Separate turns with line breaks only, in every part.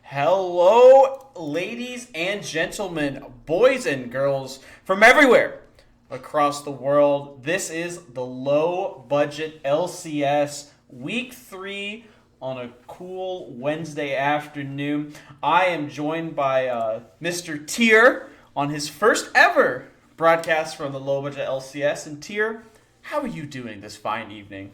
Hello, ladies and gentlemen, boys and girls from everywhere across the world. This is the Low Budget LCS Week 3 on a cool Wednesday afternoon. I am joined by Mr. Tier on his first ever broadcast from the Low Budget LCS. And Tier, how are you doing this fine evening?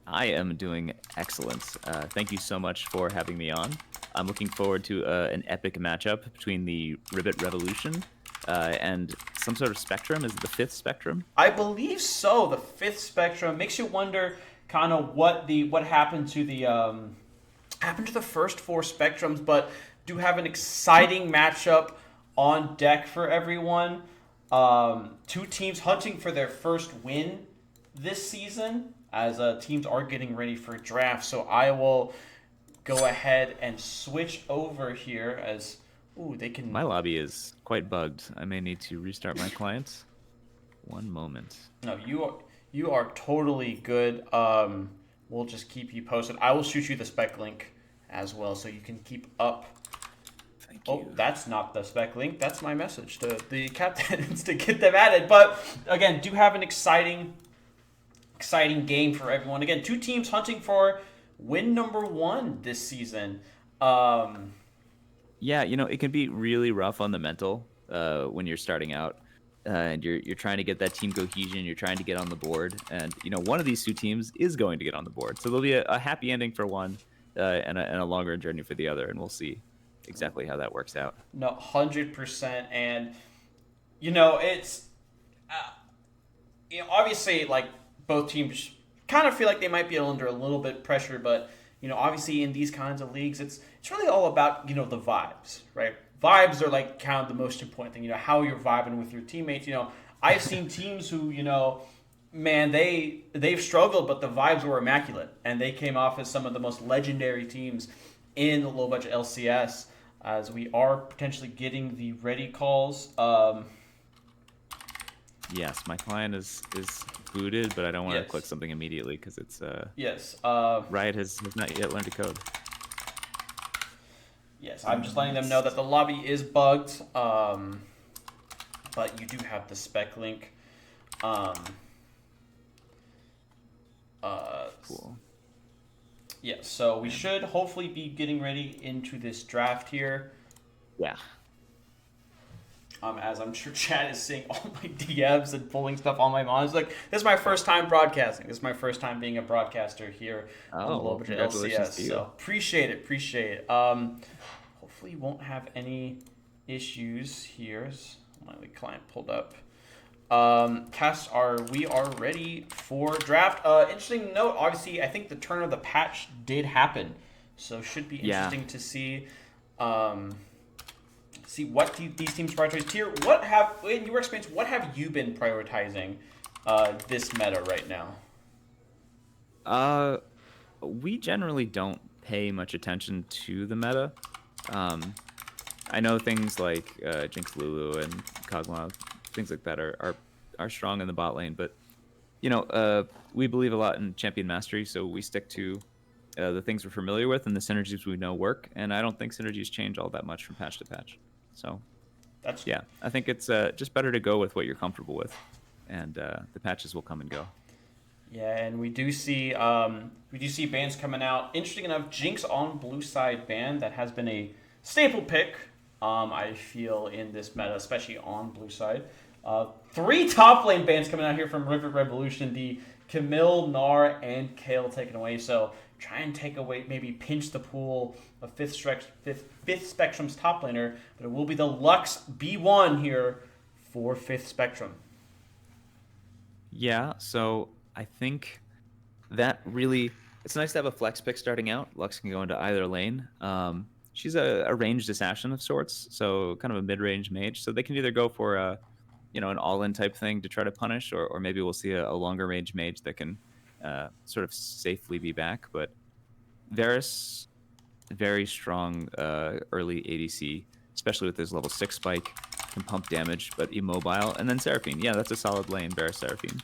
I am doing excellent. Thank you so much for having me on. I'm looking forward to an epic matchup between the Ribbit Revolution and some sort of spectrum. Is it the fifth spectrum?
I believe so. The fifth spectrum makes you wonder kind of what happened to the first four spectrums, but do have an exciting matchup on deck for everyone. Two teams hunting for their first win this season, as teams are getting ready for draft. So I will go ahead and switch over here as ooh they can.
My lobby is quite bugged. I may need to restart my client. One moment.
No, you are totally good. We'll just keep you posted. I will shoot you the spec link as well, so you can keep up.
Thank
Oh,
you.
that's not the spec link. That's my message to the captains to get them added. But again, do have an exciting game for everyone. Again, two teams hunting for win number one this season.
Yeah, it can be really rough on the mental when you're starting out. And you're trying to get that team cohesion. You're trying to get on the board, and one of these two teams is going to get on the board. So there'll be a happy ending for one, and a longer journey for the other, and we'll see exactly how that works out.
No, 100%. And it's obviously like both teams kind of feel like they might be under a little bit pressure, but obviously in these kinds of leagues, it's really all about the vibes, right? Vibes are like kind of the most important thing. How you're vibing with your teammates. I've seen teams who man, they've struggled, but the vibes were immaculate, and they came off as some of the most legendary teams in the low budget LCS. As we are potentially getting the ready calls.
Yes, my client is booted, but I don't want to
Yes.
click something immediately because it's
Yes.
Riot has not yet learned to code.
Yes. I'm just letting them know that the lobby is bugged. But you do have the spec link. Um,
Cool.
yeah. So we should hopefully be getting ready into this draft here.
Yeah.
As I'm sure Chad is seeing all my DMs and pulling stuff on my monitor. Like, this is my first time broadcasting. This is my first time being a broadcaster here on the
Oh,
Low
well,
Budget
congratulations
LCS.
to you.
So appreciate it. Hopefully you won't have any issues here. My client pulled up. We are ready for draft. Interesting note, obviously, I think the turn of the patch did happen. So should be
Yeah.
interesting to see what these teams prioritize. Tier, in your experience, what have you been prioritizing this meta right now?
We generally don't pay much attention to the meta. I know things like Jinx Lulu and Kog'Maw, things like that are strong in the bot lane, but we believe a lot in champion mastery, so we stick to the things we're familiar with and the synergies we know work. And I don't think synergies change all that much from patch to patch. So
That's
yeah, I think it's just better to go with what you're comfortable with, and the patches will come and go.
Yeah, and we do see bans coming out. Interesting enough, Jinx on blue side ban that has been a staple pick. I feel in this meta, especially on blue side. Three top lane bans coming out here from Ribbit Revolution. The Camille, Gnar, and Kale taken away. So try and take away, maybe pinch the pool of fifth Spectrum's top laner, but it will be the Lux B1 here for fifth Spectrum.
Yeah, so I think that really it's nice to have a flex pick starting out. Lux can go into either lane. She's a ranged assassin of sorts, so kind of a mid-range mage. So they can either go for an all-in type thing to try to punish, or maybe we'll see a longer range mage that can sort of safely be back. But Varus, very strong early ADC, especially with his level 6 spike, can pump damage, but immobile. And then Seraphine, yeah, that's a solid lane, Varus Seraphine.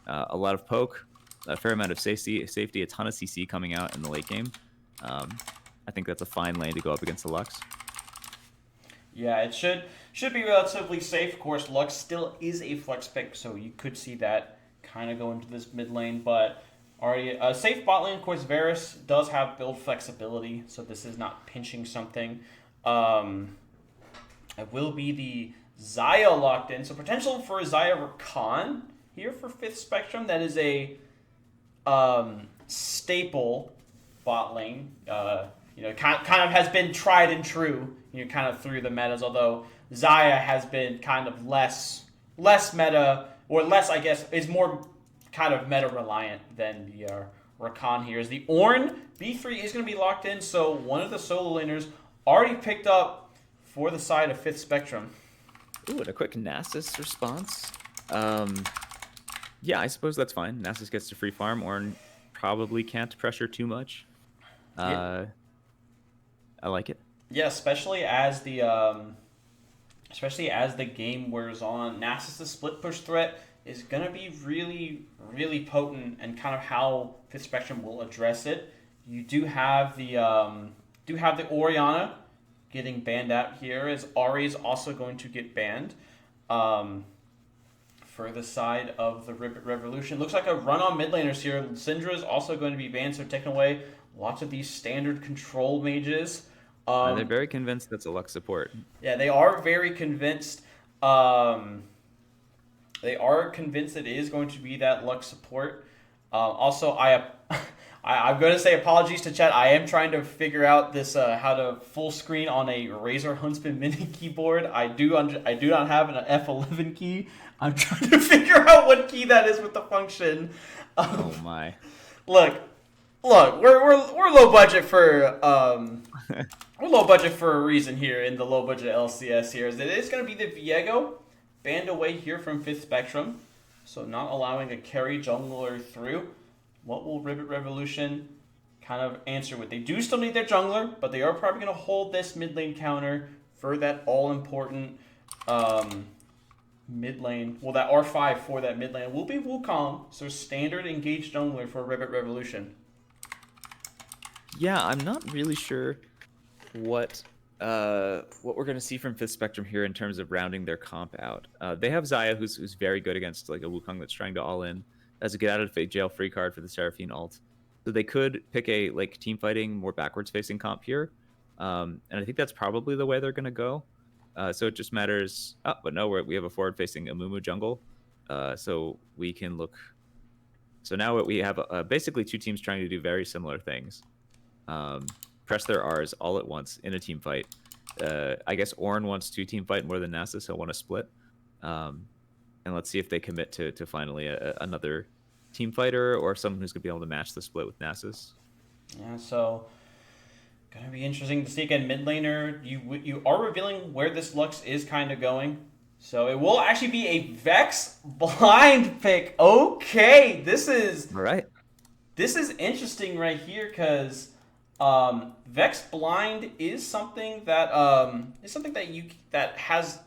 A lot of poke, a fair amount of safety, a ton of CC coming out in the late game. I think that's a fine lane to go up against the Lux.
Yeah, it should be relatively safe. Of course, Lux still is a flex pick, so you could see that kind of go into this mid lane. But already a safe bot lane. Of course, Varus does have build flexibility, so this is not pinching something. It will be the Xayah locked in, so potential for Xayah Rakan here for Fifth Spectrum. That is a staple bot lane. Kind of has been tried and true. Kind of through the metas. Although Xayah has been kind of less meta, or less, I guess, is more kind of meta reliant than the Rakan here. As the Ornn B3 is going to be locked in, so one of the solo laners already picked up for the side of Fifth Spectrum.
Ooh, and a quick Nasus response. Yeah, I suppose that's fine. Nasus gets to free farm. Ornn probably can't pressure too much. I like it.
Yeah, especially as the game wears on. Nasus' split push threat is gonna be really, really potent, and kind of how Fifth Spectrum will address it. You do have the Orianna getting banned out here, as Ahri is also going to get banned. For the side of the Ribbit Revolution, looks like a run on mid laners here. Syndra is also going to be banned, so taking away lots of these standard control mages.
They're very convinced that's a Lux support.
Yeah, they are very convinced. They are convinced it is going to be that Lux support. Also, I'm going to say apologies to chat. I am trying to figure out this how to full screen on a Razer Huntsman mini keyboard. I do not have an F11 key. I'm trying to figure out what key that is with the function.
Oh my!
Look, we're low budget for we're low budget for a reason here in the low budget LCS here. It is going to be the Viego banned away here from Fifth Spectrum, so not allowing a carry jungler through. What will Ribbit Revolution kind of answer with? They do still need their jungler, but they are probably going to hold this mid lane counter for that all-important mid lane. Well, that R5 for that mid lane will be Wukong, so standard engaged jungler for Ribbit Revolution.
Yeah, I'm not really sure what we're going to see from Fifth Spectrum here in terms of rounding their comp out. They have Xayah, who's very good against like a Wukong that's trying to all in, as a get out of jail free card for the Seraphine ult. So they could pick a like team fighting, more backwards facing comp here. And I think that's probably the way they're going to go. So it just matters. Oh, but no, we have a forward facing Amumu jungle. So we can look. So now we have basically two teams trying to do very similar things. Press their R's all at once in a team fight. I guess Ornn wants to team fight more than Nasus. He'll want to split. And let's see if they commit to finally another team fighter or someone who's going to be able to match the split with Nasus.
Yeah, so gonna be interesting to see. Again, mid laner, you are revealing where this Lux is kind of going. So it will actually be a Vex blind pick. Okay, this is
all right. This
is interesting right here, because Vex blind is something that has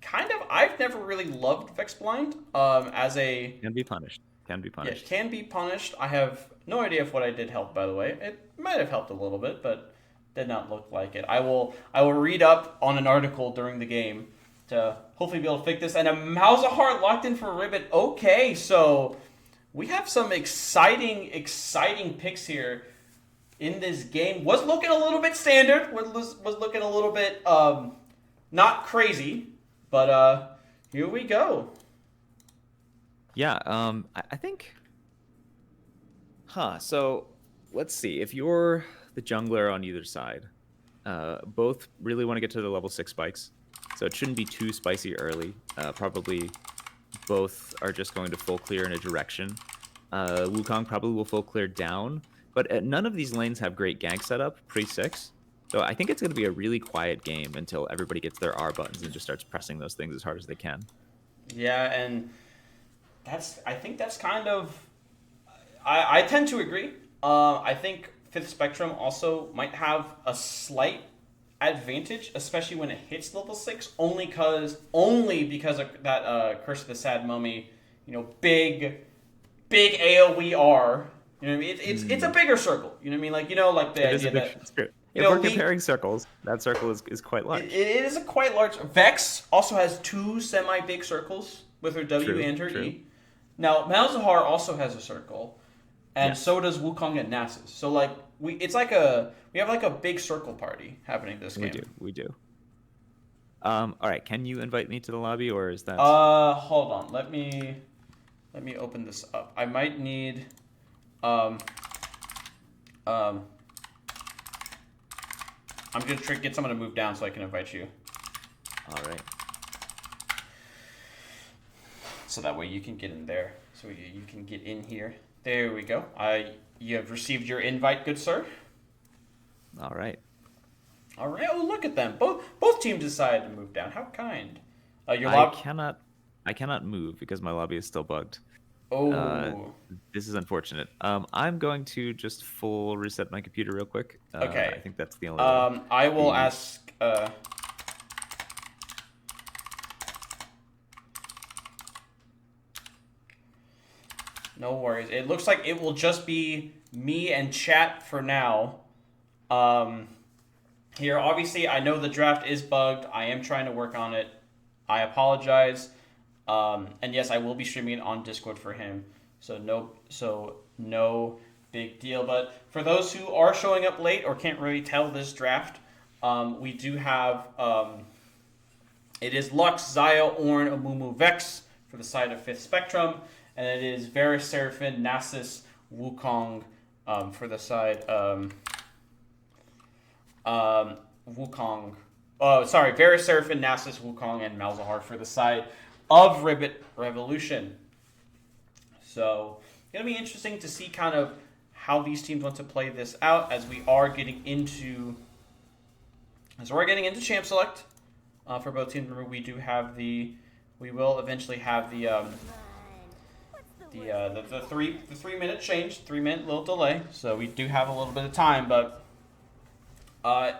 kind of, I've never really loved Vex blind as a
can be punished. Yeah,
can be punished. I have no idea if what I did helped, by the way. It might have helped a little bit, but did not look like it. I will read up on an article during the game to hopefully be able to fix this. And a Malzahar locked in for Ribbit. Okay, so we have some exciting picks here in this game. Was looking a little bit standard. Was looking a little bit not crazy, but here we go.
Yeah, I think. So let's see. If you're the jungler on either side, both really want to get to the level 6 spikes, so it shouldn't be too spicy early. Probably both are just going to full clear in a direction. Wukong probably will full clear down, but none of these lanes have great gank setup pre-6. So I think it's going to be a really quiet game until everybody gets their R buttons and just starts pressing those things as hard as they can.
Yeah, and I think that's kind of... I tend to agree. I think Fifth Spectrum also might have a slight advantage, especially when it hits level 6, only because of that Curse of the Sad Mummy, big AoE R. You know what I mean? It's a bigger circle. You know what I mean? Like, the idea that... You
If
know,
we're comparing circles, that circle is quite
it
large.
is a quite large. Vex also has two semi-big circles with her W
True,
and her
true.
E. Now Malzahar also has a circle, and
Yes,
so does Wukong and Nasus. So like we have like a big circle party happening this
we
game.
do. We do. All right. Can you invite me to the lobby, or is that?
Hold on. Let me open this up. I might need um um I'm gonna get someone to move down so I can invite you.
All right.
So that way you can get in there. So you can get in here. There we go. You have received your invite, good sir.
All right.
All right. Oh, look at them. Both teams decided to move down. How kind. Your
I
lob.
cannot move because my lobby is still bugged.
Oh.
This is unfortunate. I'm going to just full reset my computer real quick. I
Okay.
think that's the only way.
I will
The-
ask. No worries. It looks like it will just be me and chat for now. Here, obviously, I know the draft is bugged. I am trying to work on it. I apologize. And yes, I will be streaming it on Discord for him. So no big deal. But for those who are showing up late or can't really tell this draft, we do have it is Lux, Zaya, Ornn, Amumu, Vex for the side of Fifth Spectrum, and it is Varus, Seraphine, Nasus, Wukong for the side. Wukong. Oh, sorry, Varus, Seraphine, Nasus, Wukong, and Malzahar for the side of Ribbit Revolution. So it's gonna be interesting to see kind of how these teams want to play this out as we are getting into champ select for both teams. Remember, we will eventually have the 3 minute change, 3 minute little delay. So we do have a little bit of time, but going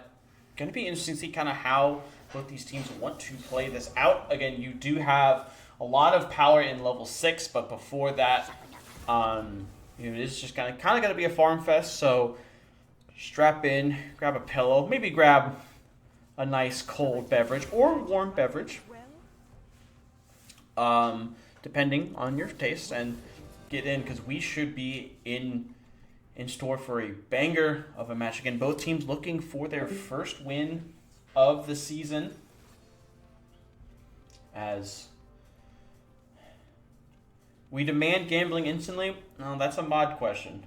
to be interesting to see kind of how both these teams want to play this out. Again, you do have a lot of power in level 6, but before that, it is just kind of going to be a farm fest. So strap in, grab a pillow, maybe grab a nice cold beverage or warm beverage, depending on your taste, and get in because we should be in store for a banger of a match. Again, both teams looking for their first win of the season. As we demand gambling instantly. No, that's a mod question.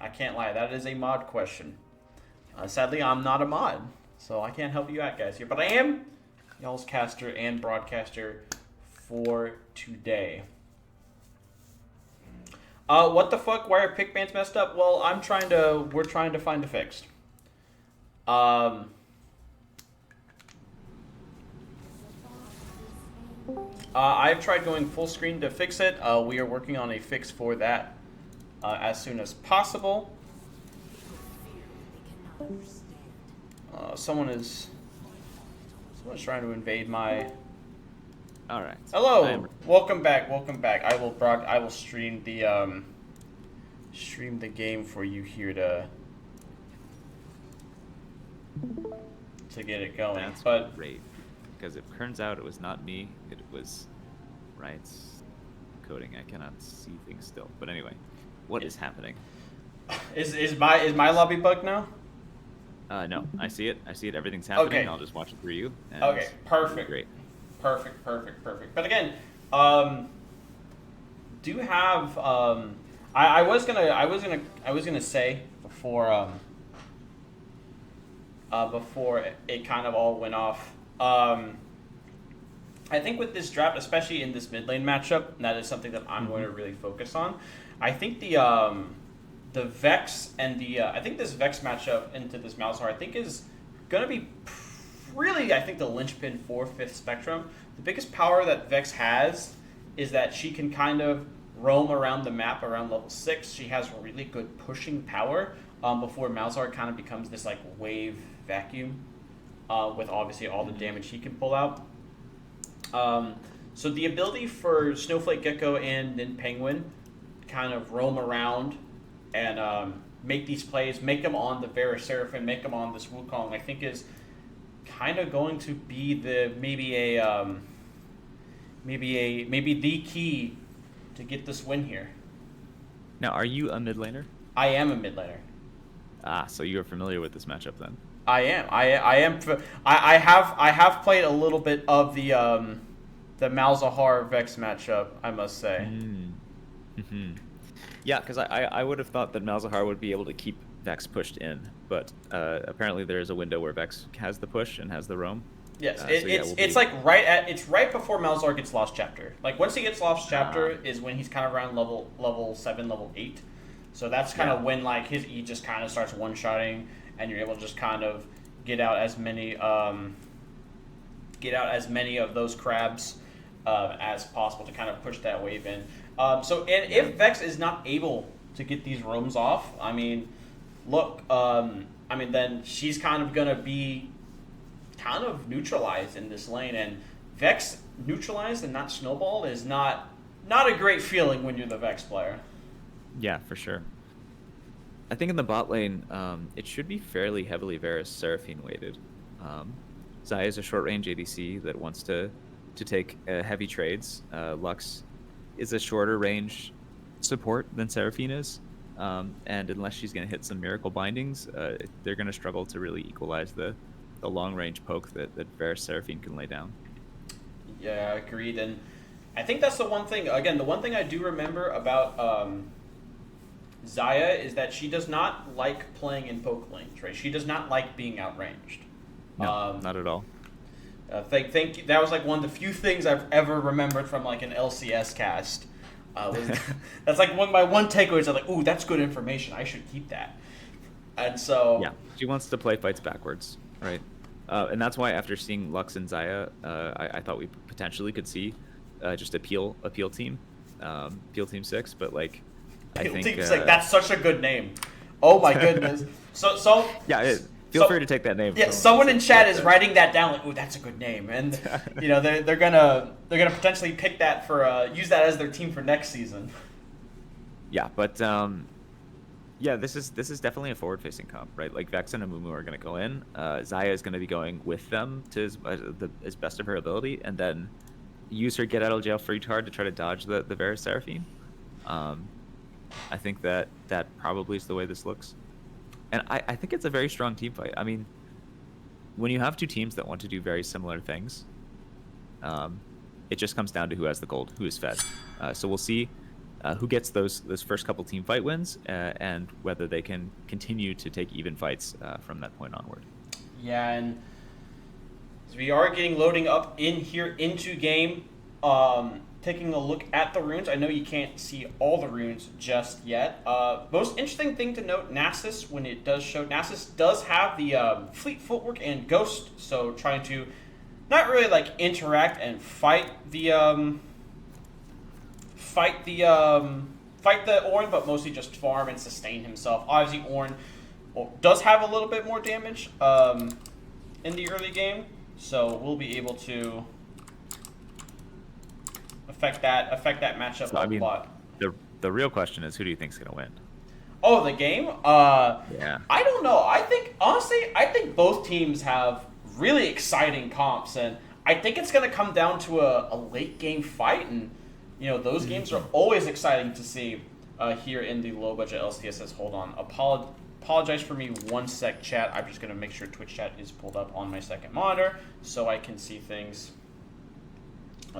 I can't lie. That is a mod question. Sadly, I'm not a mod, so I can't help you out, guys, here. But I am y'all's caster and broadcaster for today. What the fuck? Why are pick bands messed up? Well, we're trying to find a fix. I've tried going full screen to fix it. We are working on a fix for that as soon as possible. Someone's trying to invade my.
All right.
Hello. Welcome back. I will stream the game for you here to get it going.
That's
but
great. Because it turns out it was not me. It was Riot's coding. I cannot see things still. But anyway, what is happening?
Is my lobby bugged now?
No, I see it. Everything's happening.
Okay.
I'll just watch it through you.
Okay, perfect.
Great.
Perfect. But again, do have I was gonna say before it kind of all went off. I think with this draft, especially in this mid lane matchup, that is something that I'm going to really focus on. I think the Vex and I think this Vex matchup into this Malzahar, I think is going to be really, I think, the linchpin for Fifth Spectrum. The biggest power that Vex has is that she can kind of roam around the map around level 6. She has really good pushing power before Malzahar kind of becomes this like wave vacuum with obviously all the damage he can pull out. So the ability for Snowflake, Gecko, and then Penguin kind of roam around and make these plays, make them on the Vera Seraphim, make them on this Wukong, I think is kind of going to be maybe the key to get this win here.
Now, are you a mid laner?
I am a mid laner.
Ah, so you're familiar with this matchup then.
I am. I have played a little bit of the Malzahar Vex matchup, I must say.
Mm-hmm. Yeah, because I would have thought that Malzahar would be able to keep Vex pushed in, but apparently there is a window where Vex has the push and has the roam.
Yes, it's like right before Malzahar gets Lost Chapter. Like once he gets Lost Chapter is when he's kind of around level 7, level 8. So that's kind of when like his E just kind of starts one-shotting, and you're able to just kind of get out as many of those crabs as possible to kind of push that wave in. If Vex is not able to get these roams off, I mean, look, then she's kind of gonna be kind of neutralized in this lane, and Vex neutralized and not snowballed is not a great feeling when you're the Vex player.
Yeah, for sure. I think in the bot lane, it should be fairly heavily Varus Seraphine weighted. Xayah is a short range ADC that wants to take heavy trades. Lux is a shorter range support than Seraphine is, and unless she's going to hit some miracle bindings, they're going to struggle to really equalize the long range poke that Varus Seraphine can lay down.
Yeah, agreed. And I think that's the one thing. Again, the one thing I do remember about Xayah is that she does not like playing in poke lanes, right? She does not like being outranged.
No, not at all.
Thank you. That was like one of the few things I've ever remembered from like an LCS cast. That's like my one takeaway is like, ooh, that's good information. I should keep that. And so
yeah, she wants to play fights backwards, right? And that's why after seeing Lux and Xayah, I thought we potentially could see just a peel team, Peel Team 6. But like, I think
Team 6, that's such a good name. Oh my goodness. So
yeah. Feel free to take that name.
Yeah, someone in chat is writing that down. Like, ooh, that's a good name, and you know they're gonna potentially pick that for use that as their team for next season.
Yeah, but yeah, this is definitely a forward-facing comp, right? Like Vex and Amumu are gonna go in. Xayah is gonna be going with them to as best of her ability, and then use her get out of jail free card to try to dodge the Varus Seraphine. I think that probably is the way this looks. And I think it's a very strong team fight. I mean, when you have two teams that want to do very similar things, it just comes down to who has the gold, who is fed. So we'll see who gets those first couple team fight wins, and whether they can continue to take even fights from that point onward.
Yeah, and as we are getting loading up in here into game, taking a look at the runes. I know you can't see all the runes just yet. Most interesting thing to note, Nasus, when it does show, Nasus does have the Fleet Footwork and Ghost, so trying to not really like interact and fight the Ornn, but mostly just farm and sustain himself. Obviously, Ornn does have a little bit more damage in the early game, so we'll be able to affect that matchup a lot.
The real question is, who do you think is going to win?
Oh, the game?
Yeah.
I don't know. I think both teams have really exciting comps, and I think it's going to come down to a late game fight, and you know those games are always exciting to see here in the low budget LCSS. Hold on, apologize for me 1 sec, chat. I'm just going to make sure Twitch chat is pulled up on my second monitor so I can see things.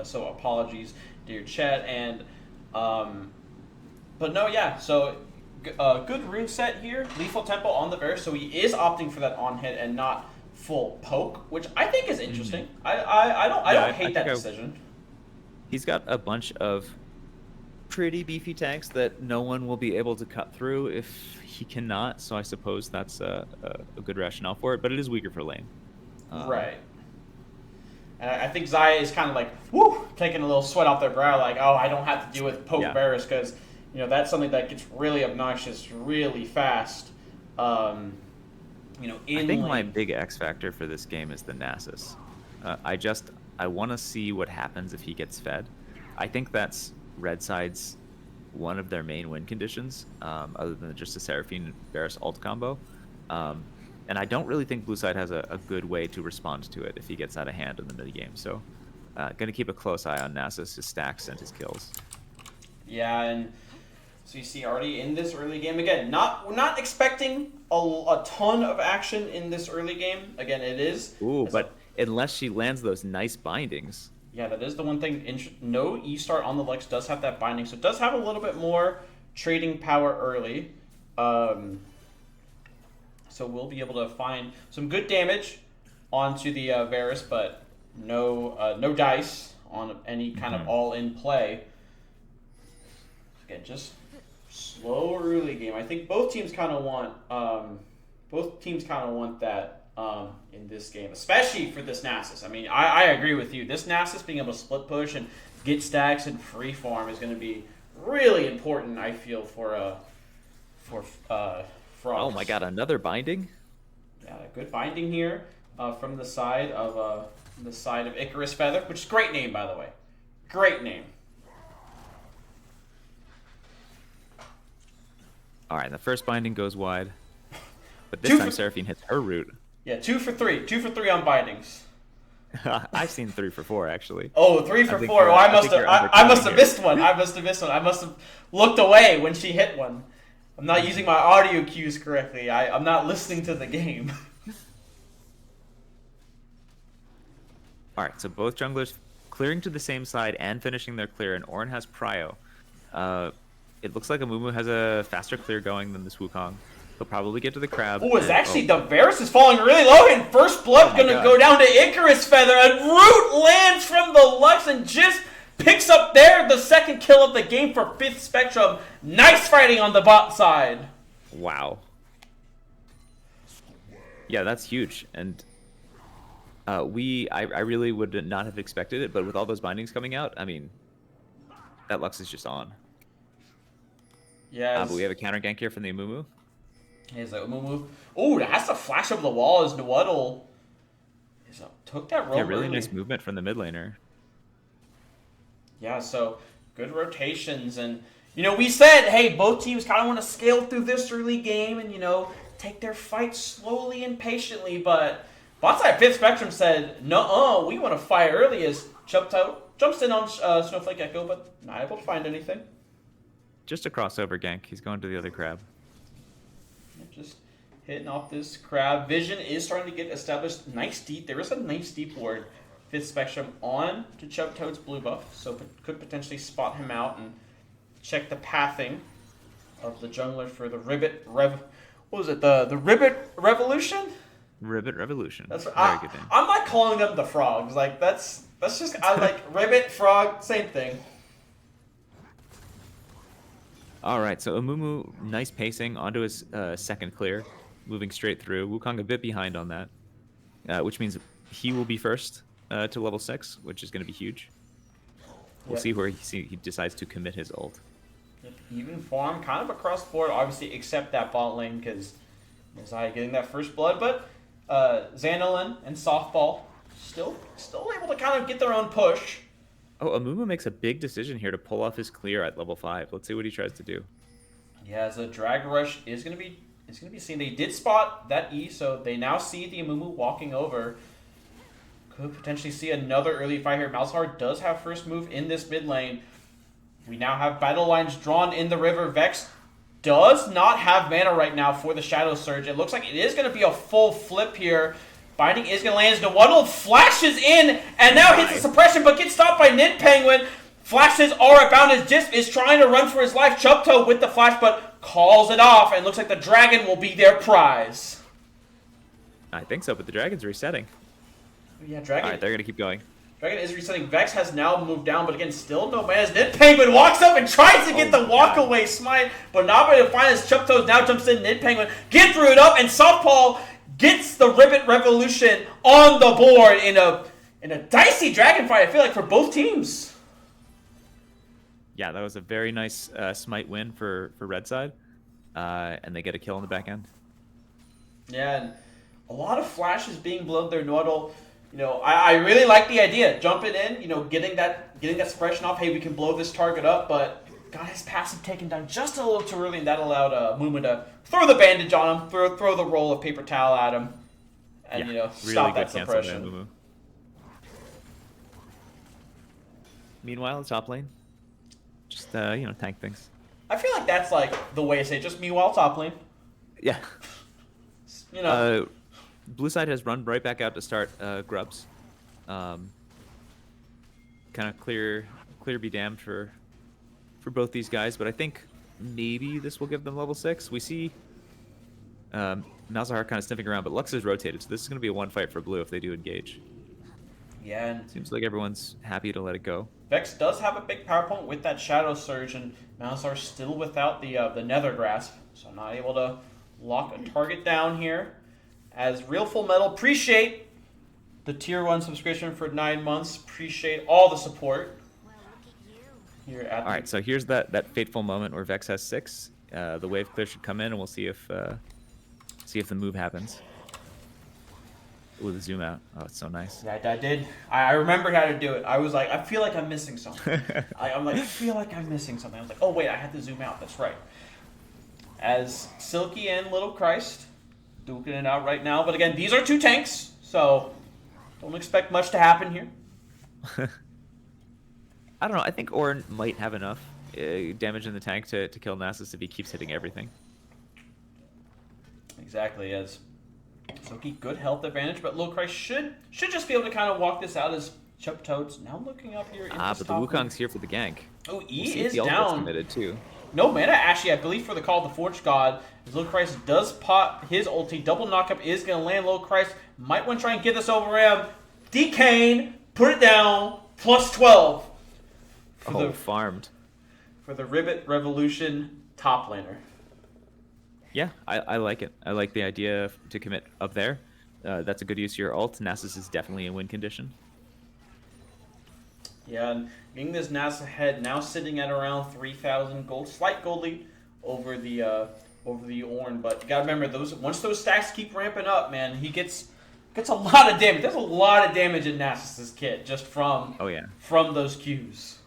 So apologies, dear chat, and but no, yeah. So good rune set here. Lethal Tempo on the Varus, so he is opting for that on hit and not full poke, which I think is interesting. I don't hate that decision.
He's got a bunch of pretty beefy tanks that no one will be able to cut through if he cannot. So I suppose that's a good rationale for it, but it is weaker for lane.
Right. And I think Xayah is kind of like, woo, taking a little sweat off their brow, like, oh, I don't have to deal with poke Varus, because, you know, that's something that gets really obnoxious really fast. I
think my big X factor for this game is the Nasus. I want to see what happens if he gets fed. I think that's red side's one of their main win conditions, other than just the Seraphine Varus ult combo. And I don't really think blue side has a good way to respond to it if he gets out of hand in the mid game. So, gonna keep a close eye on Nasus, his stacks, and his kills.
Yeah, and so you see already in this early game, again, we're not expecting a ton of action in this early game. Again, it is.
Ooh, but unless she lands those nice bindings.
Yeah, that is the one thing. No E-Star on the Lux does have that binding, so it does have a little bit more trading power early. So we'll be able to find some good damage onto the Varus, but no dice on any kind of all-in play. Again, just slow early game. I think both teams kind of want that in this game, especially for this Nasus. I mean, I agree with you. This Nasus being able to split push and get stacks and free farm is going to be really important. I feel for Frogs.
Oh my god, another binding?
Yeah, good binding here from the side of Icarus Feather, which is a great name, by the way. Great name.
All right, the first binding goes wide, but this time Seraphine hits her root.
Yeah, 2 for 3. 2 for 3 on bindings.
I've seen 3 for 4 actually.
Oh, 3 for 4. Well, I must have missed one. I must have looked away when she hit one. I'm not using my audio cues correctly. I'm not listening to the game.
All right, so both junglers clearing to the same side and finishing their clear, and Ornn has Prio. It looks like Amumu has a faster clear going than this Wukong. He'll probably get to the crab.
Oh, it's actually the Varus is falling really low, and first blood gonna go down to Icarus Feather, and Root lands from the Lux and just picks up there the second kill of the game for 5th Spectrum. Nice fighting on the bot side.
Wow. Yeah, that's huge, and I really would not have expected it, but with all those bindings coming out, I mean, that Lux is just on.
Yeah.
But we have a counter gank here from the Amumu.
Here's like Amumu. Oh, that's a flash over the wall as Nwaddle took that roll.
Yeah, really
early.
nice movement from the mid laner.
Yeah, so good rotations, and we said, hey, both teams kind of want to scale through this early game and take their fight slowly and patiently, but Botside 5th Spectrum said, no, we want to fight early as Chubto jumps in on Snowflake Echo, but not able to find anything.
Just a crossover gank. He's going to the other crab.
Just hitting off this crab. Vision is starting to get established. Nice deep. There is a nice deep ward. 5th Spectrum on to Chubtoad's blue buff, so could potentially spot him out and check the pathing of the jungler for the Ribbit What was it? The Ribbit Revolution?
Ribbit Revolution.
That's
very good name.
I'm not calling them the frogs. Like that's just I like Ribbit, frog, same thing.
All right, so Amumu, nice pacing onto his second clear, moving straight through. Wukong a bit behind on that, which means he will be first to level 6, which is going to be huge. We'll see where he decides to commit his ult.
Even farm, kind of across the board, obviously, except that bot lane, because Messiah getting that first blood, but Xanilin and Softball still able to kind of get their own push.
Oh, Amumu makes a big decision here to pull off his clear at level 5. Let's see what he tries to do.
Yeah, as a drag rush is gonna be seen. They did spot that E, so they now see the Amumu walking over. Could potentially see another early fight here. Malzahar does have first move in this mid lane. We now have battle lines drawn in the river. Vex does not have mana right now for the Shadow Surge. It looks like it is going to be a full flip here. Binding is going to land. Nwaddle flashes in and now hits the suppression, but gets stopped by Nid Penguin. Flashes are about. As Jif is trying to run for his life. Chubto with the flash, but calls it off, and looks like the dragon will be their prize.
I think so, but the dragon's resetting.
Yeah, dragon.
All right, they're going to keep going.
Dragon is resetting. Vex has now moved down, but again, still no mana. As Nid Penguin walks up and tries to get the walk-away smite, but not able to find his Chubto now jumps in. Nid Penguin gets through it up, and Softball gets the Ribbit Revolution on the board in a dicey dragon fight, I feel like, for both teams.
Yeah, that was a very nice smite win for Red Side, and they get a kill on the back end.
Yeah, and a lot of flashes being blown there. Nwaddle, I really like the idea. Jumping in, getting that suppression off. Hey, we can blow this target up, but got his passive taken down just a little too early, and that allowed Muma to throw the bandage on him, throw the roll of paper towel at him, and stop that suppression.
Mumu. Meanwhile, the top lane, just tank things.
I feel like that's like the way to say it, just meanwhile top lane.
Yeah.
You know.
Blue side has run right back out to start grubs. Kind of clear be damned for both these guys, but I think maybe this will give them level 6. We see Malzahar kind of sniffing around, but Lux is rotated, so this is going to be a one fight for blue if they do engage.
Yeah, and
seems like everyone's happy to let it go.
Vex does have a big power point with that Shadow Surge, and Malzahar still without the Nether Grasp, so not able to lock a target down here. As Real Full Metal, appreciate the tier 1 subscription for 9 months. Appreciate all the support. Here at
Alright, so here's that fateful moment where Vex has 6. The wave clear should come in, and we'll see if the move happens. Ooh, the zoom out. Oh, it's so nice.
Yeah, I did. I remembered how to do it. I was like, I feel like I'm missing something. I'm like, I feel like I'm missing something. I was like, oh wait, I had to zoom out. That's right. As Silky and Little Christ duking it out right now. But again, these are 2 tanks, so don't expect much to happen here.
I don't know. I think Ornn might have enough damage in the tank to kill Nasus if he keeps hitting everything.
Exactly, as Silky, good health advantage, but Little Christ should just be able to kind of walk this out as Chup Toads now looking up here.
But the Wukong's here for the gank.
Oh, E
we'll see
is
if the
down.
ultimate's committed too.
No mana, actually, I believe, for the Call of the Forge God. As Little Christ does pop his ulti. Double knockup is going to land. Little Christ might want to try and get this over him. Decane, put it down, plus 12.
Farmed.
For the Ribbit Revolution top laner.
Yeah, I like it. I like the idea to commit up there. That's a good use of your ult. Nasus is definitely in win condition.
Yeah, and getting this Nasus ahead, now sitting at around 3,000 gold, slight gold lead over the Ornn. But you gotta remember, once those stacks keep ramping up, man, he gets a lot of damage. There's a lot of damage in Nasus's kit just from from those Qs.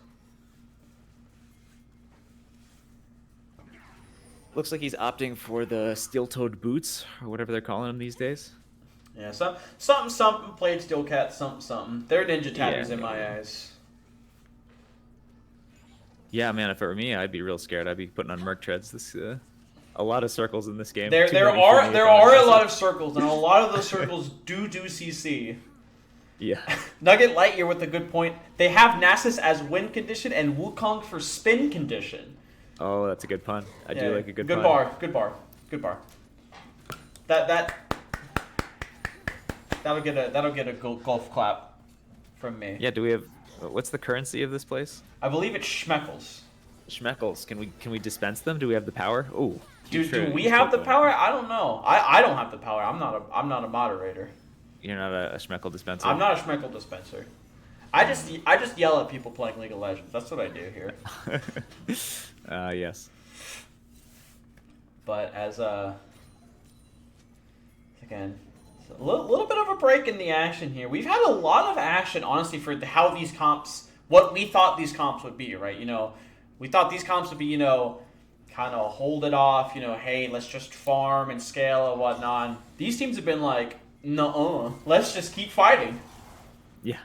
Looks like he's opting for the steel-toed boots, or whatever they're calling them these days.
Yeah, something, played Steel Cat, something. They're ninja tattoos in my eyes.
Yeah, man, if it were me, I'd be real scared. I'd be putting on Merc treads. This a lot of circles in this game.
There are a lot of circles, and a lot of those circles do CC.
Yeah.
Nugget Lightyear with a good point. They have Nasus as win condition and Wukong for spin condition.
Oh, that's a good pun. I do like a good pun.
Good bar. That'll get a golf clap from me.
Yeah, do we have what's the currency of this place?
I believe it's Schmeckles.
Schmeckles. Can we dispense them? Do we have the power? Oh.
Do we have the power? I don't know. I don't have the power. I'm not a moderator.
You're not a Schmeckle dispenser.
I'm not a Schmeckle dispenser. I just yell at people playing League of Legends. That's what I do here.
Yes.
But as again, a little bit of a break in the action here. We've had a lot of action, honestly, for how these comps, what we thought these comps would be, right? We thought these comps would be, kind of hold it off, hey, let's just farm and scale and whatnot. These teams have been like, nuh-uh, let's just keep fighting.
Yeah.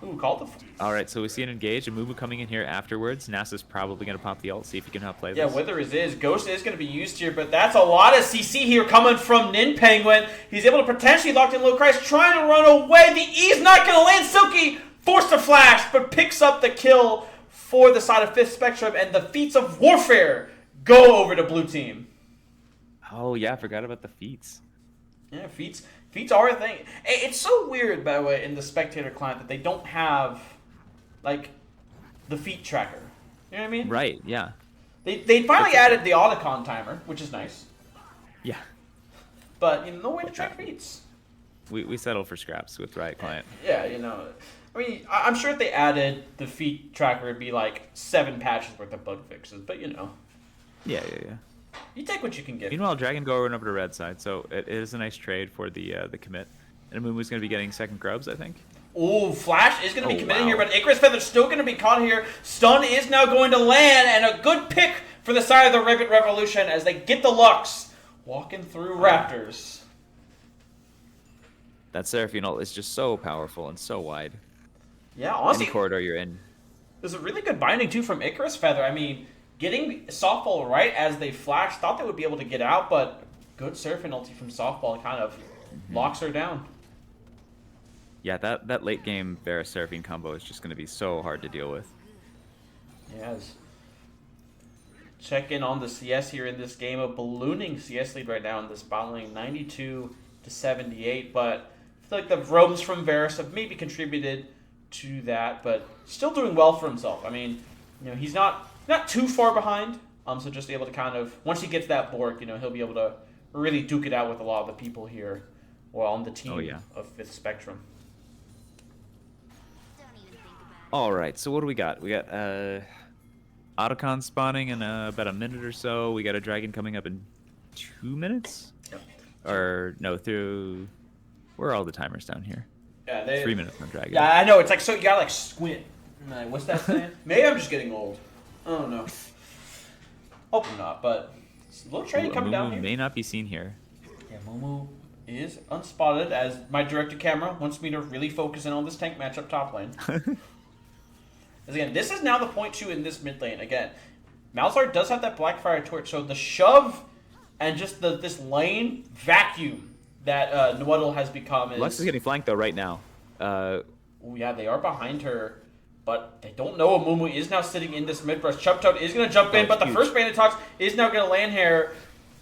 Ooh, called the...
Alright, so we see an engage, a Mumu coming in here afterwards. Nasa's probably going to pop the ult, see if he can outplay this.
Yeah, Wither is. Ghost is going to be used here, but that's a lot of CC here coming from Nin Penguin. He's able to potentially lock in Little Christ, trying to run away. The E's not going to land. Silky forced to flash, but picks up the kill for the side of 5th Spectrum, and the feats of warfare go over to blue team.
Oh, yeah, I forgot about the feats.
Yeah, feats are a thing. It's so weird, by the way, in the spectator client that they don't have, like, the feat tracker. You know what I mean?
Right, yeah.
They finally added the Autocon timer, which is nice.
Yeah.
But, no way to track feats.
We settled for scraps with Riot Client.
Yeah, I mean, I'm sure if they added the feat tracker, it'd be like 7 patches worth of bug fixes, but
Yeah.
You take what you can get.
Meanwhile, Dragon Go went over to red side, so it is a nice trade for the commit. And Amumu's going to be getting second grubs, I think.
Ooh, Flash is going to be committed
wow.
here, but Icarus Feather's still going to be caught here. Stun is now going to land, and a good pick for the side of the Ribbit Revolution as they get the Lux walking through Raptors.
That Seraphine ult is just so powerful and so wide.
Yeah, honestly,
Any corridor you're in.
there's a really good binding, too, from Icarus Feather. I mean, getting Softball right as they flash, thought they would be able to get out, but good Seraphine ulti from Softball kind of locks her down.
Yeah, that late game Varus Seraphine combo is just going to be so hard to deal with.
Yes. Check in on the CS here in this game. A ballooning CS lead right now in this bot lane, 92-78. But I feel like the roams from Varus have maybe contributed to that, but still doing well for himself. I mean, he's not too far behind. So just able to kind of, once he gets that Bork, he'll be able to really duke it out with a lot of the people here, well, on the team of Fifth Spectrum.
All right, so what do we got? We got Otacon spawning in about a minute or so. We got a dragon coming up in 2 minutes.
Yep.
Or no, where are all the timers down here?
Yeah,
3 minutes on dragon.
Yeah, I know. It's like, so you gotta like squint. Like, what's that saying? Maybe I'm just getting old. I don't know. Hope not, but it's a little train coming down here.
May not be seen here.
Yeah, Mumu is unspotted as my director camera wants me to really focus in on this tank matchup top lane. As again, this is now the point 2 in this mid lane. Again, Malzahar does have that Blackfire torch, so the shove and just this lane vacuum that Nwaddle has become is...
Lux is getting flanked though right now.
Oh yeah, they are behind her, but they don't know Mumu is now sitting in this mid brush. Chubtoad is going to jump in, but the first Bandit Tox is now going to land here.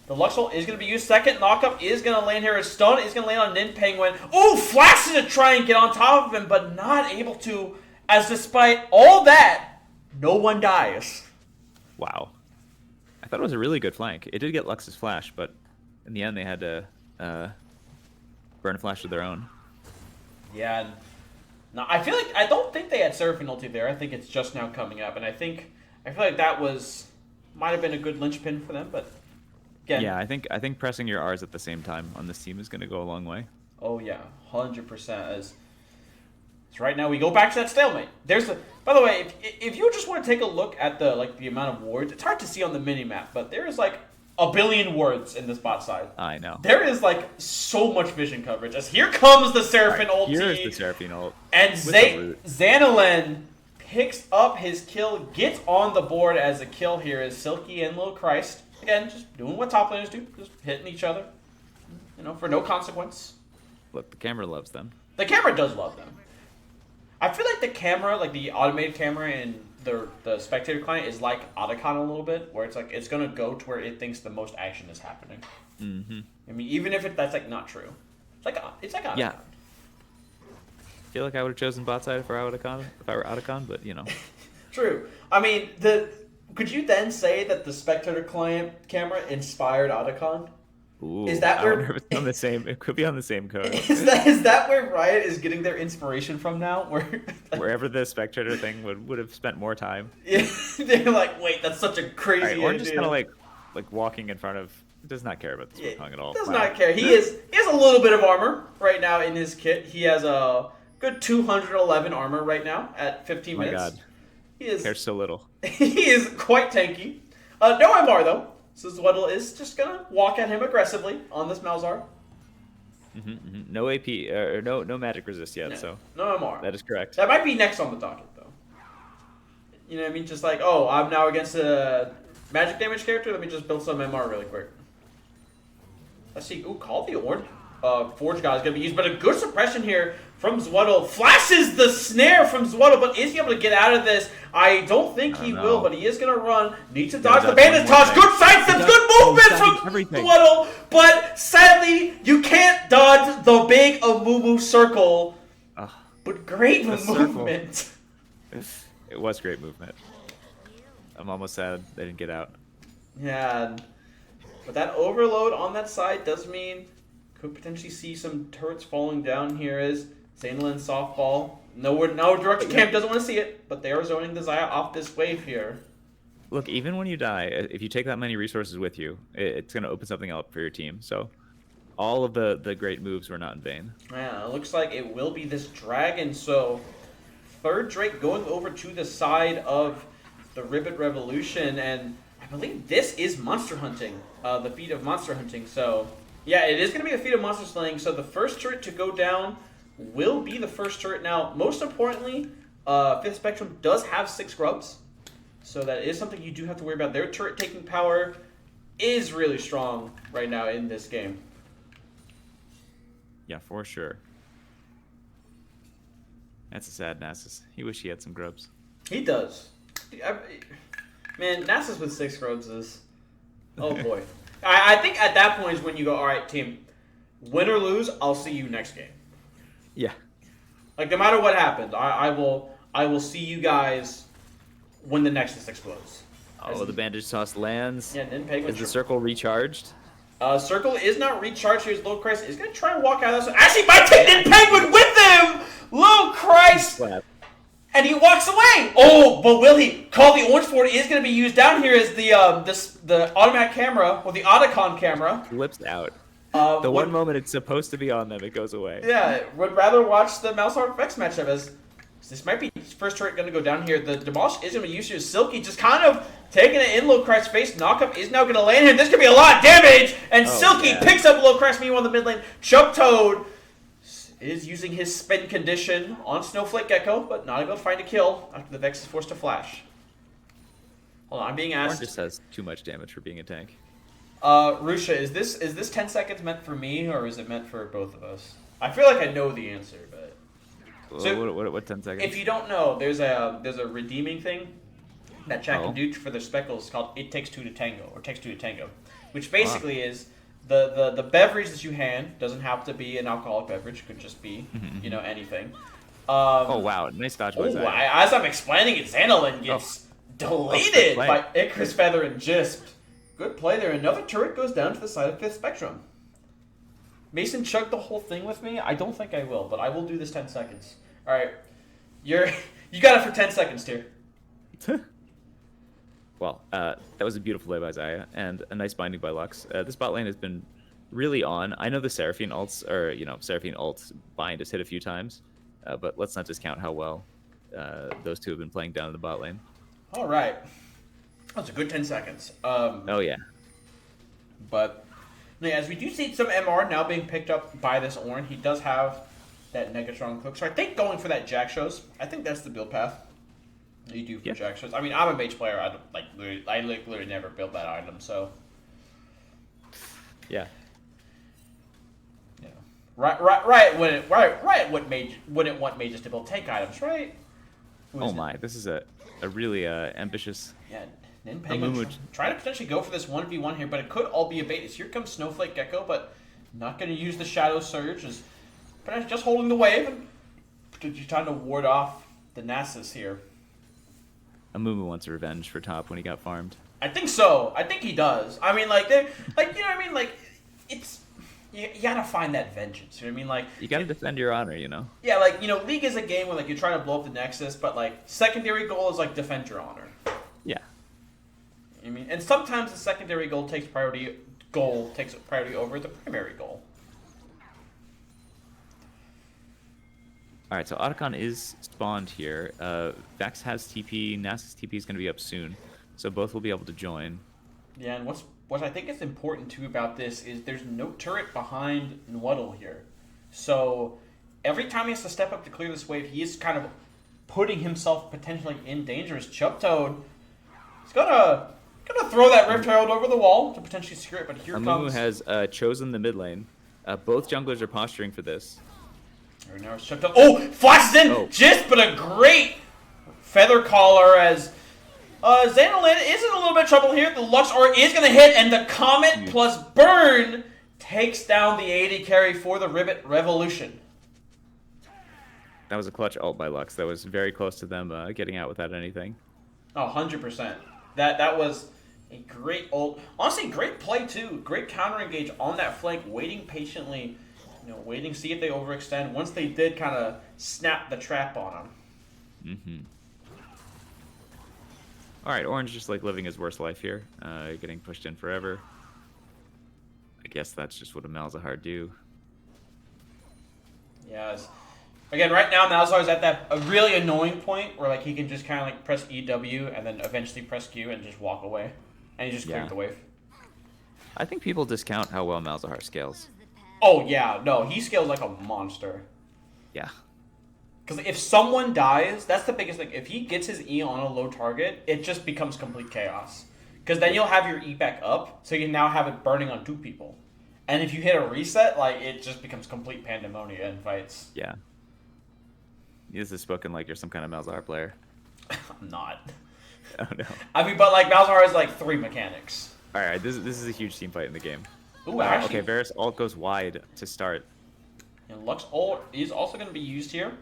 The Lux ult is going to be used. Second knockup is going to land here. A stun is going to land on Nin Penguin. Ooh, flashes to try and get on top of him, but not able to, as despite all that, no one dies.
Wow. I thought it was a really good flank. It did get Lux's flash, but in the end they had to burn a flash of their own.
Yeah. No, I don't think they had Seraphine ulti there. I think it's just now coming up, and I feel like that might have been a good linchpin for them, but again.
Yeah, I think pressing your R's at the same time on this team is going to go a long way.
Oh yeah, 100%. As right now we go back to that stalemate. By the way, if you just want to take a look at the amount of wards, it's hard to see on the mini map, but there is like a billion wards in this bot side.
I know.
There is like so much vision coverage. As here comes the Seraphine ulti.
Here's the Seraphine ult.
And Xanalen picks up his kill, gets on the board as a kill here is Silky and Lil Christ. Again, just doing what top laners do, just hitting each other, for no consequence.
Look, the camera loves them.
The camera does love them. I feel like the camera, like the automated camera in the spectator client is like Otacon a little bit, where it's like it's gonna go to where it thinks the most action is happening.
Mm-hmm.
I mean, even if that's like not true, it's like Otacon.
Yeah. I feel like I would have chosen bot side if I were Otacon, but
True. I mean, could you then say that the spectator client camera inspired Otacon?
Ooh,
is that where
I wonder if it's on the same? It could be on the same code.
Is that where Riot is getting their inspiration from now?
Wherever the spectator thing would have spent more time.
Yeah, they're like, wait, that's such a crazy idea.
Or just kind of like walking in front of. Does not care about this Wukong at all.
Does not care. He has a little bit of armor right now in his kit. He has a good 211 armor right now at 15 minutes.
Oh my god. Cares so little.
He is quite tanky. No MR though. So Zwaddle is just gonna walk at him aggressively on this Malzahar.
No AP or no magic resist yet, so
no MR.
That is correct.
That might be next on the docket though. You know what I mean? Just like, oh, I'm now against a magic damage character. Let me just build some MR really quick. Let's see. Ooh, Call the Orn. Forge God is gonna be used, but a good suppression here from Zwaddle. Flashes the snare from Zwaddle, but is he able to get out of this? I don't think he will, but he is gonna run. Needs to dodge the bandit toss. Good sidesteps, good movement from Zwaddle, but sadly you can't dodge the big Amumu circle. But great movement.
It was great movement. I'm almost sad they didn't get out.
Yeah, but that overload on that side does mean could potentially see some turrets falling down here as Xanalen softball. No direction camp doesn't want to see it, but they are zoning the Xayah off this wave here.
Look, even when you die, if you take that many resources with you, it's going to open something up for your team. So All of the great moves were not in vain.
Yeah, it looks like it will be this dragon. So third Drake going over to the side of the Ribbit Revolution, and I believe this is monster hunting, the feat of monster hunting. So yeah, it is going to be the feat of monster slaying. So the first turret to go down will be the first turret. Now, most importantly, Fifth Spectrum does have 6 grubs, so that is something you do have to worry about. Their turret taking power is really strong right now in this game.
Yeah, for sure. That's a sad Nasus. He wish he had some grubs.
He does. Man, Nasus with 6 grubs is... Oh, boy. I think at that point is when you go, all right, team, win or lose, I'll see you next game.
Yeah.
Like, no matter what happens, I will see you guys when the Nexus explodes.
Oh, the bandage toss lands.
Yeah, then Penguin...
Is the circle recharged?
Circle is not recharged. Here's Low Christ. Is going to try and walk out of this. Actually, my take Nin Penguin with him! Low Christ! And he walks away! Oh, but will he? Call the Orange Fort is going to be used down here as the automatic camera, or the Otacon camera.
Flips out. The one moment it's supposed to be on them, it goes away.
Yeah, would rather watch the Mouse Vex matchup as this might be first turret going to go down here. The Demolish is going to be used here. Silky just kind of taking it in Low Christ's face. Knockup is now going to land here. This could be a lot of damage. And Silky picks up Low Christ meanwhile in the mid lane. Chub Toad is using his spin condition on Snowflake Gecko, but not able to find a kill after the Vex is forced to flash. Hold on, I'm being asked.
Or just has too much damage for being a tank.
Rusha, is this 10 seconds meant for me, or is it meant for both of us? I feel like I know the answer, but...
So, what 10 seconds?
If you don't know, there's a redeeming thing that chat can do for their speckles called It Takes Two to Tango, or Takes Two to Tango, which basically is the beverage that you hand doesn't have to be an alcoholic beverage, it could just be, you know, anything.
Oh, wow. Nice dodge by Zaya.
As I'm explaining it, Xanolin gets deleted by Icarus Feather and Jisp. Good play there. Another turret goes down to the side of Fifth Spectrum. Mason chugged the whole thing with me. I don't think I will, but I will do this 10 seconds. All right. You got it for 10 seconds, Tyr.
Well, that was a beautiful play by Zaya, and a nice binding by Lux. This bot lane has been really on. I know the Seraphine ults, or, Seraphine ult bind has hit a few times, but let's not discount how well those two have been playing down in the bot lane.
All right. That was a good 10 seconds.
Oh, yeah.
But... as we do see some MR now being picked up by this Ornn, he does have that Negatron Cook. So I think going for that Jack shows, I think that's the build path you do for Jack shows. I mean, I'm a mage player. I literally never build that item, so
yeah.
Yeah. Right. What mage wouldn't want mages to build tank items, right?
Oh my, this is a really ambitious.
Yeah. Nin Penguin trying to potentially go for this 1v1 here, but it could all be a bait. Here comes Snowflake Gecko, but not going to use the Shadow Surge. Is just holding the wave and potentially trying to ward off the Nasus here.
Amumu wants revenge for top when he got farmed.
I think so. I think he does. I mean, it's you gotta find that vengeance. You know what I mean? Like,
you gotta defend your honor.
Yeah, League is a game where you're trying to blow up the Nexus, but secondary goal is defend your honor.
Yeah.
I mean, and sometimes the secondary goal takes priority over the primary goal.
All right, so Otacon is spawned here. Vex has TP. Nasus TP is going to be up soon, so both will be able to join.
Yeah, and what I think is important too about this is there's no turret behind Nwaddle here, so every time he has to step up to clear this wave, he is kind of putting himself potentially in danger. As Chub Toad is gonna throw that Rift Herald over the wall to potentially secure it, but here
Amumu
comes...
has chosen the mid lane. Both junglers are posturing for this.
Right now it's oh, flashes in! Just but a great Feather Collar as Xanolin is in a little bit of trouble here. The Lux Aura is going to hit, and the Comet plus Burn takes down the AD carry for the Ribbit Revolution.
That was a clutch ult by Lux. That was very close to them getting out without anything.
Oh, 100%. That was a great ult. Honestly, great play too. Great counter engage on that flank, waiting patiently, waiting to see if they overextend. Once they did, kind of snap the trap on them.
Mm-hmm. All right, Orange just living his worst life here, getting pushed in forever. I guess that's just what a Malzahar do.
Yes. Again, right now Malzahar's at that a really annoying point where like he can just kind of like press EW and then eventually press Q and just walk away, and he just cleared the wave.
I think people discount how well Malzahar scales.
Oh yeah, no, he scales like a monster.
Yeah.
Because if someone dies, that's the biggest thing. If he gets his E on a low target, it just becomes complete chaos. Because then you'll have your E back up, so you can now have it burning on 2 people. And if you hit a reset, like it just becomes complete pandemonium in fights.
Yeah. This is spoken like you're some kind of Malzahar player.
I'm not.
Oh no.
I mean, but like Malzahar has like 3 mechanics.
All right, this is a huge team fight in the game.
Ooh, actually.
Okay, Varus ult goes wide to start.
And Lux ult is also going to be used here.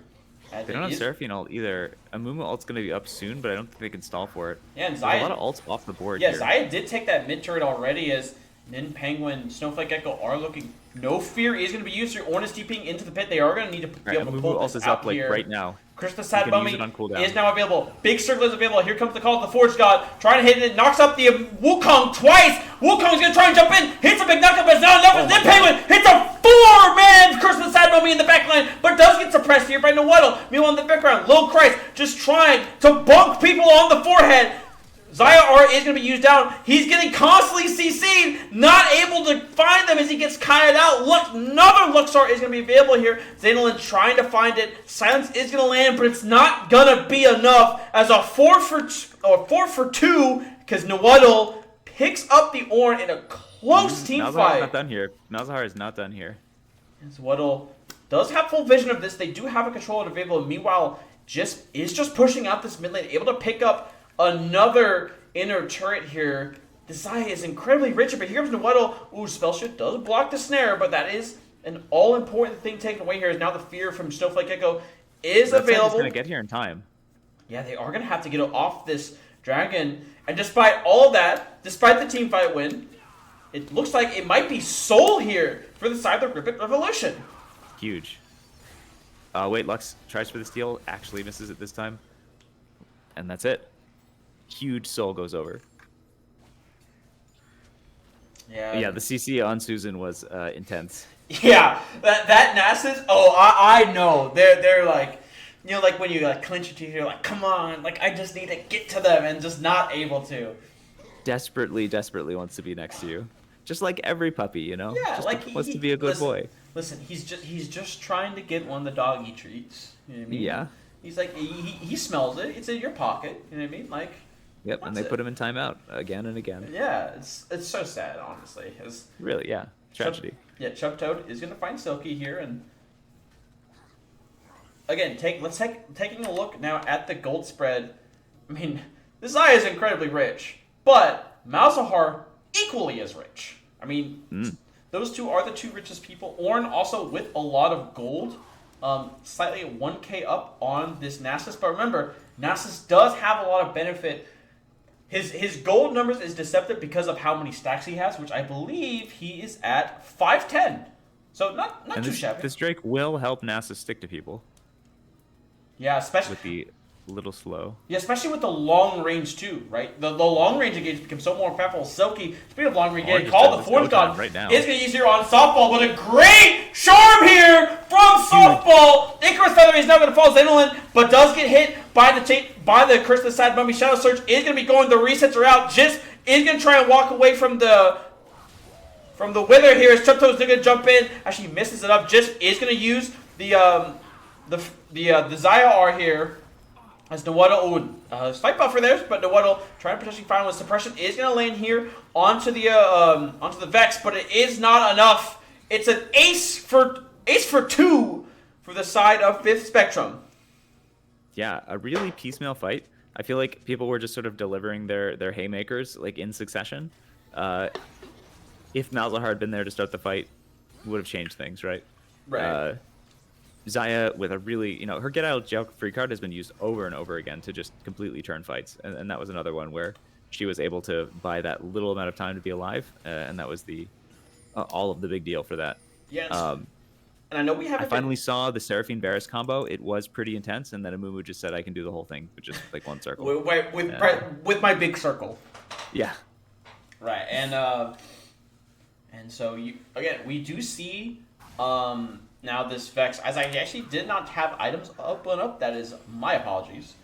They don't have Seraphine ult either. Amumu ult's going to be up soon, but I don't think they can stall for it.
Yeah, and
There's
Zaya.
a lot of ults off the board
Yeah,
here.
Zaya did take that mid turret already as Nin, Penguin, Snowflake Echo are looking. No Fear is going to be used. Your Ornn is TPing into the pit. They are going to need to be able to pull this
is
out
up like
here.
right now.
Chris the Sad
use
Mummy
it on cooldown.
is now available. Big Circle is available. Here comes the call of the Forge God. Trying to hit it. Knocks up the Wukong twice. Wukong's going to try and jump in. Hits a big knockup, but it's not enough. Then Penguin hits a 4-man Curse of the Sad Mummy in the backline, but does get suppressed here by Noeddle. Meanwhile, in the background, Lil Christ just trying to bunk people on the forehead. Zaya R is going to be used down. He's getting constantly CC'd, not able to find them as he gets kited out. Another Luxor is going to be available here. Xanolin trying to find it. Silence is going to land, but it's not going to be enough as a 4 for 2 because Noeddle picks up the Ornn in a close team
Malzahar's
fight.
not done here. Malzahar is not done here.
Noeddle does have full vision of this. They do have a controller available. Meanwhile, is just pushing out this mid lane, able to pick up another inner turret here. The Zaya is incredibly rich, but here comes Noeddle. Ooh, Spellshot does block the snare, but that is an all-important thing taken away here. Is now the Fear from Snowflake Echo is available.
He's going to get here in time.
Yeah, they are going to have to get off this dragon. And despite all that, despite the team fight win, it looks like it might be Soul here for the side of the Ribbit Revolution.
Huge. Wait, Lux tries for the steal, actually misses it this time. And that's it. Huge Soul goes over. Yeah, the CC on Susan was intense.
Yeah, that Nasus. Oh, I know. They're like, you know, like when you like clench your teeth, you're like, come on, like I just need to get to them, and just not able to.
Desperately wants to be next to you, just like every puppy, you know.
Yeah,
just
like
wants to be a good boy.
Listen, he's just trying to get one of the doggy treats. You know what I mean?
Yeah.
He's like he smells it. It's in your pocket. You know what I mean? Like.
Yep, and they put him in timeout again and again.
Yeah, it's so sad, honestly.
Really, yeah, tragedy.
Chuck Toad is gonna find Silky here, and again, taking a look now at the gold spread. I mean, this Zaya is incredibly rich, but Malzahar equally as rich. I mean, those two are the 2 richest people. Ornn also with a lot of gold, slightly 1k up on this Nasus, but remember, Nasus does have a lot of benefit. His gold numbers is deceptive because of how many stacks he has, which I believe he is at 510. So not too shabby.
This Drake will help NASA stick to people.
Yeah, especially
with the little slow.
Yeah, especially with the long range too, right? The long range engage becomes so more impactful. Silky, speaking of long range engage, call the Forge God
right now.
is going to use here on softball, but a great charm here from softball. Icarus Feather is now going to fall Xanolin, but does get hit by the Curse of the Sad Mummy. Shadow Surge is going to be going. The resets are out. Just is going to try and walk away from the Wither here. As Chupto's going to jump in. Actually misses it up. Just is going to use the Zaya R here. As Noeddle, slight buffer there, but Noeddle trying to potentially find with suppression is going to land here onto the Vex, but it is not enough. It's an ace for 2 for the side of 5th Spectrum.
Yeah, a really piecemeal fight. I feel like people were just sort of delivering their haymakers like in succession. If Malzahar had been there to start the fight, would have changed things, right?
Right.
Zaya with a really, her get out of jail free card has been used over and over again to just completely turn fights. And that was another one where she was able to buy that little amount of time to be alive. And that was all of the big deal for that.
Yes. And I know we haven't.
I finally saw the Seraphine Varus combo. It was pretty intense. And then Amumu just said, I can do the whole thing with just like one circle.
with my big circle.
Yeah.
Right. And And so we do see now this Vex, as I actually did not have items up, that is my apologies.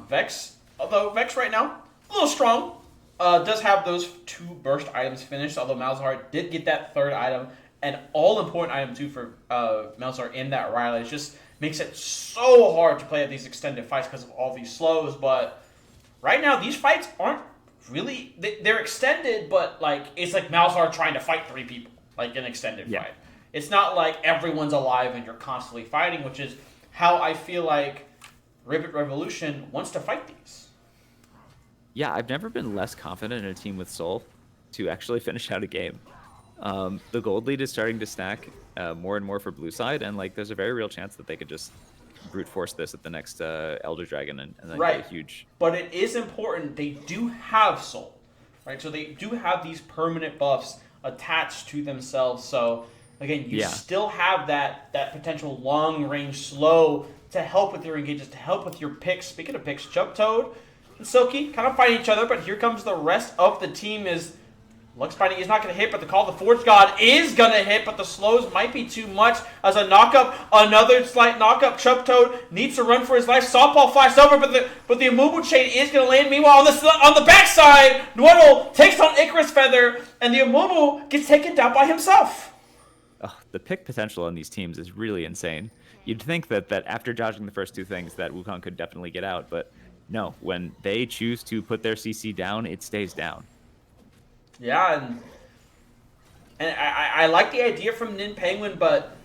Vex, although Vex right now a little strong, does have those 2 burst items finished. Although Malzahar did get that 3rd item, an all important item too for Malzahar in that Riley. It just makes it so hard to play at these extended fights because of all these slows. But right now these fights aren't really, they're extended, but like it's like Malzahar trying to fight 3 people, like an extended fight. It's not like everyone's alive and you're constantly fighting, which is how I feel like Ribbit Revolution wants to fight these.
Yeah, I've never been less confident in a team with Soul to actually finish out a game. The gold lead is starting to stack more and more for blue side, and like there's a very real chance that they could just brute force this at the next Elder Dragon and then get a huge.
But it is important they do have Soul, right? So they do have these permanent buffs attached to themselves. So again, you still have that potential long range slow to help with your engages, to help with your picks. Speaking of picks, Chub Toad and Silky kind of fighting each other, but here comes the rest of the team. Is Lux finding he's not going to hit, but the Call of the Forge God is going to hit, but the slows might be too much as a knockup, another slight knockup. Chub Toad needs to run for his life. Softball flies over, but the Immovable Chain is going to land. Meanwhile, on the backside, Nwuddle takes on Icarus Feather, and the Immovable gets taken down by himself.
Oh, the pick potential on these teams is really insane. You'd think that after dodging the first 2 things that Wukong could definitely get out, but no, when they choose to put their CC down, it stays down.
Yeah, and I like the idea from Nin Penguin, but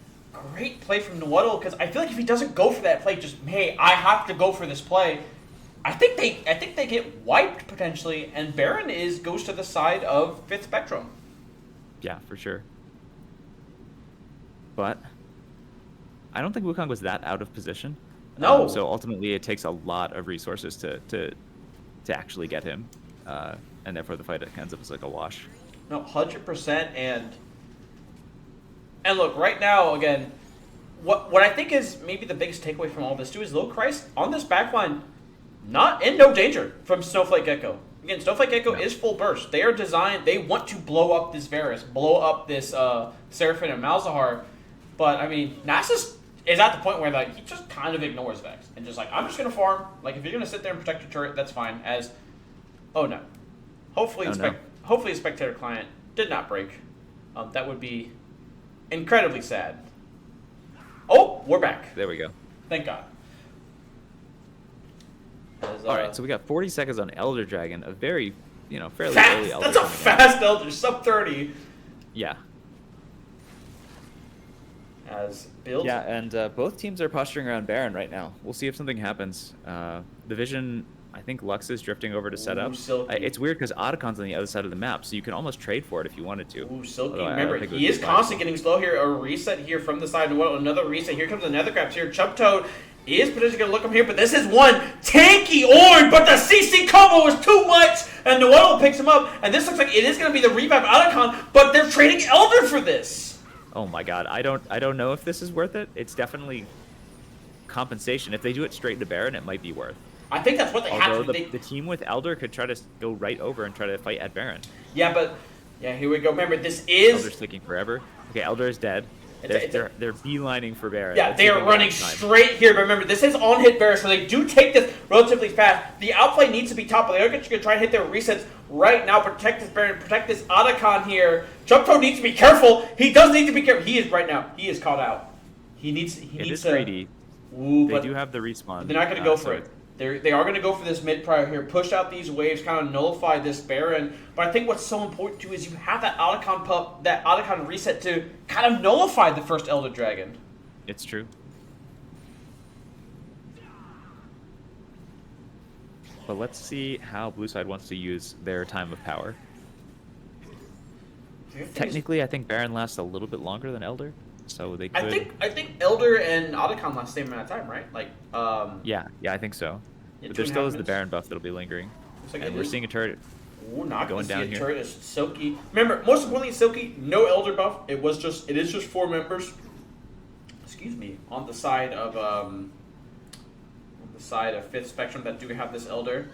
great play from Nwuddle, because I feel like if he doesn't go for that play, just, hey, I have to go for this play, I think they get wiped potentially, and Baron goes to the side of 5th Spectrum.
Yeah, for sure. But I don't think Wukong was that out of position.
No.
So ultimately, it takes a lot of resources to actually get him, and therefore the fight ends up as like a wash.
No, 100%. And look, right now, again, what I think is maybe the biggest takeaway from all this too is Lil Christ on this backline, not in no danger from Snowflake Gecko. Again, Snowflake Gecko is full burst. They are designed. They want to blow up this Varus, blow up this Seraphine and Malzahar. But I mean, Nasus is at the point where like he just kind of ignores Vex and just like, I'm just gonna farm. Like if you're gonna sit there and protect your turret, that's fine. Hopefully a spectator client did not break. That would be incredibly sad. Oh, we're back.
There we go.
Thank God.
All right, so we got 40 seconds on Elder Dragon, a very, fairly
fast.
early Elder.
That's a fast Elder, sub 30.
Yeah.
As build.
Yeah, and both teams are posturing around Baron right now. We'll see if something happens. The Vision, I think Lux is drifting over to set up. It's weird because Otacon's on the other side of the map, so you can almost trade for it if you wanted to.
Ooh, Silky. Remember, he is constantly getting slow here. A reset here from the side. Another reset. Here comes another grabs here. Chub Toad is potentially going to look him here, but this is one tanky Ornn, but the CC combo is too much, and Nwuddle picks him up, and this looks like it is going to be the revive Otacon, but they're trading Elder for this.
Oh my God, I don't know if this is worth it. It's definitely compensation. If they do it straight to Baron, it might be worth.
I think that's what they have to do.
The team with Elder could try to go right over and try to fight at Baron.
Yeah, here we go. Remember, this is...
Elder's taking forever. Okay, Elder is dead. They're beelining for Baron.
Yeah, they are running straight here. But remember, this is on-hit Baron, so they do take this relatively fast. The outplay needs to be top, but they're going to try and hit their resets right now. Protect this Baron, protect this Otacon here. Chub Toad needs to be careful. He does need to be careful. He is right now. He is caught out. He needs to...
greedy.
Ooh,
they do have the respawn.
They're not going to go for it. They are going to go for this mid prior here, push out these waves, kind of nullify this Baron. But I think what's so important too is you have that Otacon reset to kind of nullify the first Elder Dragon.
It's true. But let's see how Blue Side wants to use their time of power. Technically, I think Baron lasts a little bit longer than Elder, so they could...
I think Elder and Otacon last the same amount of time, right?
Yeah, I think so.
Yeah,
but there still is the Baron buff that'll be lingering. And we're seeing a turret going down here.
Turret is Silky. Remember, most importantly, Silky, no Elder buff. It is just 4 members. Excuse me, on the side of 5th Spectrum that do have this Elder.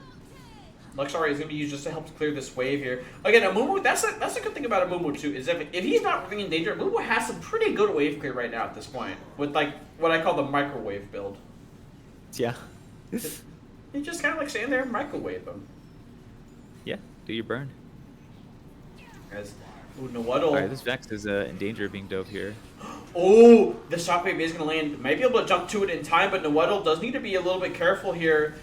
Luxari is going to be used just to help clear this wave here. Again, Amumu, that's a good thing about Amumu too, is if he's not really in danger, Amumu has some pretty good wave clear right now at this point, with like what I call the microwave build.
Yeah.
You just kind of like stand there and microwave him.
Yeah, do your burn.
As Nawaddle.
Alright, this Vex is in danger of being dove here.
Oh, the shockwave is going to land. Might be able to jump to it in time, but Nawaddle does need to be a little bit careful here.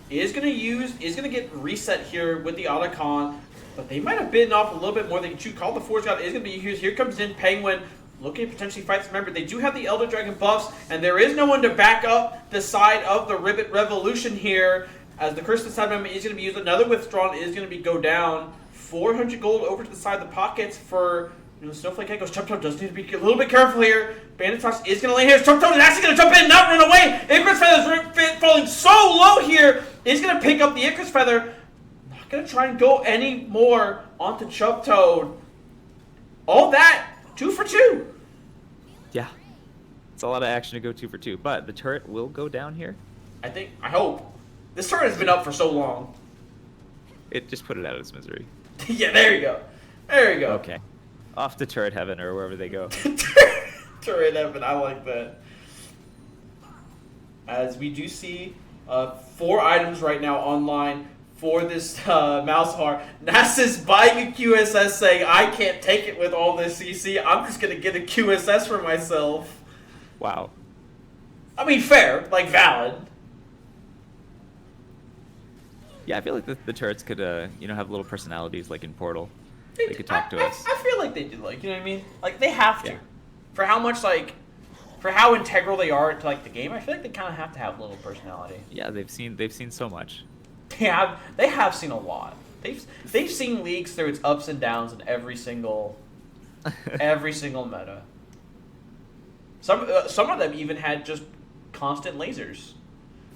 Is going to get reset here with the Otacon, but they might have bitten off a little bit more than you call. The Force God is going to be used. Here comes in Penguin, looking to potentially fight. Remember, they do have the Elder Dragon buffs, and there is no one to back up the side of the Ribbit Revolution here, as the Curse of the Side Member is going to be used. Another Withdrawn is going to be go down. 400 gold over to the side of the pockets for Snowflake Echoes. Chump does need to be a little bit careful here. Bandit Toss is going to land here. Chump is actually going to jump in and not run away. Icarus Feather's falling so low here. Is going to pick up the Icarus Feather. Not going to try and go any more onto Chump Toad. All that, 2 for 2.
Yeah. It's a lot of action to go 2 for 2, but the turret will go down here.
I hope. This turret has been up for so long.
It just put it out of its misery.
Yeah, there you go. There you go.
Okay. Off to turret heaven or wherever they go.
Turret heaven, I like that. As we do see 4 items right now online for this Mousehar. NASA's buying a QSS saying, I can't take it with all this CC. I'm just going to get a QSS for myself.
Wow.
I mean, fair. Like, valid.
Yeah, I feel like the turrets could, have little personalities like in Portal. They could talk to us.
I feel like they do, like, you know what I mean? Like, they have to.
Yeah.
For how much, like, for how integral they are to, like, the game, I feel like they kind of have to have a little personality.
Yeah, they've seen so much.
They have seen a lot. They've seen leagues through its ups and downs in every single meta. Some of them even had just constant lasers.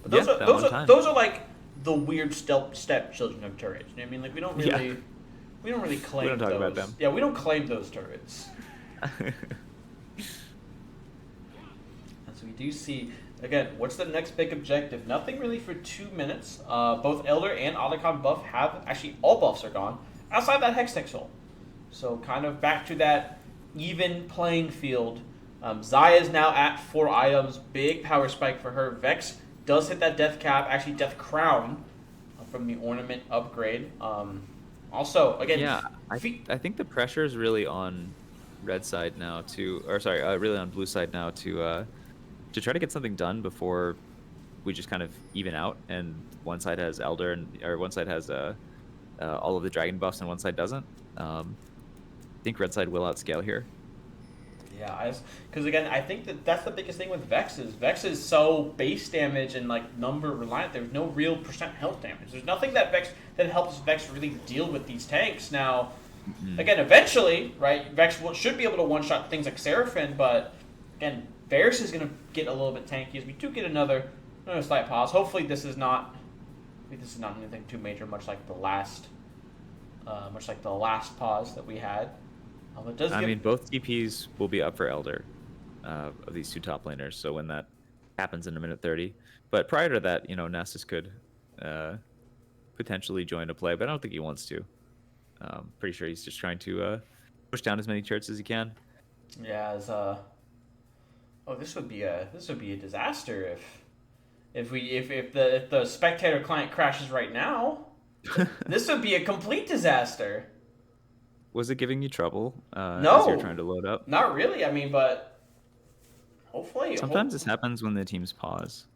But those are like the weird stepchildren of turrets. You know what I mean? Like we don't really claim.
We don't talk
those.
about them.
Yeah, we don't claim those turrets. So we do see again. What's the next big objective? Nothing really for 2 minutes. Both Elder and Otacon buff have actually all buffs are gone outside that Hextech Soul. So kind of back to that even playing field. Xayah is now at 4 items. Big power spike for her. Vex does hit that death cap, actually death crown from the ornament upgrade. Also, again,
yeah, I think the pressure is really on red side now really on blue side now to try to get something done before we just kind of even out and one side has Elder or one side has all of the dragon buffs and one side doesn't. I think red side will outscale here.
Yeah, because again, I think that's the biggest thing with Vex is so base damage and like number reliant. There's no real percent health damage. There's nothing that helps Vex really deal with these tanks. Now, again, eventually, right, Vex should be able to one-shot things like Seraphim, but again, Varus is going to get a little bit tanky as we do get another slight pause. Hopefully, this is not anything too major, much like the last pause that we had.
I mean, both TPs will be up for Elder of these 2 top laners, so when that happens in a minute 30. But prior to that, Nasus could potentially join a play, but I don't think he wants to. Pretty sure he's just trying to push down as many turrets as he can.
Yeah, this would be a disaster if the spectator client crashes right now. This would be a complete disaster.
Was it giving you trouble
no,
as you're trying to load up?
Not really. I mean, but hopefully.
Sometimes this happens when the teams pause.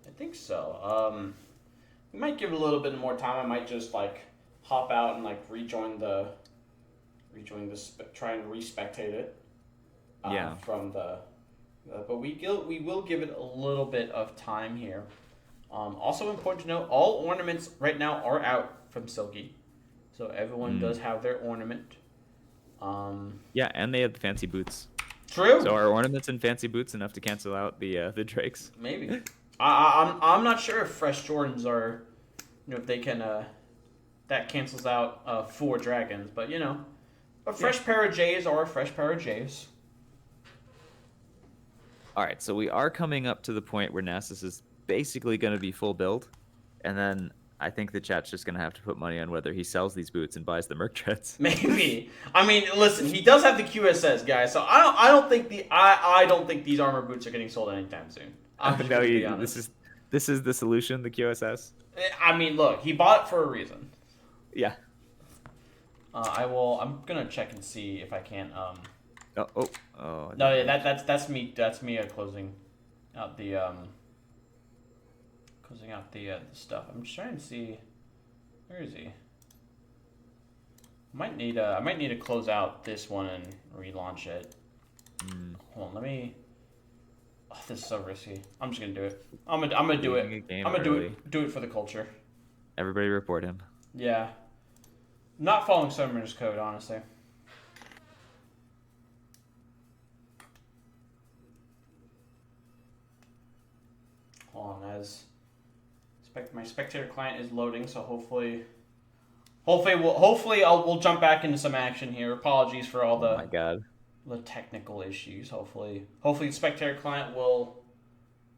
I think so. We might give it a little bit more time. I might just like hop out and like rejoin the try and respectate it.
Yeah.
From the, but we will give it a little bit of time here. Also important to note, all ornaments right now are out from Silky. So everyone does have their ornament.
Yeah, and they have the fancy boots.
True.
So are ornaments and fancy boots enough to cancel out the Drakes?
Maybe. I'm not sure if fresh Jordans are, if they can. That cancels out 4 dragons, but a fresh pair of J's are a fresh pair of J's.
All right, so we are coming up to the point where Nasus is basically going to be full build, and then I think the chat's just gonna have to put money on whether he sells these boots and buys the Merc Treads.
Maybe. I mean, listen, he does have the QSS, guys. So I don't think these armor boots are getting sold anytime soon. I'm just
No,
gonna be honest.
this is the solution. The QSS.
I mean, look, he bought it for a reason.
Yeah.
I'm gonna check and see if I can.
Oh.
No, yeah, that's me. That's me closing out the stuff. I'm just trying to see. Where is he? I might need to close out this one and relaunch it. Hold on, let me. Oh, this is so risky. I'm just gonna do it. I'm gonna do it. I'm gonna do it for the culture.
Everybody report him.
Yeah. Not following Summoner's Code, honestly. Hold on, as my spectator client is loading, so hopefully we'll jump back into some action here. Apologies for all the
Oh my god.
the technical issues. Hopefully the spectator client will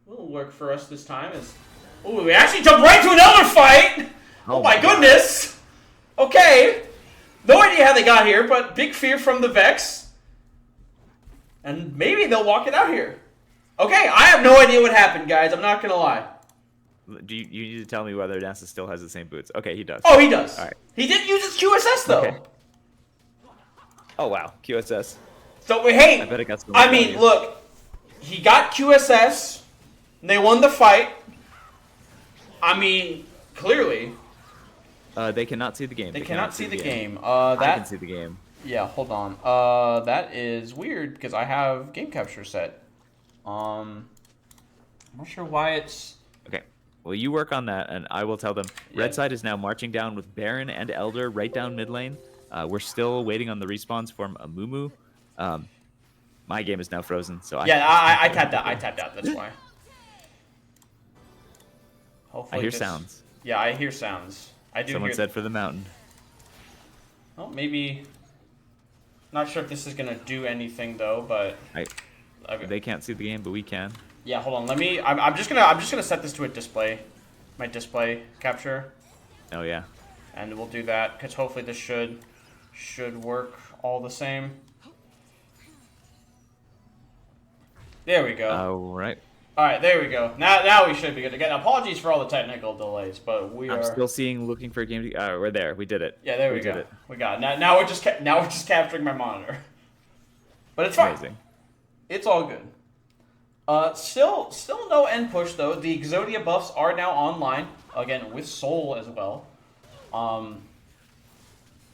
work for us this time. Ooh, we actually jumped right to another fight. Oh my goodness. Okay. No idea how they got here, but big fear from the Vex. And maybe they'll walk it out here. Okay, I have no idea what happened, guys. I'm not gonna lie.
Do you need to tell me whether NASA still has the same boots? Okay, he does.
Oh, he does.
All right.
He didn't use his QSS though.
Okay. Oh wow, QSS.
So hey,
I bet it got some
I mean,
value.
look, he got QSS. And they won the fight. I mean, clearly.
They cannot see the game.
They cannot see the game.
I can see the game.
Yeah, hold on. That is weird because I have game capture set. I'm not sure why it's.
Okay. Well, you work on that, and I will tell them.
Yeah.
Red side is now marching down with Baron and Elder right down mid lane. We're still waiting on the respawns from Amumu. My game is now frozen, so
I tapped out. I tapped out. That's why. Hopefully
I hear sounds.
Yeah, I hear sounds. I do.
Someone said for the mountain.
Oh, maybe. Not sure if this is gonna do anything though, but. Okay.
They can't see the game, but we can.
Yeah, hold on. Let me. I'm just gonna set this to a display, my display capture,
Oh yeah.
and we'll do that because hopefully this should work all the same. There we go.
All right.
All right, there we go. Now we should be good again. Apologies for all the technical delays, but
I'm still looking for a game. We're there. We did it.
Yeah, there we go.
did it.
We got it. Now we're just capturing my monitor, but it's fine.
Amazing.
It's all good. Still no end push though. The Exodia buffs are now online again with Soul as well.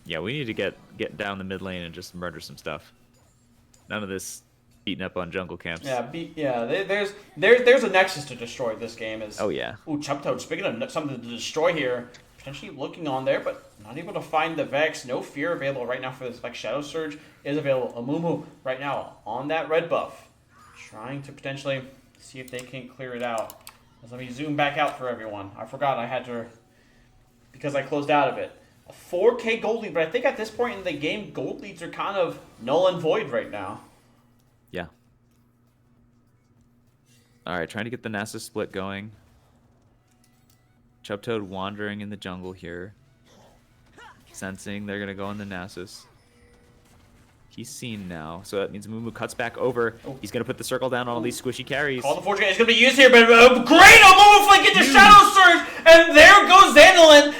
Yeah, we need to get down the mid lane and just murder some stuff. None of this beating up on jungle camps.
Yeah. There's a nexus to destroy this game.
Oh yeah.
Ooh, Chuptoad. Speaking of something to destroy here, potentially looking on there, but not able to find the Vex. No fear available right now for this Vex. Shadow Surge is available. Amumu right now on that red buff, trying to potentially see if they can clear it out. Let me zoom back out for everyone. I forgot I had to because I closed out of it. A 4K gold lead, but I think at this point in the game, gold leads are kind of null and void right now.
Yeah. All right, trying to get the NASA split going. Chuptoad wandering in the jungle here. Sensing they're going to go on the Nasus. He's seen now, so that means Mumu cuts back over. He's going to put the circle down on all these squishy carries.
All the fortune is going to be used here, but great Amumu flank into Shadow Surge, and there goes Xandalin.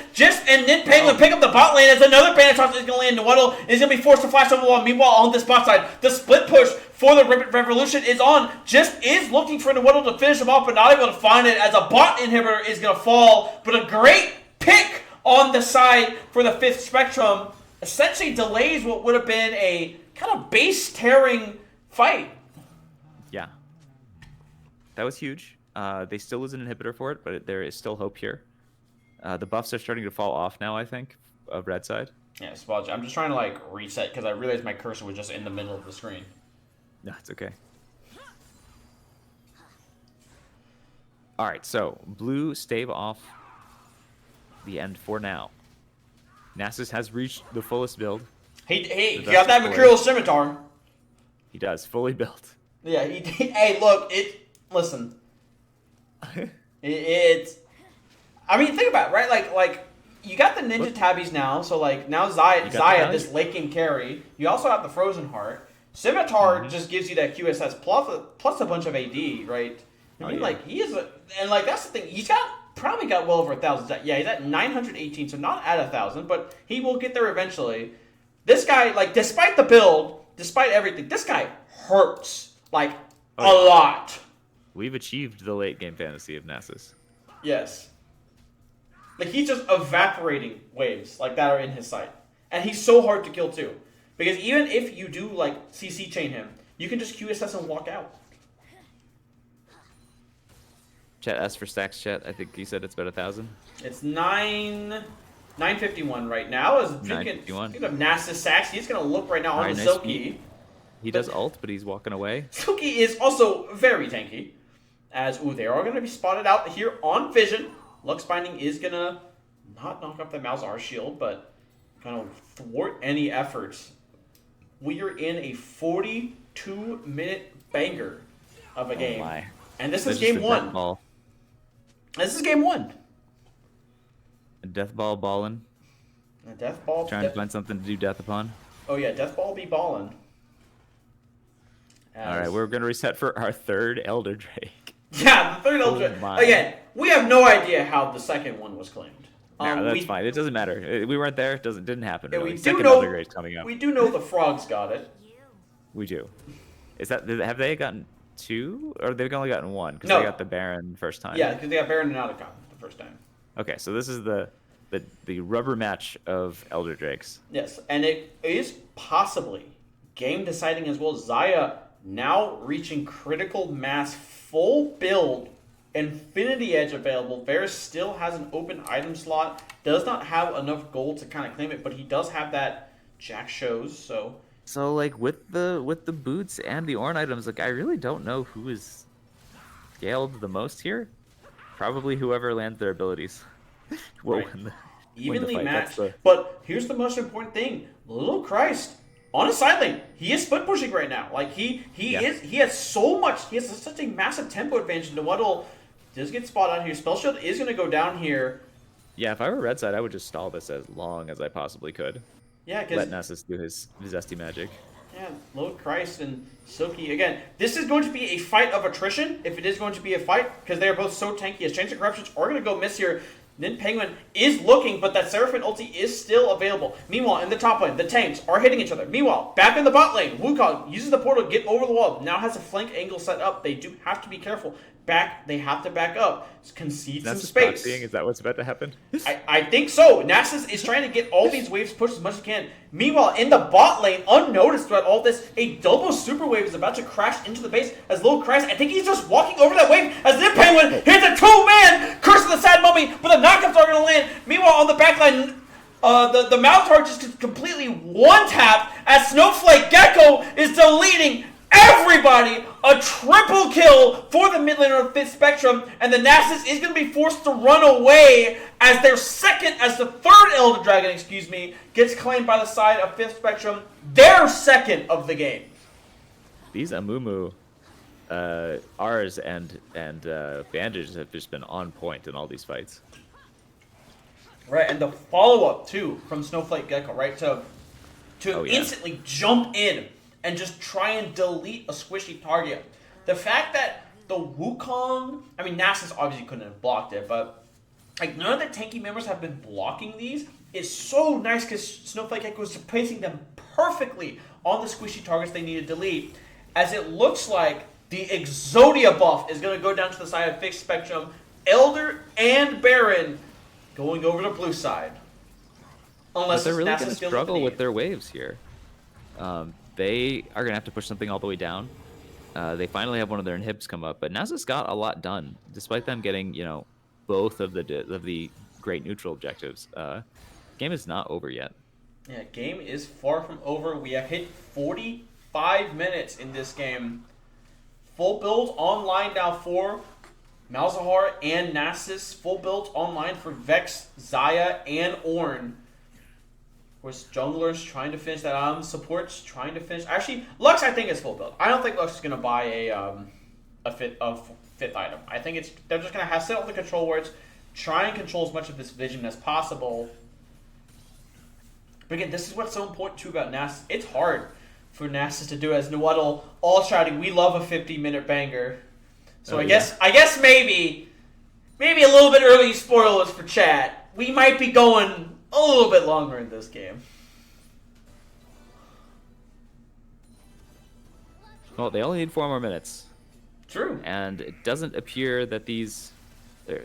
And then Penguin pick up the bot lane as another Banisher is going to land. Waddle is going to be forced to flash over the wall. Meanwhile, on this bot side, the split push for the Ribbit Revolution is on. Just is looking for Waddle to finish him off, but not able to find it as a bot inhibitor is going to fall. But a great pick on the side for the 5th Spectrum. Essentially delays what would have been a kind of base tearing fight.
Yeah. That was huge. They still lose an inhibitor for it, but there is still hope here. The buffs are starting to fall off now, I think, of red side.
Yeah, Spudge. I'm just trying to reset because I realized my cursor was just in the middle of the screen.
No, it's okay. All right, so blue stave off the end for now. Nasus has reached the fullest build.
He got that Mercurial Scimitar.
He does, fully built.
Yeah, hey, look, listen. I mean, think about it, right? Like you got the ninja tabbies now, so like now Zaya, this late game carry. You also have the Frozen Heart. Scimitar just gives you that QSS plus a bunch of AD, right? I mean, like he is, and like that's the thing. He's probably got well over 1,000. Yeah, he's at 918, so not at 1,000, but he will get there eventually. This guy, like, despite the build, despite everything, this guy hurts like a lot.
We've achieved the late game fantasy of Nasus.
Yes. Like, he's just evaporating waves like that are in his sight. And he's so hard to kill, too. Because even if you do, like, CC chain him, you can just QSS and walk out.
Chat, as for stacks, chat, I think you said it's about 1,000.
It's 951 right now. As speaking of Nasus sacks, he's going to look right now on the Silky.
He does ult, but he's walking away.
Silky is also very tanky. As, they are going to be spotted out here on Vision. Lux Binding is going to not knock up the Malzahar shield, but kind of thwart any efforts. We are in a 42-minute banger of a game.
My.
And this is game 1. This is game 1.
A death ball ballin'.
A death ball.
Trying to find something to do death upon.
Oh yeah, death ball be ballin'.
Alright, we're going to reset for our third Elder Drake.
Yeah, the third Elder Drake. Again, we have no idea how the second one was claimed.
No, that's fine. It doesn't matter. We weren't there. It didn't happen. Really.
We
Second
do know,
Elder Drake's coming up.
We do know the frogs got it.
We do. Have they gotten 2? Or they've only gotten 1? Because they got the Baron first time.
Yeah, because they got Baron and Otacon the first time.
Okay, so this is the rubber match of Elder Drakes.
Yes, and it is possibly game deciding as well. Zaya now reaching critical mass, full build, Infinity Edge available. Varus still has an open item slot. Does not have enough gold to kind of claim it, but he does have that Jack shows. So
like with the boots and the Ornn items, like I really don't know who is scaled the most here. Probably whoever lands their abilities will win
evenly
win the fight.
matched. But here's the most important thing: Little Christ on his side lane, he is split pushing right now. Like he has so much. He has such a massive tempo advantage. Nawaddle does get spotted out here. Spell Shield is going to go down here.
Yeah, if I were red side, I would just stall this as long as I possibly could.
Yeah, because
let Nasus do his zesty magic.
Yeah, Lord Christ and Silky. Again, this is going to be a fight of attrition, if it is going to be a fight, because they are both so tanky. As Chains of Corruptions are going to go miss here. Then Penguin is looking, but that Seraphine ulti is still available. Meanwhile, in the top lane, the tanks are hitting each other. Meanwhile, back in the bot lane, Wukong uses the portal to get over the wall. Now has a flank angle set up. They do have to be careful. They have to back up. Concede some space.
Is that what's about to happen?
I think so. Nasus is trying to get all these waves pushed as much as he can. Meanwhile, in the bot lane, unnoticed throughout all this, a double super wave is about to crash into the base as Lil Christ, I think he's just walking over that wave as the Penguin hits a 2-man Curse of the Sad Mummy, but the knockups are going to land. Meanwhile, on the backline, the Malzahar just completely one-tap as Snowflake Gecko is deleting everybody. A triple kill for the mid laner of 5th Spectrum, and the Nasus is going to be forced to run away as the third Elder Dragon, gets claimed by the side of 5th Spectrum, their second of the game.
These Amumu, R's and Bandages have just been on point in all these fights.
Right, and the follow-up, too, from Snowflake Gecko, right, to instantly jump in and just try and delete a squishy target. The fact that the Wukong, Nasus obviously couldn't have blocked it, but like none of the tanky members have been blocking these is so nice because Snowflake Gecko is placing them perfectly on the squishy targets they need to delete. As it looks like the Exodia buff is going to go down to the side of 5th Spectrum, Elder and Baron going over to blue side. Unless
they're really
Nasus
going to
feels
struggle
the
with their waves here. They are going to have to push something all the way down. They finally have one of their inhibs come up, but Nasus got a lot done, despite them getting, both of the great neutral objectives. Game is not over yet.
Yeah, game is far from over. We have hit 45 minutes in this game. Full build online now for Malzahar and Nasus. Full build online for Vex, Zaya, and Ornn. Of course, junglers trying to finish that. Supports trying to finish. Actually, Lux I think is full build. I don't think Lux is gonna buy a fifth item. I think they're just gonna have sit on the control wards, try and control as much of this vision as possible. But again, this is what's so important too about Nasus. It's hard for Nasus to do as Nwaddle all shouting, "We love a 50-minute banger." So I guess maybe a little bit early spoilers for chat. We might be going a little bit longer in this game.
Well, they only need 4 more minutes.
True.
And it doesn't appear that these...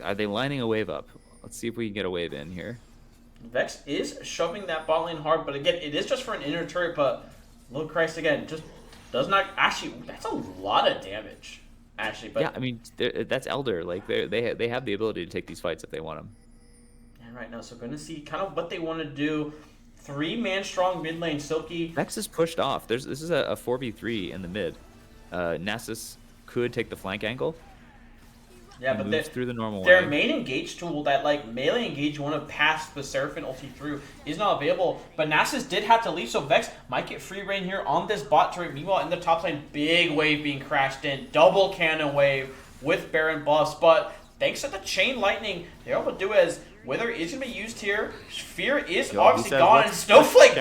Are they lining a wave up? Let's see if we can get a wave in here.
Vex is shoving that bot lane hard, but again, it is just for an inner turret, but Lord Christ, again, just does not... Actually, that's a lot of damage, actually. But
yeah, I mean, that's Elder. Like, they have the ability to take these fights if they want them.
And right now, so going to see kind of what they want to do. 3-man strong mid lane, Silky.
Vex is pushed off. This is a 4v3 in the mid. Nasus could take the flank angle.
Yeah, but
through the normal
their
way.
main engage tool, that like melee engage you want to pass the Seraphim ulti through, is not available. But Nasus did have to leave, so Vex might get free reign here on this bot turret. Meanwhile, in the top lane, big wave being crashed in, double cannon wave with Baron buffs. But thanks to the chain lightning, they're able to do as Wither is going to be used here. Fear is obviously gone, and Snowflake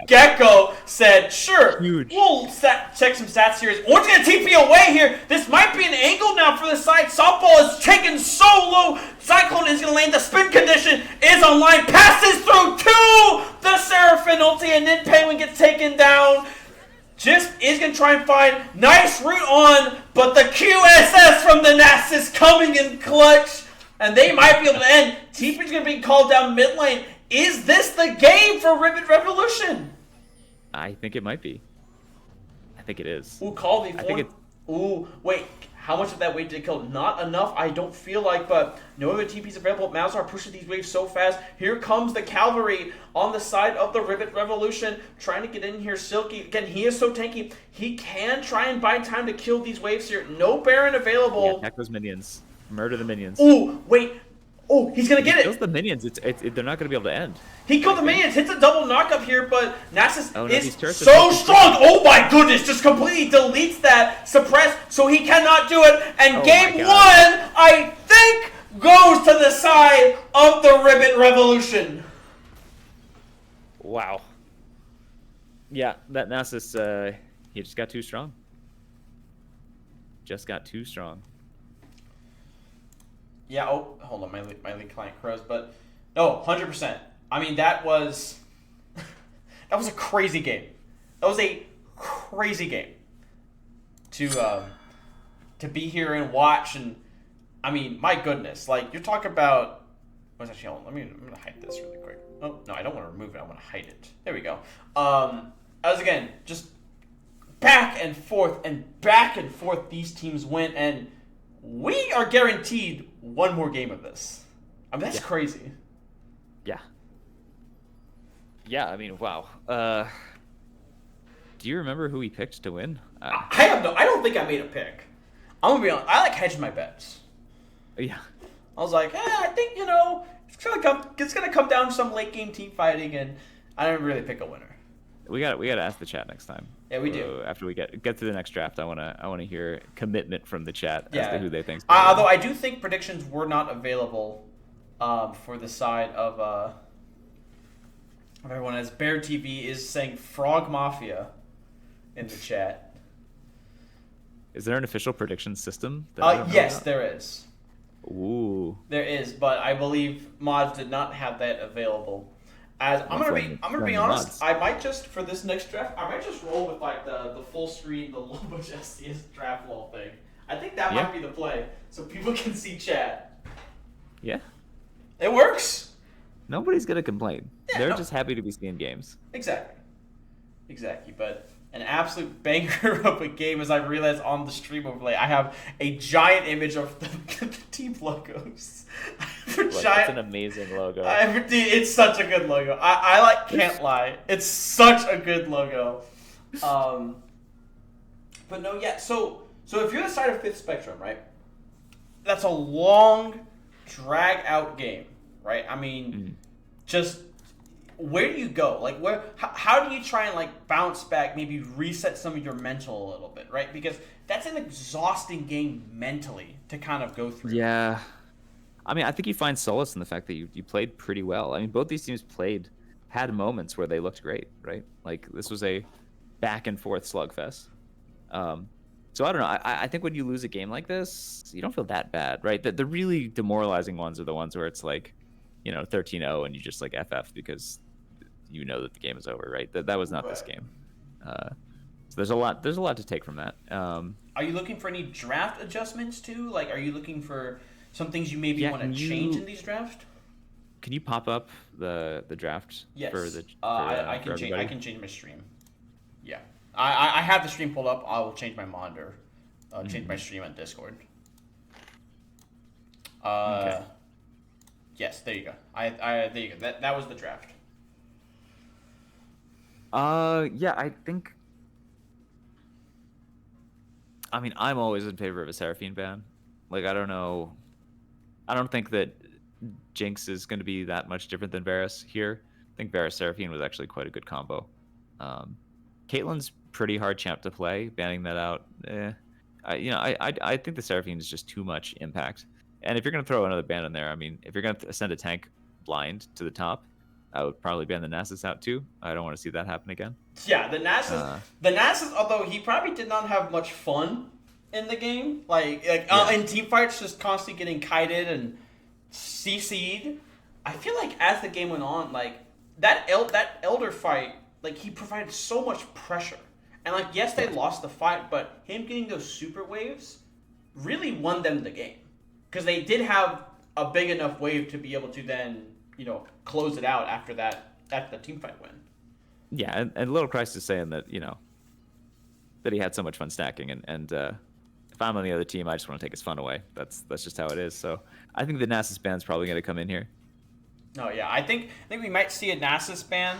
Gecko said, sure, we'll check some stats here. Orange going to TP away here. This might be an angle now for the side. Softball is taken so low. Cyclone is going to land. The spin condition is online. Passes through to the Seraphim ulti, and then Penguin gets taken down. Just is going to try and find nice route on, but the QSS from the Nasus coming in clutch. And they might be able to end. TP's going to be called down mid lane. Is this the game for Ribbit Revolution?
I think it might be. I think it is.
Ooh, call the form. Ooh, wait. How much of that wave did kill? Not enough, I don't feel like, but no other TP's available. Malzahar pushing these waves so fast. Here comes the cavalry on the side of the Ribbit Revolution, trying to get in here. Silky, again, he is so tanky. He can try and buy time to kill these waves here. No Baron available.
Yeah, attack those minions. Murder the minions.
Ooh, wait. Oh, he's going to get it.
Kills the minions. They're not going to be able to end.
He killed the minions, hits a double knockup here, but Nasus is
so
strong. Oh my goodness, just completely deletes that suppress, so he cannot do it. And game 1, I think, goes to the side of the Ribbit Revolution.
Wow. Yeah, that Nasus, he just got too strong. Just got too strong.
Yeah, oh, hold on, my lead client crows, but no, 100%. I mean, that was a crazy game. That was a crazy game to be here and watch, and I mean, my goodness, like you're talking about. What's actually? Hold on, I'm gonna hide this really quick. Oh no, I don't want to remove it. I want to hide it. There we go. As again, just back and forth these teams went, and we are guaranteed one more game of this. I mean, that's crazy.
Yeah. Yeah, I mean, wow. Do you remember who he picked to win?
I don't think I made a pick. I'm gonna be honest. I like hedging my bets.
Yeah.
I was like, I think it's gonna come down to some late game team fighting, and I didn't really pick a winner.
We gotta ask the chat next time.
Yeah, we do.
After we get to the next draft, I wanna hear commitment from the chat as to who they think.
Although I do think predictions were not available for the side of everyone, as Bear TV is saying Frog Mafia in the chat.
Is there an official prediction system?
Yes, there is.
Ooh.
There is, but I believe mods did not have that available. As I'm gonna be honest, I might just for this next draft, I might just roll with like the full screen, the low budget SDS draft wall thing. I think that might be the play, so people can see chat.
Yeah.
It works.
Nobody's gonna complain. They're just happy to be seeing games.
Exactly, but an absolute banger of a game, as I realized on the stream overlay. I have a giant image of the team logos.
It's an amazing logo.
It's such a good logo. I can't lie. It's such a good logo. But no, yeah. So if you're the side of Fifth Spectrum, right? That's a long, drag out game, right? I mean, just where do you go? Like, how do you try and like bounce back, maybe reset some of your mental a little bit, right? Because that's an exhausting game mentally to kind of go through.
Yeah, I mean, I think you find solace in the fact that you played pretty well. I mean, both these teams had moments where they looked great, right? Like this was a back and forth slugfest. Um, so I don't know. I think when you lose a game like this, you don't feel that bad, right? The really demoralizing ones are the ones where it's like, 13-0 and you just like FF because you know that the game is over, right? That was not this game. So there's a lot to take from that.
Are you looking for any draft adjustments too? Like, are you looking for some things you maybe
Yeah,
want to change in these drafts?
Can you pop up the draft
Yes.
I
I can change my stream. Yeah. I have the stream pulled up. I will change my monitor. Change my stream on Discord.
Okay.
Yes, there you go. There you go. That was the draft.
Yeah, I think. I mean, I'm always in favor of a Seraphine ban. Like, I don't know. I don't think that Jinx is going to be that much different than Varus here. I think Varus Seraphine was actually quite a good combo. Caitlyn's pretty hard champ to play. Banning that out, I think the Seraphine is just too much impact. And if you're going to throw another ban in there, I mean, if you're going to send a tank blind to the top, I would probably ban the Nasus out too. I don't want to see that happen again.
Yeah, the Nasus, although he probably did not have much fun in the game, in team fights, just constantly getting kited and CC'd. I feel like as the game went on, like that Elder fight, like he provided so much pressure, and like yes, they lost the fight, but him getting those super waves really won them the game because they did have a big enough wave to be able to then close it out after the team fight win.
Yeah, and Little Christ is saying that that he had so much fun stacking, and if I'm on the other team, I just want to take his fun away. That's just how it is. So I think the Nasus ban's probably going to come in here.
Oh yeah, I think we might see a Nasus ban.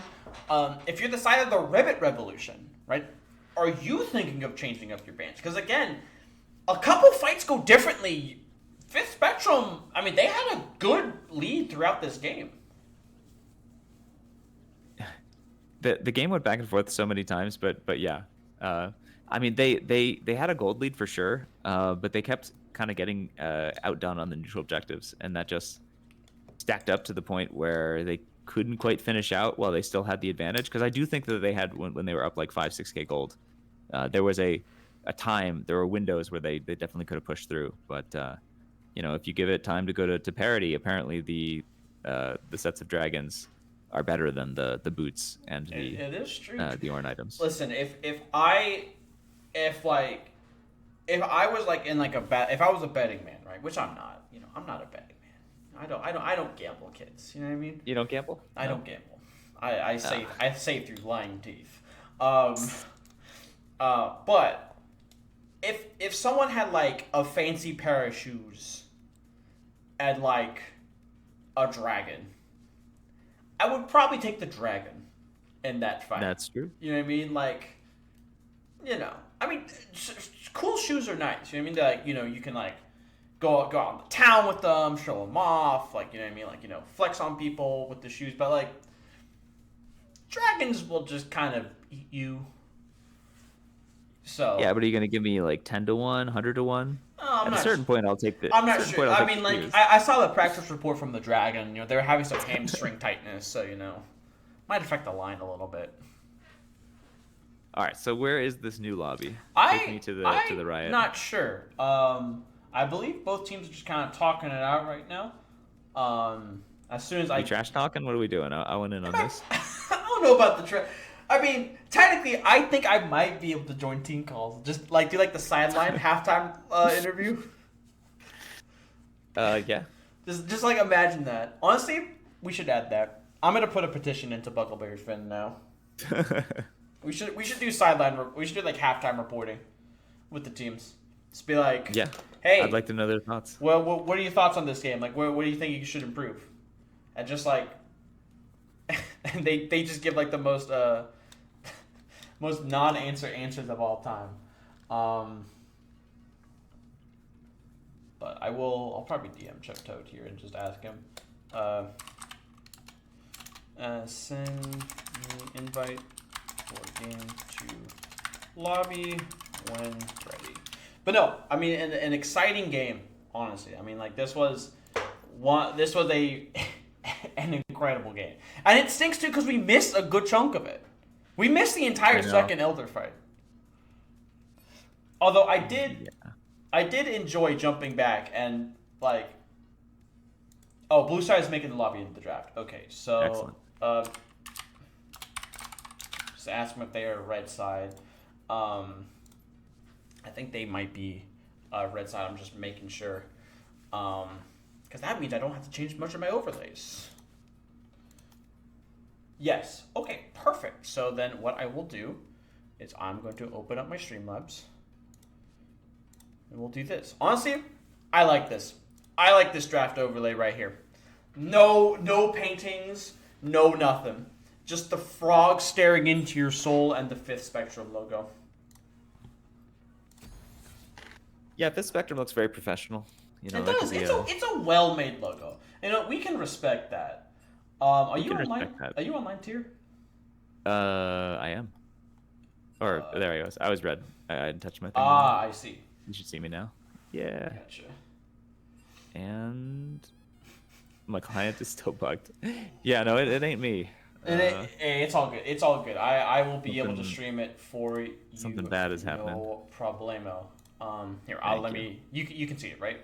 If you're the side of the Ribbit revolution, right? Are you thinking of changing up your bans? Because again, a couple fights go differently. Fifth Spectrum, I mean, they had a good lead throughout this game.
The game went back and forth so many times, but yeah. I mean, they had a gold lead for sure, but they kept kind of getting outdone on the neutral objectives, and that just stacked up to the point where they couldn't quite finish out while they still had the advantage. Because I do think that they had, when they were up like 5-6k gold, there was a time, there were windows where they definitely could have pushed through, but if you give it time to go to parity, apparently the sets of dragons are better than the boots and
it is true.
The Ornn items.
Listen, if I was like in like if I was a betting man, right? Which I'm not. I'm not a betting man. I don't gamble, kids. You know what I mean?
You don't gamble?
I don't gamble. I save through lying teeth. But if someone had like a fancy pair of shoes and like a dragon, I would probably take the dragon in that fight.
That's true.
You know what I mean? Like, I mean, cool shoes are nice. You know what I mean? They're like, you can like go on the town with them, show them off. Like, you know what I mean? Like, flex on people with the shoes. But like, dragons will just kind of eat you. So
yeah, but are you gonna give me like 10-1, 100-1? At a certain point, I'll take the.
I'm not sure. I mean, like, I saw the practice report from the dragon. They were having some hamstring tightness, so might affect the line a little bit.
All right, so where is this new lobby? Take me to the riot.
I'm not sure. I believe both teams are just kind of talking it out right now. As soon as
trash talking, what are we doing? I went in on this.
I don't know about the trash. I mean, technically, I think I might be able to join team calls. Just like do like the sideline halftime interview.
Yeah.
Just like imagine that. Honestly, we should add that. I'm gonna put a petition into Buckleberry's Fin now. We should do sideline. We should do like halftime reporting with the teams. Just be like,
yeah.
Hey,
I'd like to know their thoughts.
Well, what are your thoughts on this game? Like, what do you think you should improve? And just like, and they just give like the most most non-answer answers of all time. But I'll probably DM Chuck Toad here and just ask him. Send me invite for game to lobby when ready. But no, I mean an exciting game, honestly. I mean, like this was this was an incredible game, and it stinks too because we missed a good chunk of it. We missed the entire second Elder fight. Although I did enjoy jumping back and like. Oh, blue side is making the lobby into the draft. Okay, so just ask them if they are red side. I think they might be red side. I'm just making sure. Because that means I don't have to change much of my overlays. Yes. Okay, perfect. So then what I will do is I'm going to open up my Streamlabs. And we'll do this. Honestly, I like this. I like this draft overlay right here. No paintings, no nothing. Just the frog staring into your soul and the 5th Spectrum logo.
Yeah, this Spectrum looks very professional. You know,
it does. It's a well-made logo. You know, we can respect that. Are you online? Are you online tier?
I am. Or there I was. I was red. I didn't touch my thing.
I see.
You should see me now. Yeah.
Gotcha.
And my client is still bugged. Yeah, no, it ain't me.
It's all good. It's all good. I will be able to stream it for you.
Something bad is happening.
No problemo. Here, you can see it, right?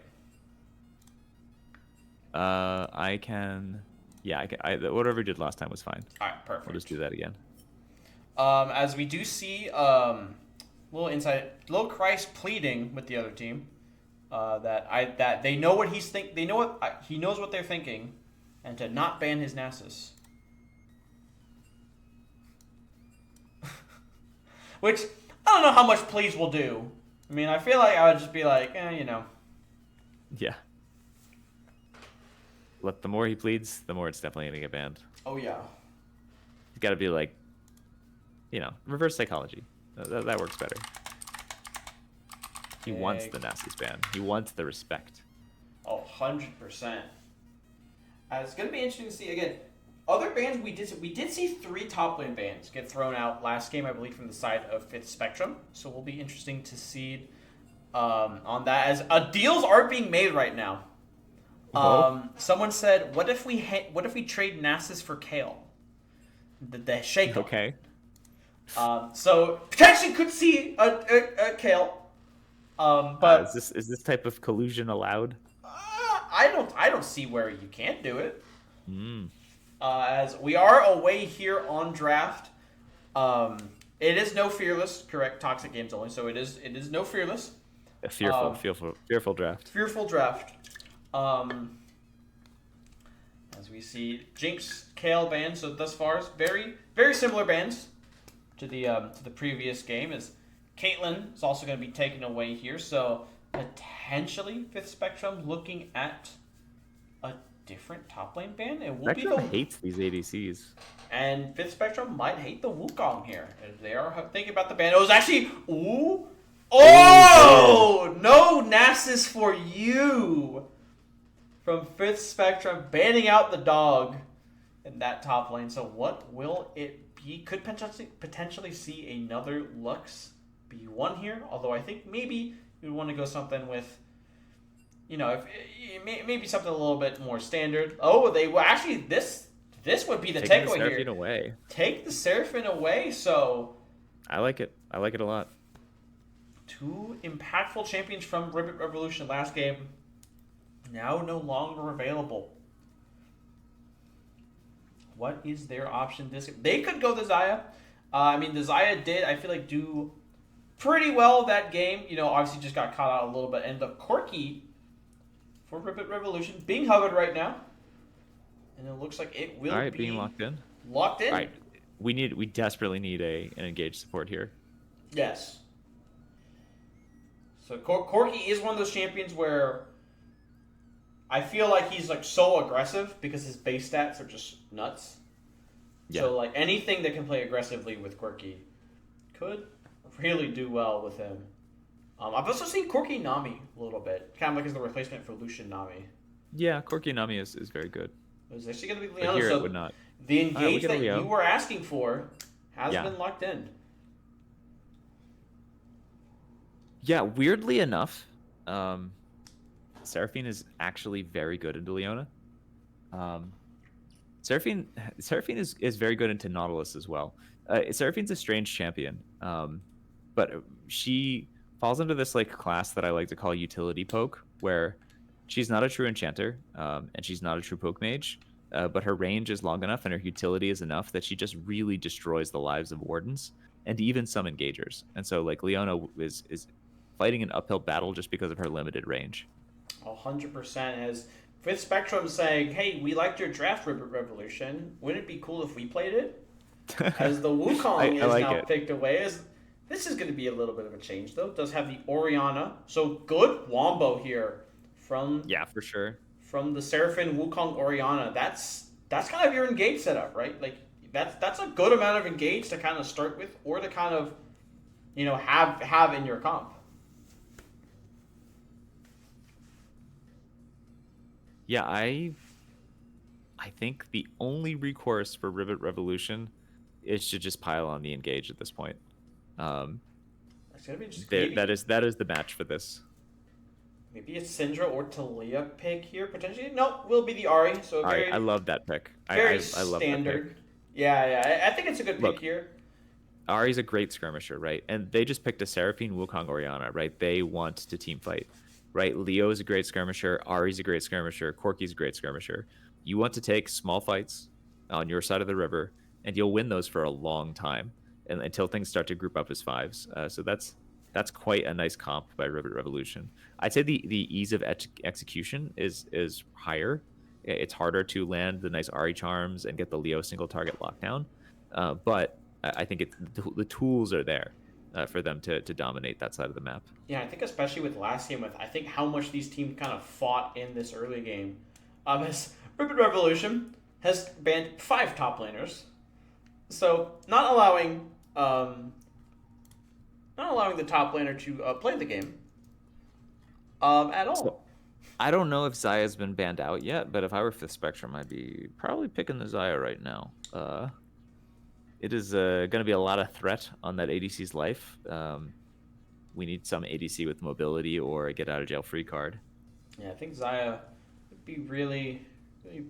I can. Yeah, whatever we did last time was fine.
All right, perfect.
We'll just do that again.
As we do see, little Christ pleading with the other team, that they know what he knows what they're thinking, and to not ban his Nasus. Which I don't know how much please will do. I mean, I feel like I would just be like, you know.
Yeah. Look, the more he pleads, the more it's definitely gonna get banned.
Oh yeah.
It's got to be like, you know, reverse psychology. That works better. He wants the Nasus ban. He wants the respect.
Oh, 100%. It's gonna be interesting to see again. Other bans we did see 3 top lane bans get thrown out last game, I believe, from the side of 5th Spectrum. So we'll be interesting to see on that as deals are being made right now. Someone said, "What if we trade Nasus for Kale?" The shake.
Okay.
So potentially could see a Kale. But
is this type of collusion allowed?
I don't see where you can't do it. As we are away here on draft, it is no fearless. Correct, toxic games only. So it is no fearless.
A fearful draft.
Fearful draft. As we see Jinx, Kale bans. So thus far, it's very very similar bans to the previous game. As Caitlyn is also going to be taken away here. So potentially 5th Spectrum looking at a different top lane ban. It will
Spectrum hates these ADCs.
And 5th Spectrum might hate the Wukong here. They are thinking about the ban. It was actually no Nasus for you from 5th Spectrum, banning out the dog in that top lane. So what will it be? Could potentially see another Lux B1 here. Although I think maybe you would want to go something with, you know, maybe something a little bit more standard. Oh, they will actually this would be the takeaway here.
Away.
Take the Seraphine away. So
I like it. I like it a lot.
2 impactful champions from Ribbit Revolution last game now no longer available. What is their option this game? They could go the Xayah. I mean, the Xayah did, I feel like, do pretty well that game. You know, obviously just got caught out a little bit. And the Corki for Ribbit Revolution being hovered right now. And it looks like it will be
being locked in.
Locked in.
All right. We desperately need an engaged support here.
Yes. So Corki is one of those champions where I feel like he's like so aggressive because his base stats are just nuts. Yeah. So like anything that can play aggressively with Corki could really do well with him. I've also seen Corki Nami a little bit, kind of like as the replacement for Lucian Nami.
Yeah, Corki Nami is very good.
It was actually going to be Leona.
Here
so
it would not.
The engage that you were asking for has been locked in.
Yeah, weirdly enough, Seraphine is actually very good into Leona. Um, Seraphine is very good into Nautilus as well. Seraphine's a strange champion, but she falls into this like class that I like to call utility poke, where she's not a true enchanter, and she's not a true poke mage, but her range is long enough and her utility is enough that she just really destroys the lives of wardens and even some engagers. And so like Leona is fighting an uphill battle just because of her limited range.
100% as Fifth Spectrum saying, "Hey, we liked your draft, Ribbit Revolution. Wouldn't it be cool if we played it?" As the Wukong is
like
now
it.
picked away. As this is going to be a little bit of a change, though. It does have the Oriana, so good wombo here from
Yeah, for sure.
the Seraphine Wukong Oriana. That's kind of your engage setup, right? Like that's a good amount of engage to kind of start with, or to kind of have in your comp.
Yeah, I think the only recourse for Ribbit Revolution is to just pile on the engage at this point.
It's gonna be just
That is the match for this.
maybe a Syndra or Talia pick here potentially. No, will be the Ari. So
All right,
very
I love that pick.
very
I love that
standard.
pick.
Yeah. I think it's a good pick
Look,
here.
Ari's a great skirmisher, right? And they just picked a Seraphine Wukong Oriana, right? They want to team fight, right? Leo is a great skirmisher. Ari's a great skirmisher. Corki's a great skirmisher. You want to take small fights on your side of the river, and you'll win those for a long time, and until things start to group up as fives. So that's quite a nice comp by Ribbit Revolution. I'd say the ease of execution is higher. It's harder to land the nice Ari charms and get the Leo single target lockdown, but I think the tools are there for them to dominate that side of the map.
Yeah, I think especially with last game, with I think how much these teams kind of fought in this early game. As Ribbit Revolution has banned 5 top laners, so not allowing the top laner to play the game at all.
So, I don't know if Zaya's been banned out yet, but if I were Fifth Spectrum, I'd be probably picking the Zaya right now. It is going to be a lot of threat on that ADC's life. We need some ADC with mobility or a get out of jail free card.
Yeah, I think Zaya would be really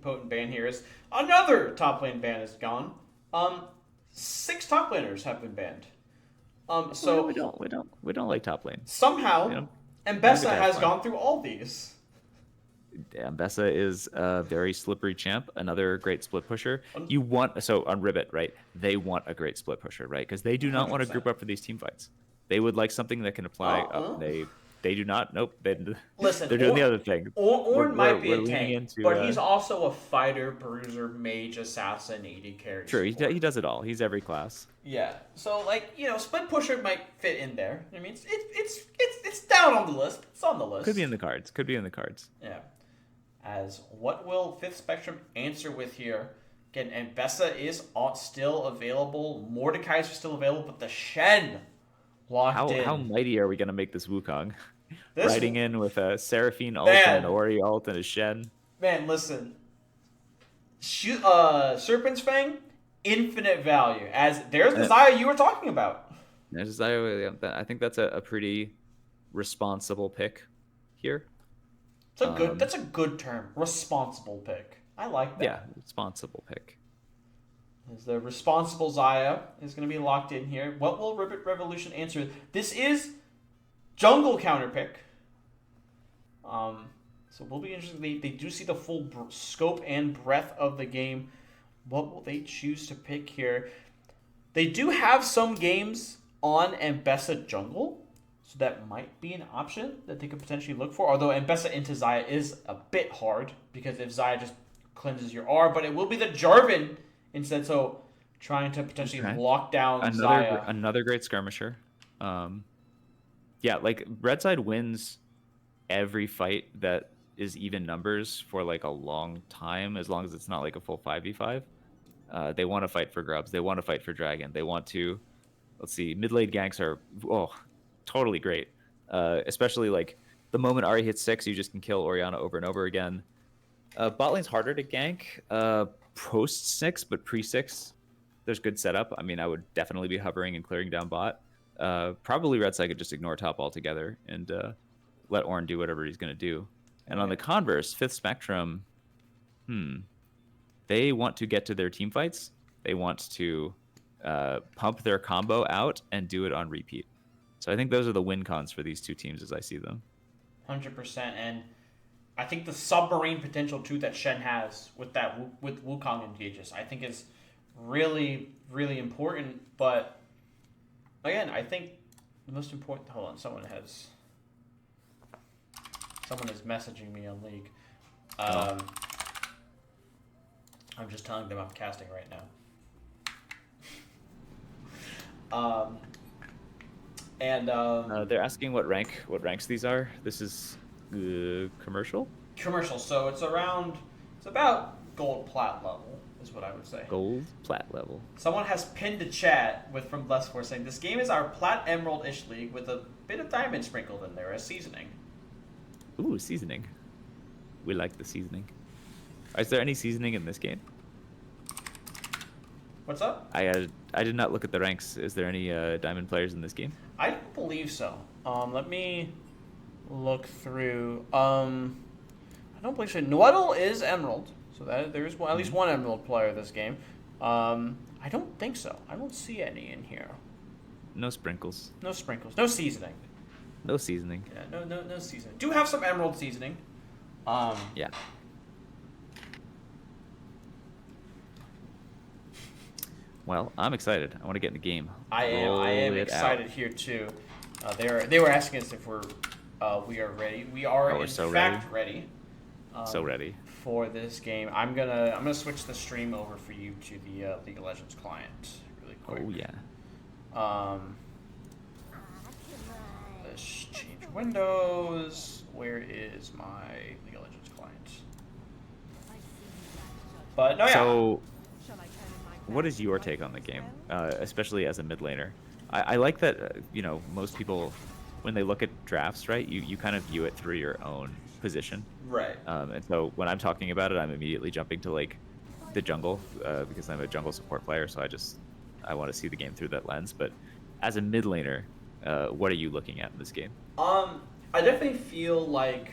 potent ban here. Is another top lane ban is gone. 6 top laners have been banned. So
we don't like top lane.
somehow,
We don't-
Mbessa
have
has
fun.
gone through all these.
Mbessa is a very slippery champ, another great split pusher. You want so on Ribbit, right? They want a great split pusher, right? Because they do not want to
100%.
group up for these team fights. They would like something that can apply. They do not. Nope.
Listen,
they're doing the other thing.
Ornn might be
we're
a
leaning
tank,
into,
but he's also a fighter, bruiser, mage, assassin, AD carry.
True.
support.
He does it all. He's every class.
Yeah. So split pusher might fit in there. I mean, it's down on the list. It's on the list.
Could be in the cards.
Yeah. As what will Fifth Spectrum answer with here? Again, Mbessa is still available. Mordekaiser still available, but the Shen locked in.
How mighty are we gonna make this Wukong?
This-
Riding in with a Seraphine ult
Man.
and an Ori ult and a Shen.
Man, listen. Serpent's Fang, infinite value. As there's the Zaya you were talking about.
I think that's a pretty responsible pick here.
That's a good term. Responsible pick. I like that.
Yeah, responsible pick.
As the responsible Zaya is going to be locked in here. What will Ribbit Revolution answer? This is jungle counter pick. So we'll be interested. They do see the full scope and breadth of the game. What will they choose to pick here? They do have some games on Mbessa jungle, so that might be an option that they could potentially look for. Although Mbessa into Zaya is a bit hard, because if Zaya just cleanses your R, but it will be the Jarvan instead. So trying to potentially lock down Zaya.
Another great skirmisher. Yeah, like Red Side wins every fight that is even numbers for like a long time, as long as it's not like a full 5v5. They want to fight for grubs. They want to fight for dragon. They want to, let's see, mid lane ganks are totally great. Especially like the moment Ari hits 6, you just can kill Oriana over and over again. Bot lane's harder to gank post 6, but pre 6 there's good setup. I mean, I would definitely be hovering and clearing down bot. Probably Red Side could just ignore top altogether and let Ornn do whatever he's gonna do. And on the converse, Fifth Spectrum, they want to get to their team fights. They want to pump their combo out and do it on repeat. So I think those are the win cons for these two teams as I see them.
100%. And I think the submarine potential too that Shen has with Wukong engages, I think is really, really important. But again, I think the most important. Hold on, someone is messaging me on League. I'm just telling them I'm casting right now.
They're asking what ranks these are. This is commercial.
Commercial. So it's about gold plat level is what I would say.
Gold plat level.
Someone has pinned a chat from Blessforce saying this game is our plat emerald-ish league with a bit of diamond sprinkled in there as seasoning.
Ooh, seasoning. We like the seasoning. Is there any seasoning in this game?
What's up?
I did not look at the ranks. Is there any diamond players in this game?
I don't believe so. Let me look through. I don't believe so. Noodle is emerald, so that there's at least one emerald player this game. I don't think so. I don't see any in here.
No sprinkles.
No sprinkles. No seasoning.
No seasoning.
Yeah, no seasoning. Do have some emerald seasoning.
Yeah. Well, I'm excited. I want to get in the game.
I am excited here too. They were asking us if we are ready. We are in fact ready.
So ready
for this game. I'm gonna switch the stream over for you to the League of Legends client really quick.
Oh yeah.
Let's change windows. Where is my League of Legends client? But no, yeah.
So, what is your take on the game, especially as a mid laner? I like that, most people, when they look at drafts, right, you kind of view it through your own position.
Right.
And so when I'm talking about it, I'm immediately jumping to, like, the jungle, because I'm a jungle support player, so I want to see the game through that lens. But as a mid laner, what are you looking at in this game?
I definitely feel like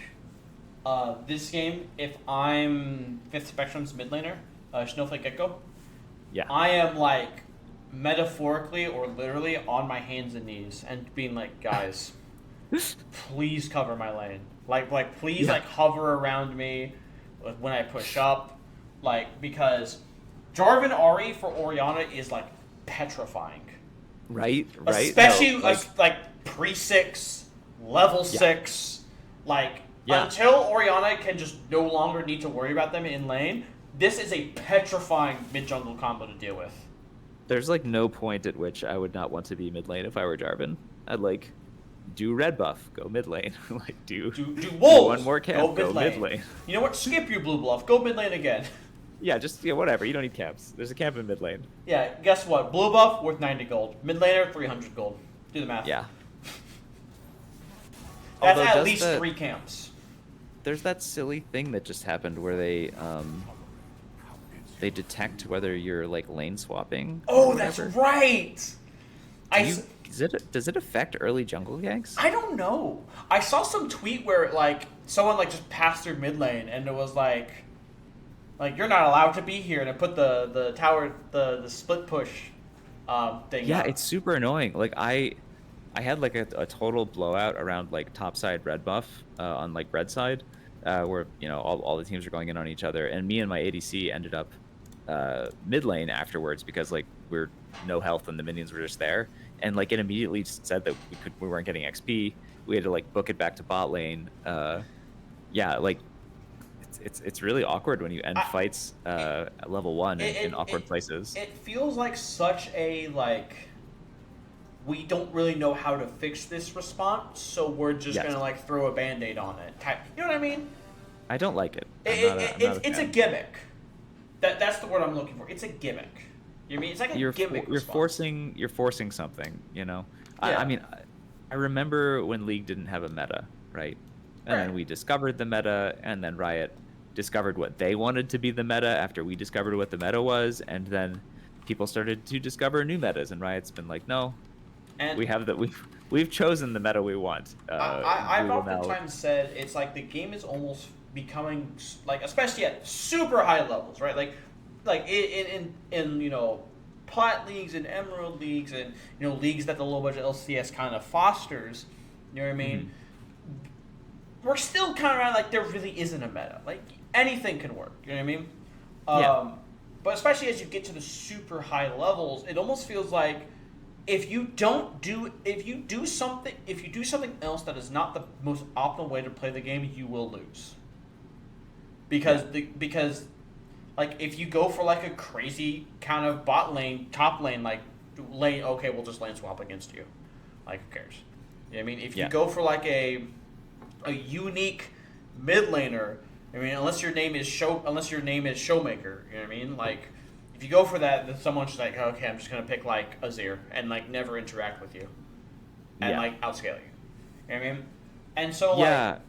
this game, if I'm Fifth Spectrum's mid laner, Snowflake Gecko,
yeah,
I am like metaphorically or literally on my hands and knees and being like, guys, please cover my lane. Like please like hover around me when I push up, because Jarvan Ari for Orianna is like petrifying.
Right.
Especially like pre-6, level 6, until Orianna can just no longer need to worry about them in lane. This is a petrifying mid-jungle combo to deal with.
There's like no point at which I would not want to be mid lane if I were Jarvan. I'd do red buff, go mid lane. do
wolves,
one more camp, go mid lane.
You know what? Skip your blue buff, go mid lane again.
Yeah, whatever. You don't need camps. There's a camp in mid lane.
Yeah, guess what? Blue buff worth 90 gold. Mid laner 300 gold. Do the math.
Yeah.
That's at least 3 camps.
There's that silly thing that just happened where they detect whether you're lane swapping.
Oh, that's right.
Does it affect early jungle ganks?
I don't know. I saw some tweet where someone just passed through mid lane and it was like you're not allowed to be here, and it put the tower the split push thing.
Yeah,
up.
It's super annoying. I had a total blowout around top side red buff on red side, where all the teams are going in on each other, and me and my ADC ended up mid lane afterwards because we're no health and the minions were just there, and it immediately said that we weren't getting XP. We had to book it back to bot lane. It's really awkward when you end fights at level 1 in awkward places. It
feels like such a we don't really know how to fix this response, so we're just gonna throw a band-aid on it. You know what I mean?
I don't like it.
It's a gimmick. That's the word I'm looking for. It's a gimmick. You know what I mean? It's like a gimmick.
You're forcing something.
Yeah.
I remember when League didn't have a meta, right? And then we discovered the meta, and then Riot discovered what they wanted to be the meta after we discovered what the meta was, and then people started to discover new metas, and Riot's been like, no, and we we've chosen the meta we want.
I've
We will now.
oftentimes said it's like the game is almost becoming like, especially at super high levels, right? Like in plat leagues and emerald leagues and leagues that the low budget LCS kind of fosters. You know what I mean?
Mhm.
We're still kind of around like there really isn't a meta. Like anything can work. You know what I mean?
Yeah.
But especially as you get to the super high levels, it almost feels like if you do something else that is not the most optimal way to play the game, you will lose. Because like if you go for like a crazy kind of bot lane, top lane, like lane, okay, we'll just lane swap against you. Like who cares? You know what I mean? If you go for like a unique mid laner, I mean, unless your name is Showmaker, you know what I mean? Like if you go for that, then someone's just like, okay, I'm just gonna pick like Azir and like never interact with you and like outscale you. You know what I mean? And so
Yeah.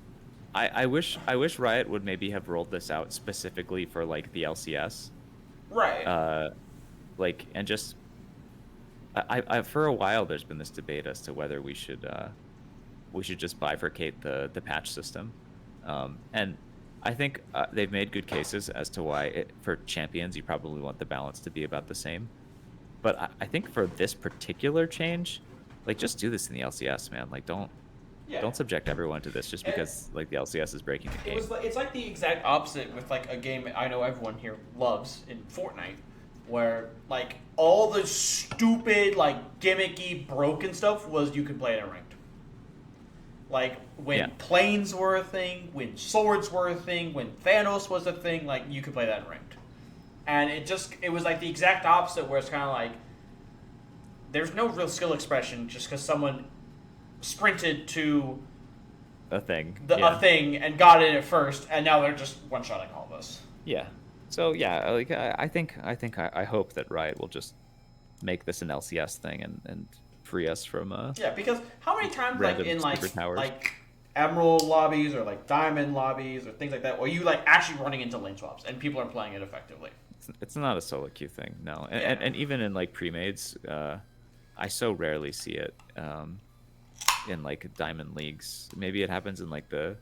I wish Riot would maybe have rolled this out specifically for like the LCS.
right.
Like and just I for a while there's been this debate as to whether we should just bifurcate the patch system. And I think they've made good cases as to why for champions you probably want the balance to be about the same. But I think for this particular change, like just do this in the LCS, man. Like don't subject everyone to this just because like the LCS is breaking the game.
It's like the exact opposite with like a game I know everyone here loves in Fortnite, where like all the stupid like gimmicky broken stuff was you could play it in ranked. Like when planes were a thing, when swords were a thing, when Thanos was a thing, like you could play that in ranked. And it was like the exact opposite, where it's kind of like there's no real skill expression just because someone sprinted to
a thing
and got in it first, and now they're just one-shotting all of us.
Yeah. So yeah, like I hope that Riot will just make this an LCS thing and free us from
because how many times like in
towers.
like emerald lobbies or like diamond lobbies or things like that, were you like actually running into lane swaps and people are playing it effectively?
It's not a solo queue thing, no. And even in like pre-mades, I so rarely see it in like diamond leagues. Maybe it happens in like the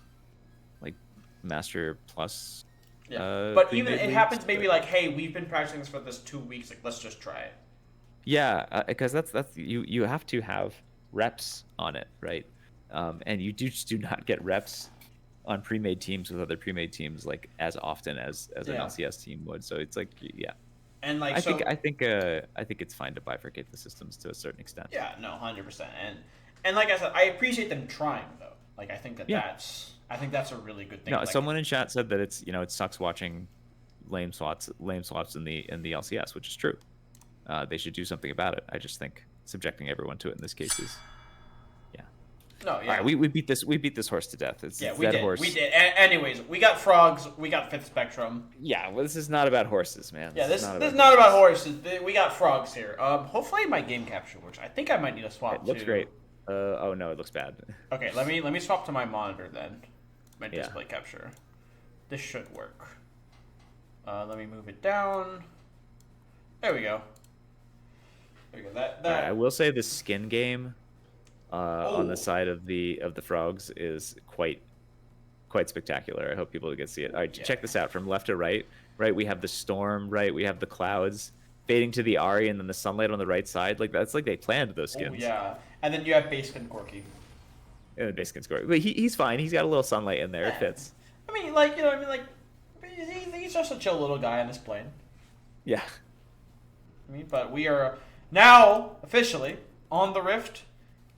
like Master Plus.
But even it happens maybe like, hey, we've been practicing this for this 2 weeks, like let's just try it.
Yeah, because that's you have to have reps on it, right? And you just do not get reps on pre-made teams with other pre-made teams like as often as an LCS team would. So it's like
and like
I think it's fine to bifurcate the systems to a certain extent.
Yeah, no, 100%. And like I said, I appreciate them trying though. Like I think that's a really good thing.
No,
like,
someone in chat said that it's it sucks watching lame swaps in the LCS, which is true. They should do something about it. I just think subjecting everyone to it in this case is
No, yeah.
All right, we beat this horse to death. It's
we
dead
did.
horse.
We did. Anyways, we got frogs. We got Fifth Spectrum.
Yeah, well, this is not about horses, man.
This is not about horses. We got frogs here. Hopefully my game capture works. I think I might need a swap.
It looks great. Oh no, it looks bad.
Okay, let me swap to my monitor then. My display capture. This should work. Let me move it down. There we go. There we go. That.
Right, I will say the skin game. On the side of the frogs is quite spectacular. I hope people can see it. All right, check this out from left to right. Right, we have the storm. Right, we have the clouds fading to the Ahri, and then the sunlight on the right side. Like that's like they planned those skins.
Oh, yeah, and then you have Baskin Corky.
Yeah, Baskin's Corky, but he's fine. He's got a little sunlight in there. It fits.
I mean, he's just a chill little guy on this plane.
Yeah.
I mean, but we are now officially on the Rift.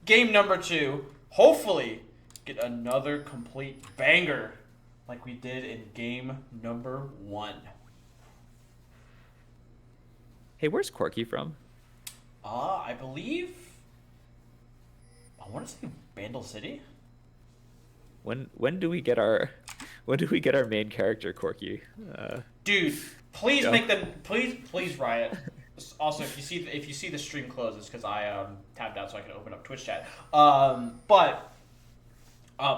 Game number 2, hopefully get another complete banger like we did in game number 1.
Hey, where's Corky from?
I believe I want to say Vandal City.
When do we get our main character Corky?
Dude, please make them please Riot. Also, if you see the stream closes, because I tabbed out so I can open up Twitch chat. But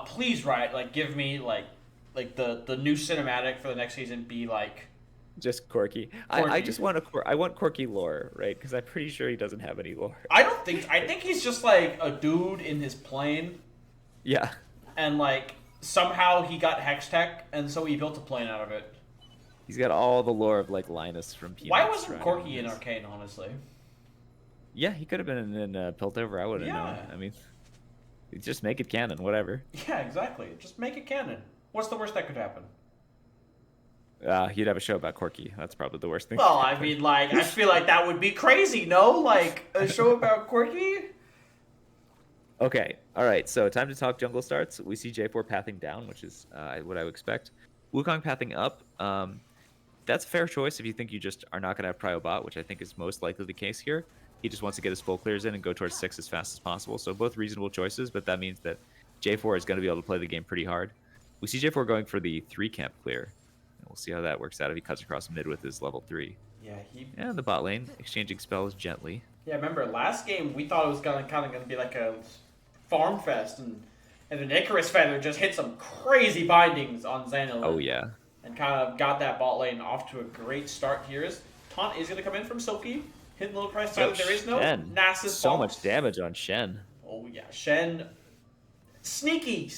please, Riot, like give me like the new cinematic for the next season be like
Just Corky. I
Corky.
just want I want Corky lore, right? Because I'm pretty sure he doesn't have any lore.
I think he's just like a dude in his plane,
Yeah.
and like somehow he got hex tech, and so he built a plane out of it.
He's got all the lore of like Linus from Peanuts.
Why wasn't
riding
Corky
his-
in Arcane, honestly?
Yeah, he could have been in Piltover. I wouldn't
Yeah.
know. I mean, just make it canon, whatever.
Yeah, exactly. Just make it canon. What's the worst that could happen?
He'd have a show about Corky. That's probably the worst thing.
Well, I mean, like, I feel like that would be crazy, no? Like, a show about Corky?
Okay, all right. So time to talk jungle starts. We see J4 pathing down, which is what I would expect. Wukong pathing up. That's a fair choice if you think you just are not going to have prio bot, which I think is most likely the case here. He just wants to get his full clears in and go towards 6 as fast as possible. So both reasonable choices, but that means that J4 is going to be able to play the game pretty hard. We see J4 going for the 3 camp clear. We'll see how that works out if he cuts across mid with his level 3.
Yeah,
And the bot lane, exchanging spells gently.
Yeah, remember, last game we thought it was kind of going to be like a farm fest, and then Icarus Feather just hit some crazy bindings on Xanilin.
Oh, yeah.
And kind of got that bot lane off to a great start here. Taunt is going to come in from Silky. Hitting low price target. There is no
Shen.
Nasus.
So much damage on Shen.
Oh, yeah. Shen. Sneaky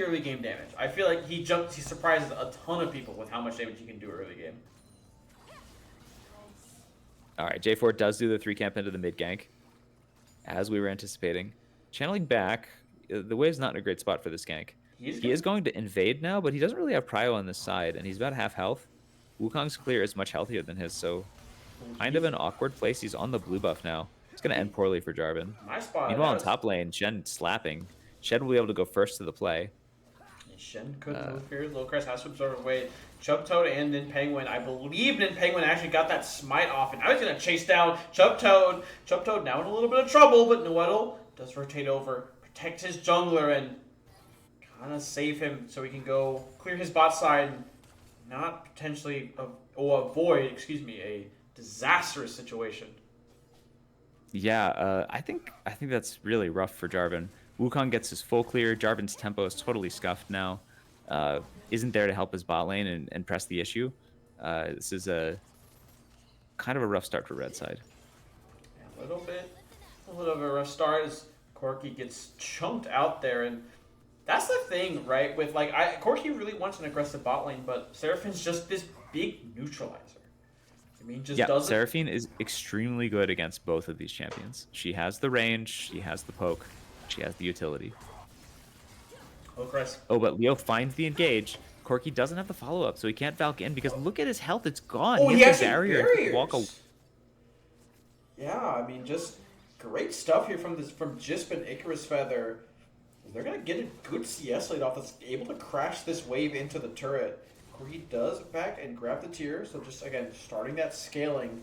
early game damage. I feel like he surprises a ton of people with how much damage he can do early game.
All right, J4 does do the 3 camp into the mid gank, as we were anticipating. Channeling back, the wave's not in a great spot for this gank. He is going to invade now, but he doesn't really have prio on this side, and he's about half health. Wukong's clear is much healthier than his, so kind of an awkward place. He's on the blue buff now. It's going to end poorly for Jarvan.
My spot.
Meanwhile, in top lane, Shen slapping. Shen will be able to go first to the play.
Shen could move here. Lowcrest has to absorb away. Chubtoad and Nin Penguin. I believe Nin Penguin actually got that smite off, and I was going to chase down Chubtoad. Chubtoad now in a little bit of trouble, but Noeddle does rotate over, protect his jungler, and kind of save him so he can go clear his bot side and not potentially avoid, a disastrous situation.
Yeah, I think that's really rough for Jarvan. Wukong gets his full clear. Jarvan's tempo is totally scuffed now. Isn't there to help his bot lane and press the issue. This is a kind of a rough start for red side.
A little bit of a rough start as Corky gets chunked out there, and that's the thing, right? With Corky really wants an aggressive bot lane, but Seraphine's just this big neutralizer. I mean, doesn't.
Seraphine is extremely good against both of these champions. She has the range, she has the poke, she has the utility.
Oh, Chris.
Oh, but Leo finds the engage. Corky doesn't have the follow-up, so he can't Valk in because look at his health, it's gone.
Oh,
he has
the
a barrier.
barriers.
Walk away.
Yeah, I mean, just great stuff here from Jisp and Icarus Feather. They're gonna get a good CS lead off that's able to crash this wave into the turret. Corky does back and grab the tier, so just again starting that scaling.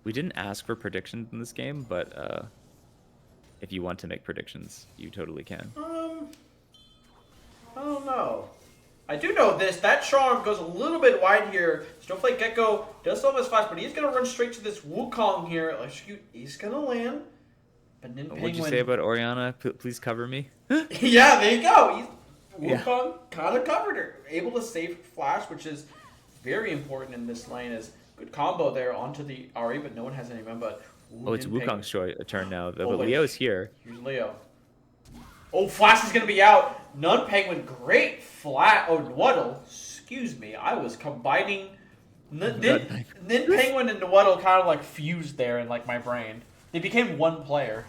We didn't ask for predictions in this game, but if you want to make predictions, you totally can.
I don't know. I do know this. That charm goes a little bit wide here. Snowflake Gecko does still have his flash, but he's going to run straight to this Wukong here. He's going to land. But Nin Penguin...
What'd you say about Orianna? Please cover me.
Yeah, there you go. Wukong kind of covered her. Able to save flash, which is very important in this lane. Is good combo there onto the Ari, but no one has any men. But
it's Wukong's turn now. But
wait.
Leo's here.
Here's Leo. Oh, Flash is going to be out. Nun Penguin, great flat. Oh, Noeddle. Excuse me. I was combining. Nin Penguin and Noeddle kind of like fused there in like my brain. They became one player.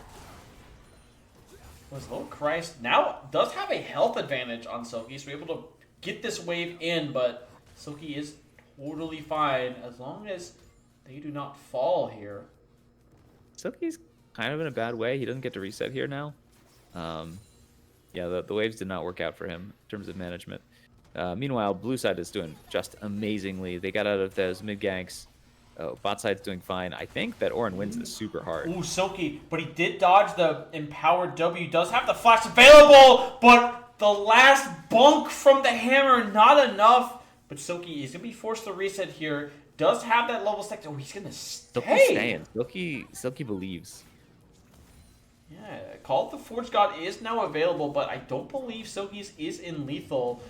Was Little Christ now does have a health advantage on Silky, so we're able to get this wave in, but Silky is totally fine as long as they do not fall here.
Silky's kind of in a bad way. He doesn't get to reset here now. The waves did not work out for him in terms of management. Meanwhile, blue side is doing just amazingly. They got out of those mid ganks. Bot side's doing fine. I think that Orin wins this super hard.
Ooh, Silky, but he did dodge the empowered W. Does have the flash available, but the last bunk from the hammer, not enough. But Silky is going to be forced to reset here. Does have that level 6. Oh, he's going to stay.
Silky's staying. Silky believes.
Yeah, Call of the Forge God is now available, but I don't believe Silky's is in lethal.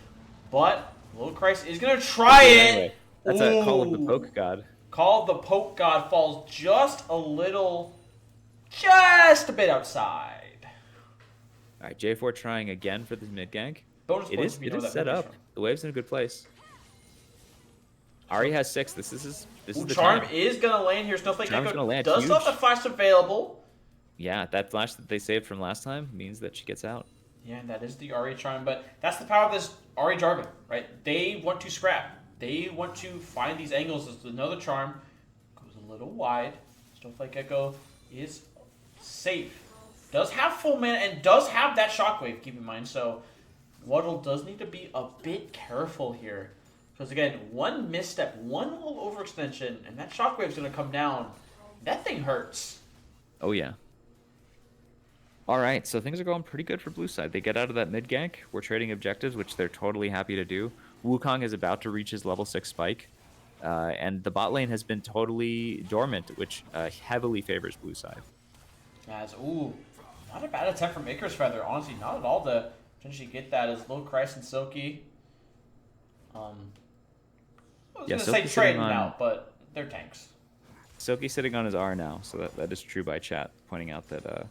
But Little Christ is going to try it.
Anyway, that's a call of the
Ooh.
poke god.
Call of the Poke God falls just a bit outside.
All right, J4 trying again for the mid gank.
Bonus
It
points
is
if you know that
set
mid
up.
from.
The wave's in a good place. Ari has 6. This is the
Charm
time.
is going to land here. Snowflake
Charm's
Gecko
gonna land
does still have
huge.
the flash available.
Yeah, that flash that they saved from last time means that she gets out.
Yeah, that is the Ari Charm, but that's the power of this Ari Jarvan, right? They want to scrap. They want to find these angles. There's another charm. Goes a little wide. Snowflake Gecko is safe. Does have full mana and does have that shockwave, keep in mind. So Waddle does need to be a bit careful here. Because again, one misstep, one little overextension, and that shockwave's going to come down. That thing hurts.
Oh, yeah. All right, so things are going pretty good for blue side. They get out of that mid gank. We're trading objectives, which they're totally happy to do. Wukong is about to reach his level 6 spike. And the bot lane has been totally dormant, which heavily favors blue side.
As, ooh, not a bad attempt from Maker's Feather. Honestly, not at all to potentially get that as Little Christ and Silky. I was going to say
Silky's
trading
sitting on-
out, but they're tanks.
Silky's sitting on his R now, so that is true by chat, pointing out that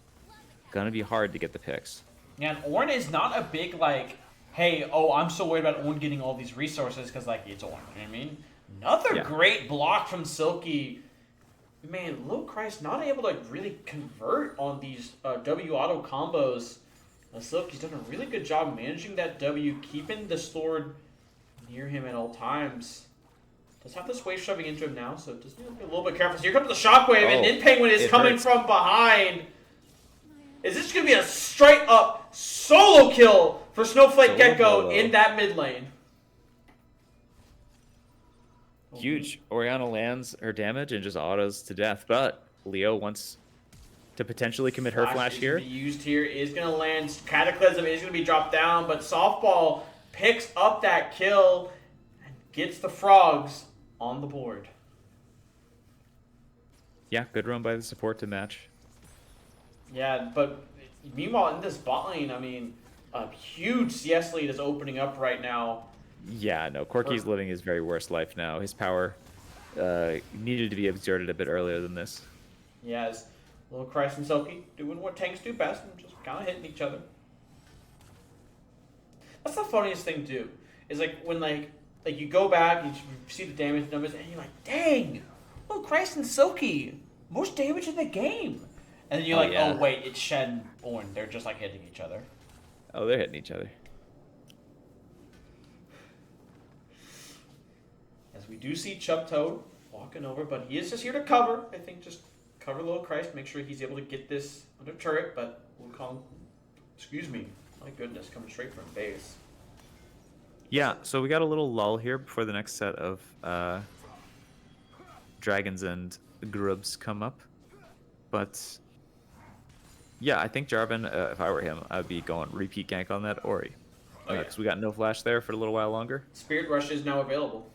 gonna be hard to get the picks.
Yeah, and Ornn is not a big, like, hey, oh, I'm so worried about Ornn getting all these resources because, like, it's Ornn. You know what I mean? Another great block from Silky. Man, Little Christ not able to really convert on these W auto combos. Silky's done a really good job managing that W, keeping the sword near him at all times. Does have this wave shoving into him now, so just need to be a little bit careful. So here comes the shockwave, and then Penguin is coming from behind. Is this going to be a straight up solo kill for Snowflake Gecko in that mid lane?
Huge. Orianna lands her damage and just autos to death, but Leo wants to potentially commit her flash here.
Used here is going to land. Cataclysm is going to be dropped down, but Softball picks up that kill and gets the frogs on the board.
Yeah, good run by the support to match.
Yeah, but meanwhile in this bot lane, I mean, a huge CS lead is opening up right now.
Yeah, no, Corky's living his very worst life now. His power needed to be exerted a bit earlier than this.
Yes, Little Christ and Silky doing what tanks do best and just kind of hitting each other. That's the funniest thing too. Is like when like you go back and you see the damage numbers and you're like, dang, Little Christ and Silky, most damage in the game. And then you're oh wait, it's Shed and Ornn. They're just like hitting each other.
Oh, they're hitting each other.
As we do see Chubtoad walking over, but he is just here to cover. I think just cover Little Christ, make sure he's able to get this under turret, but Wukong, excuse me, my goodness, coming straight from base.
Yeah, so we got a little lull here before the next set of dragons and grubs come up. But yeah, I think Jarvan, if I were him, I'd be going repeat gank on that Ori. Because we got no flash there for a little while longer.
Spirit Rush is now available.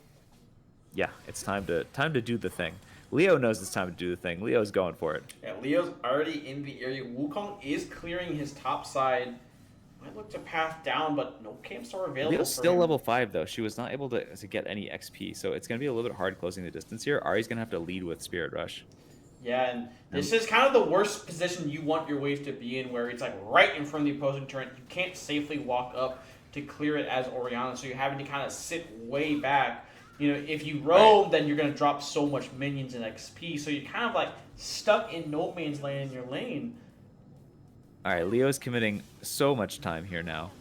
Yeah, it's time to do the thing. Leo knows it's time to do the thing. Leo's going for it.
Yeah, Leo's already in the area. Wukong is clearing his top side. Might look to path down, but no camps are available.
Leo's
for
still
him.
level 5 though. She was not able to get any XP, so it's gonna be a little bit hard closing the distance here. Ari's gonna have to lead with Spirit Rush.
Yeah, and this is kind of the worst position you want your wave to be in, where it's like right in front of the opposing turret. You can't safely walk up to clear it as Orianna, so you're having to kind of sit way back. You know, if you roam, then you're going to drop so much minions and XP, so you're kind of like stuck in no man's land in your lane.
All right, Leo's committing so much time here now.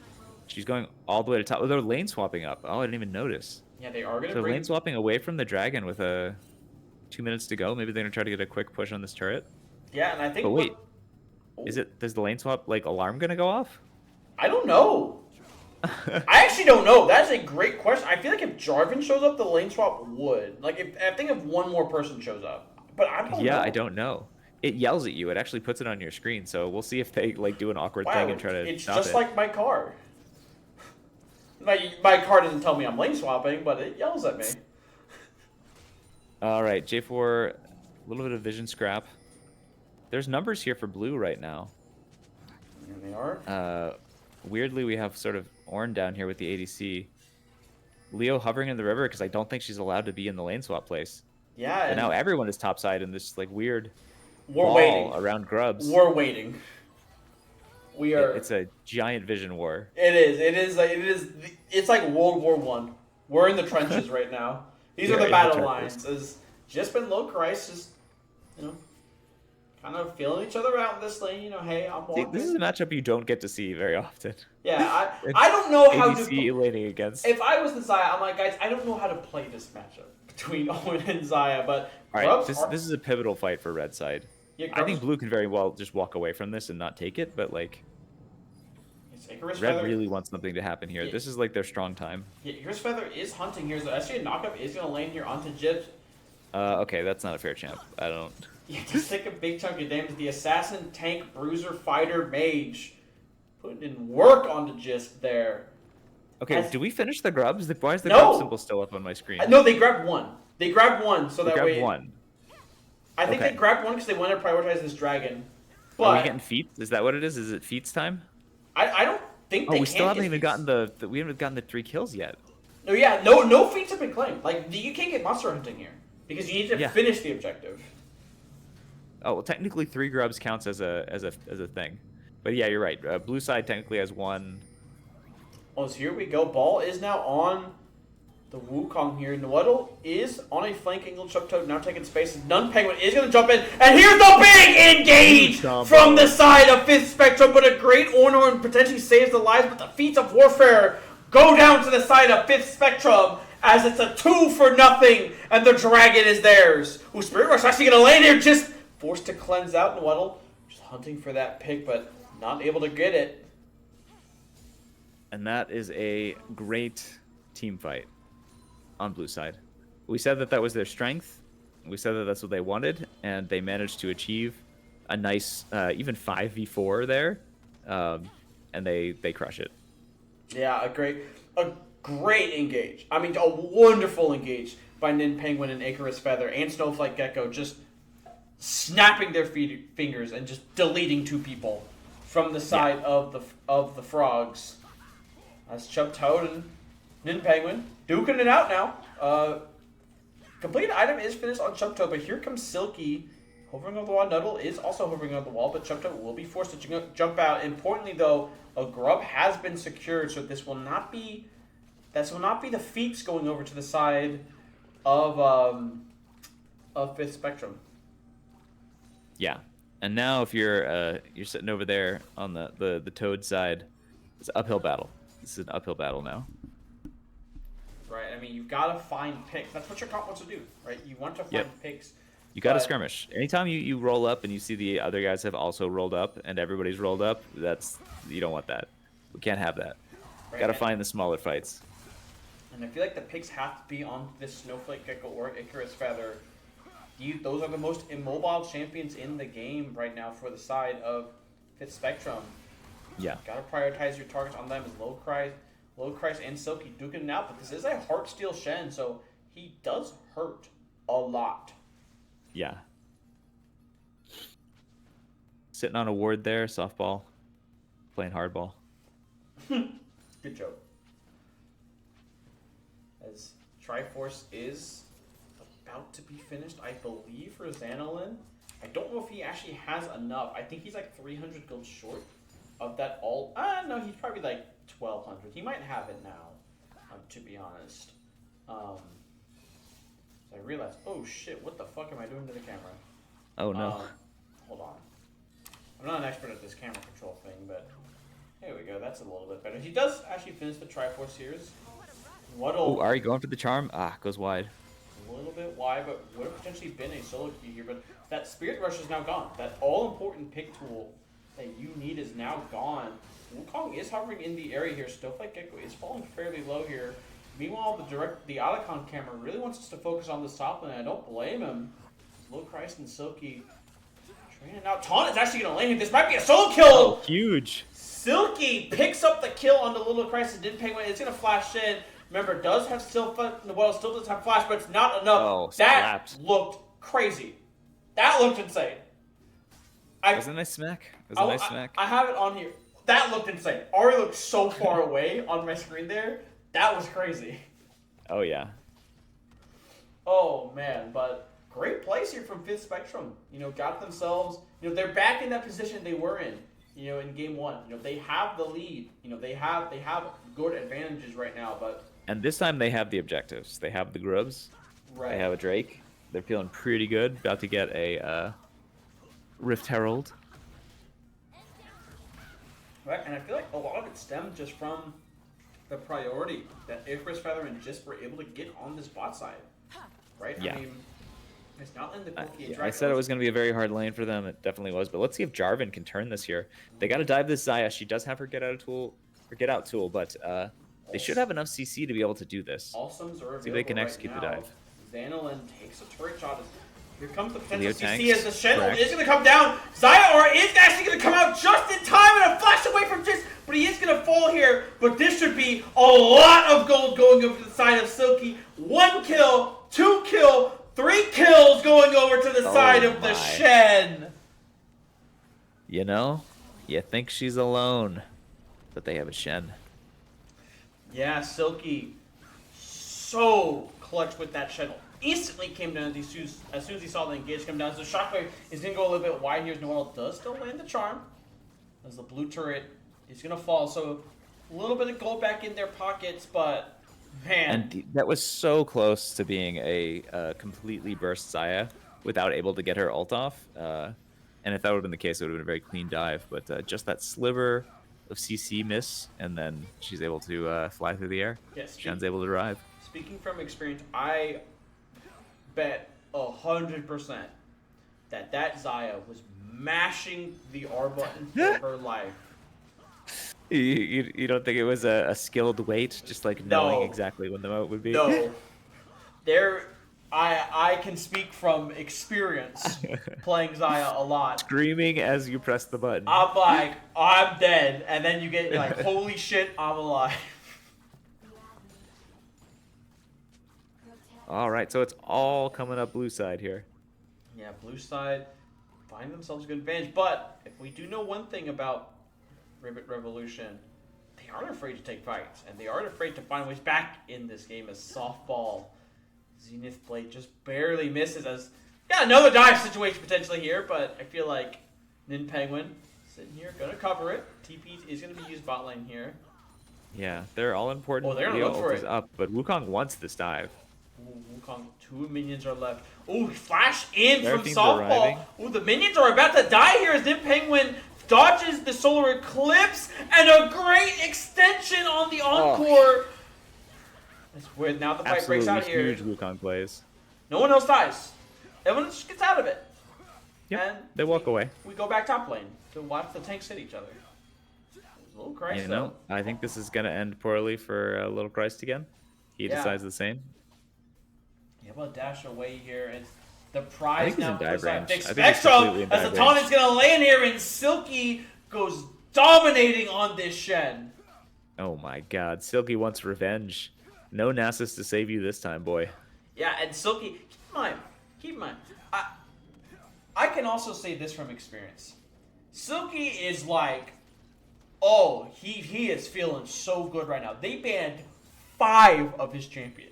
She's going all the way to top. Oh, they're lane swapping up. Oh, I didn't even notice.
Yeah, they are going to
So
bring...
lane swapping away from the dragon with 2 minutes to go. Maybe they're going to try to get a quick push on this turret.
Yeah, and I think...
But wait, does the lane swap, like, alarm going to go off?
I don't know. I actually don't know. That's a great question. I feel like if Jarvan shows up, the lane swap would. Like, I think if one more person shows up. But I don't know.
Yeah, I don't know. It yells at you. It actually puts it on your screen. So we'll see if they like do an awkward thing and try to
It's
stop
just
it.
like my car. My car doesn't tell me I'm lane swapping, but it yells at me.
All right, J4, a little bit of vision scrap. There's numbers here for blue right now.
Here they are.
Weirdly, we have sort of Ornn down here with the ADC. Leo hovering in the river because I don't think she's allowed to be in the lane swap place.
Yeah,
But now
and
everyone is topside in this like weird
we're
ball
waiting.
around Grubs.
We're waiting. We are.
It's a giant vision war.
It is. It is. It is. It's like World War One. We're in the trenches right now. These
We
are
are
the
in the
battle
trenches.
lines. As just been low crisis, you know, kind of feeling each other out in this lane. You know, hey, I'm
See, this is
walking.
a matchup you don't get to see very often.
Yeah, I
It's
don't know how
ABC
to.
laning against.
If I was the Zaya, I'm like, guys, I don't know how to play this matchup between Owen and Zaya, but
All right,
Grubs
this
are.
this is a pivotal fight for red side.
Yeah,
I
Grubs.
think blue can very well just walk away from this and not take it, but like
It's Icarus
red
Feather.
really wants something to happen here.
Yeah.
This is like their strong time.
Yeah, Icarus Feather is hunting here, so actually a knockup is going to land here onto Jibs.
Okay, that's not a fair champ. I don't.
Yeah, just take a big chunk of damage. The assassin, tank, bruiser, fighter, mage. Putting in work onto Jisp there.
Okay,
As-
do we finish the grubs? Why is the
No!
grub symbol still up on my screen?
No, they grabbed one. They grabbed one, so
We
that
grabbed
way.
one.
I think
Okay.
they grabbed one because they wanted to prioritize this dragon.
Are we
But
getting feats? Is that what it is? Is it feats time?
I don't think
Oh,
they
we
can
still haven't
get
even
feats.
gotten we haven't gotten the 3 kills yet.
No, yeah, no feats have been claimed. Like you can't get monster hunting here because you need to
Yeah.
finish the objective.
Oh, well, technically 3 grubs counts as a thing. But yeah, you're right. Blue side technically has 1.
Oh, so here we go. Ball is now on the Wukong here. Nwaddle is on a flank angle. Chuck Toad now taking space. Nun Penguin is going to jump in. And here's the big engage from the side of 5th Spectrum. But a great Ornor potentially saves the lives. But the feats of warfare go down to the side of 5th Spectrum as it's a 2-0. And the dragon is theirs. Ooh, Spirit Rush actually going to land here. Just forced to cleanse out. Nwaddle just hunting for that pick, but not able to get it.
And that is a great team fight on blue side. We said that was their strength. We said that that's what they wanted, and they managed to achieve a nice, even 5v4 there, and they crush it.
Yeah, a great engage. I mean, a wonderful engage by Nin Penguin and Icarus Feather and Snowflake Gecko, just snapping their fingers and just deleting 2 people from the side of the frogs. That's Chub Toad and Nin Penguin duking it out now. Complete item is finished on Chub Toad, but here comes Silky hovering over the wall. Nuddle is also hovering over the wall, but Chub Toad will be forced to jump out. Importantly, though, a grub has been secured, so this will not be the feats going over to the side of 5th Spectrum.
Yeah, and now if you're sitting over there on the Toad side, it's an uphill battle. This is an uphill battle now.
Right, I mean, you've got to find picks. That's what your comp wants to do, right? You want to find picks.
You got to
but-
skirmish. Anytime you roll up and you see the other guys have also rolled up and everybody's rolled up, you don't want that. We can't have that.
Right,
Got to
and-
find the smaller fights.
And I feel like the picks have to be on this Snowflake Gecko or Icarus Feather. Those are the most immobile champions in the game right now for the side of 5th Spectrum.
Yeah.
Got to prioritize your targets on them as Low Christ and Silky duking it out, but this is a Heartsteel Shen, so he does hurt a lot.
Yeah. Sitting on a ward there, softball, playing hardball.
Good joke. As Triforce is about to be finished, I believe, for Xanolin. I don't know if he actually has enough. I think he's like 300 gold short of that all. No, he's probably like 1,200. He might have it now, to be honest. I realized, oh shit, what the fuck am I doing to the camera?
Oh no.
Hold on. I'm not an expert at this camera control thing, but there we go. That's a little bit better. He does actually finish the Triforce here.
Oh, Ari going for the charm. Goes wide.
A little bit wide, but would have potentially been a solo queue here. But that Spirit Rush is now gone. That all-important pick tool that you need is now gone. Wukong is hovering in the area here. Snowflake Gecko is falling fairly low here. Meanwhile, the Alacon camera really wants us to focus on this top lane. I don't blame him. Low Christ and Silky training out. Taunt is actually going to land here. This might be a solo kill.
Oh, huge.
Silky picks up the kill on the Little Christ and Din Penguin. It's going to flash in. Remember, does have still does have flash, but it's not enough.
Oh,
that
slapped.
looked crazy. That looked insane.
Was it a nice smack?
I have it on here. That looked insane. Ari looked so far away on my screen there. That was crazy.
Oh yeah.
Oh man, but great plays here from Fifth Spectrum. Got themselves. They're back in that position they were in. In game one. They have the lead. They have good advantages right now, but
And this time they have the objectives. They have the grubs.
right.
They have a Drake. They're feeling pretty good. About to get a Rift Herald.
Right, and I feel like a lot of it stemmed just from the priority that Icarus Feather and Jisp were able to get on this bot side. Right?
Yeah.
I mean, it's not letting the cookie
Yeah, I said it was going to be a very hard lane for them. It definitely was. But let's see if Jarvan can turn this here. They got to dive this Xayah. She does have her get out tool, but they should have enough CC to be able to do this.
Awesomes are
See if they can
available
execute
right
the
now.
dive.
Xanilin takes a turret shot. Here comes the potential
Leo
CC
tanks.
as the Shen
Correct.
is going to come down. Xayah is actually going to come out just in time and a flash away from Jisp, but he is going to fall here. But this should be a lot of gold going over to the side of Silky. 1 kill, 2 kill, 3 kills going over to the side of the Shen.
You think she's alone, but they have a Shen.
Yeah, Silky so clutch with that Shen. Instantly came down as soon as he saw the engage come down. So Shockwave is going to go a little bit wide here. Noel does still land the charm as the blue turret is going to fall. So a little bit of gold back in their pockets, but man.
And that was so close to being a completely burst Xayah without able to get her ult off. And if that would have been the case, it would have been a very clean dive. But just that sliver of CC miss, and then she's able to fly through the air.
Yes,
Shen's able to drive.
Speaking from experience, I bet 100% that Xayah was mashing the R button for her life.
You don't think it was a skilled wait, just like knowing exactly when the moat would be?
No. I can speak from experience playing Xayah a lot.
Screaming as you press the button.
I'm like, I'm dead. And then you get like, holy shit, I'm alive.
All right, so it's all coming up blue side here.
Yeah, blue side find themselves a good advantage. But if we do know one thing about Ribbit Revolution, they aren't afraid to take fights. And they aren't afraid to find ways back in this game as softball. Zenith Blade just barely misses as... Yeah, another dive situation potentially here, but I feel like Nin Penguin sitting here, going to cover it. TP is going to be used bot lane here.
Yeah, they're all important.
Oh, they're going to look for
is
it.
up, but Wukong wants this dive.
Ooh, Wukong, 2 minions are left. Ooh, flash in
Their
from
team's
softball.
arriving.
Ooh, the minions are about to die here as Nin Penguin dodges the solar eclipse and a great extension on the encore. That's weird. Now the fight breaks out here.
Huge Wukong plays.
No one else dies. Everyone just gets out of it.
Yep,
And
they walk away.
We go back top lane to watch the tanks hit each other. A little Christ, though.
I think this is going to end poorly for Little Christ again. He decides the same.
Yeah, well, dash away here. It's the prize now.
He's in dive range.
Big
I think he's
Spectrum
completely in
as the
dive
taunt
range.
is going to land here, and Silky goes dominating on this Shen.
Oh my god, Silky wants revenge. No Nasus to save you this time, boy.
Yeah, and Silky, keep in mind, I can also say this from experience. Silky is like, oh, he is feeling so good right now. They banned 5 of his champions.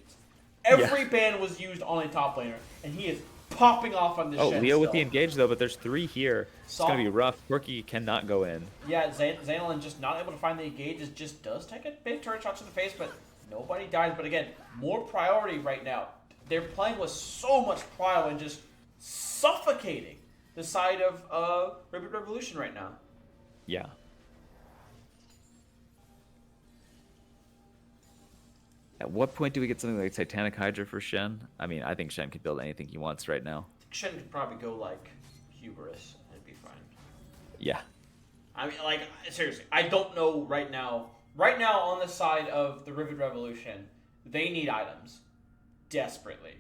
Every ban was used on a top laner, and he is popping off on this Shen
Leo with
still.
the engage though, but there's 3 here. It's going to be rough. Quirky cannot go in.
Yeah, Xanilin just not able to find the engage. It just does take a big turret shot to the face, but nobody dies. But again, more priority right now. They're playing with so much prio and just suffocating the side of Ribbit Revolution right now.
Yeah. At what point do we get something like Titanic Hydra for Shen? I mean, I think Shen can build anything he wants right now.
Shen could probably go like Hubris and it'd be fine.
Yeah.
I mean, like, seriously, I don't know right now. Right now, on the side of the Ribbit Revolution, they need items desperately.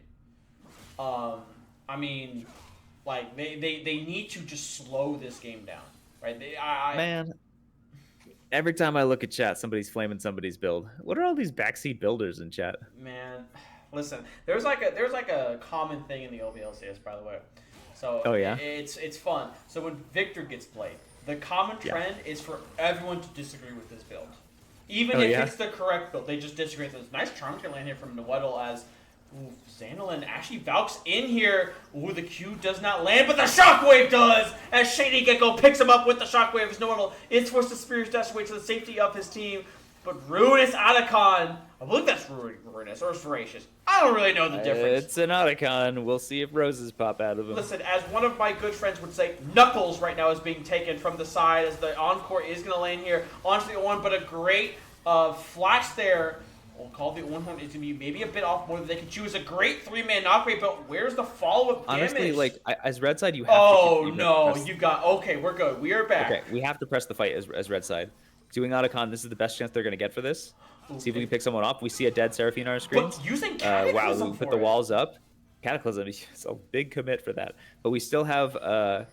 I mean, like, they need to just slow this game down, right?
Man, every time I look at chat, somebody's flaming somebody's build. What are all these backseat builders in chat?
Man, listen, there's like a common thing in the OVLCS, by the way. So it's fun. So when Victor gets played, the common trend is for everyone to disagree with this build. Even
Oh,
if
yeah?
it's the correct build, they just disagree. There's nice charm to land here from Noeddle as Xanilin actually Valks in here. Ooh, the Q does not land, but the Shockwave does! As Shady Gecko picks him up with the Shockwave as Noeddle is forced to Spear's Dash away to the safety of his team. But Ruinous Otacon, I believe that's Ruinous or Voracious. I don't really know the difference.
It's an Otacon. We'll see if roses pop out of him.
Listen, as one of my good friends would say, Knuckles right now is being taken from the side as the Encore is going to land here onto the Orn, but a great flash there. We'll call the Ornhorn is going to be maybe a bit off more than they can choose. A great 3-man knock rate, but where's the follow-up damage?
Honestly, like, as red side, you have to...
Oh, no, you got... Okay, we're good. We are back.
Okay, we have to press the fight as red side. Doing Otacon, this is the best chance they're going to get for this. See if we can pick someone off. We see a dead Seraphine on our screens.
But using Cataclysm
wow, we put the walls up. Cataclysm is a big commit for that. But we still have... they're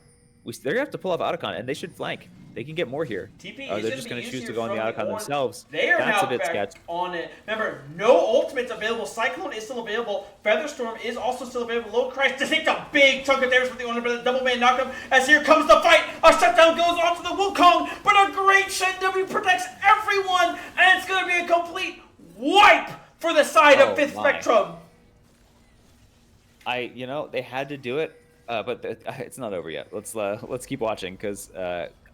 going to have to pull off Otacon, and they should flank. They can get more here.
TP is
they're just
going to
choose to go on the Otacon themselves.
They are
That's
now
a bit
back
sketch.
on it. Remember, no ultimates available. Cyclone is still available. Featherstorm is also still available. Low Christ to take a big chunk of damage from the owner, but a double man knockup as here comes the fight. A shutdown goes onto the Wukong, but a great Shen W protects everyone, and it's going to be a complete wipe for the side of 5th Spectrum.
They had to do it. But it's not over yet. Let's keep watching because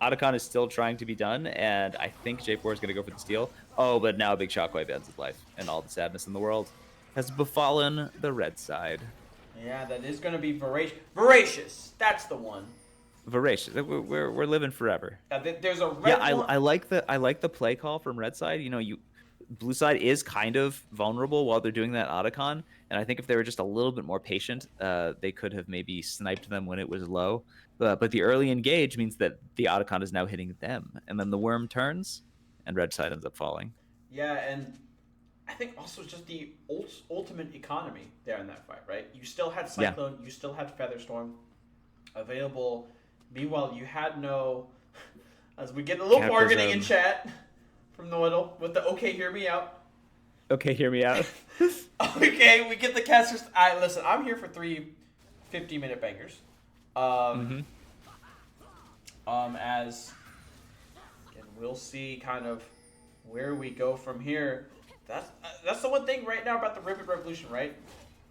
Otacon is still trying to be done, and I think J4 is going to go for the steal. Oh, but now a big Shockwave ends his life, and all the sadness in the world has befallen the red side.
Yeah, that is going to be Voracious. Voracious, that's the one.
Voracious. We're living forever.
There's a red one.
I like the play call from red side. Blue side is kind of vulnerable while they're doing that Otacon, and I think if they were just a little bit more patient, they could have maybe sniped them when it was low. But the early engage means that the Otacon is now hitting them, and then the worm turns, and red side ends up falling.
Yeah, and I think also just the ultimate economy there in that fight, right? You still had Cyclone, you still had Featherstorm available. Meanwhile, you had no... As we get a little bargaining in chat from Noeddle with the "Okay, hear me out."
Okay, hear me out.
Okay, we get the casters. Listen, I'm here for 3 50-minute bangers. As and we'll see kind of where we go from here. That's the one thing right now about the Ribbit Revolution, right?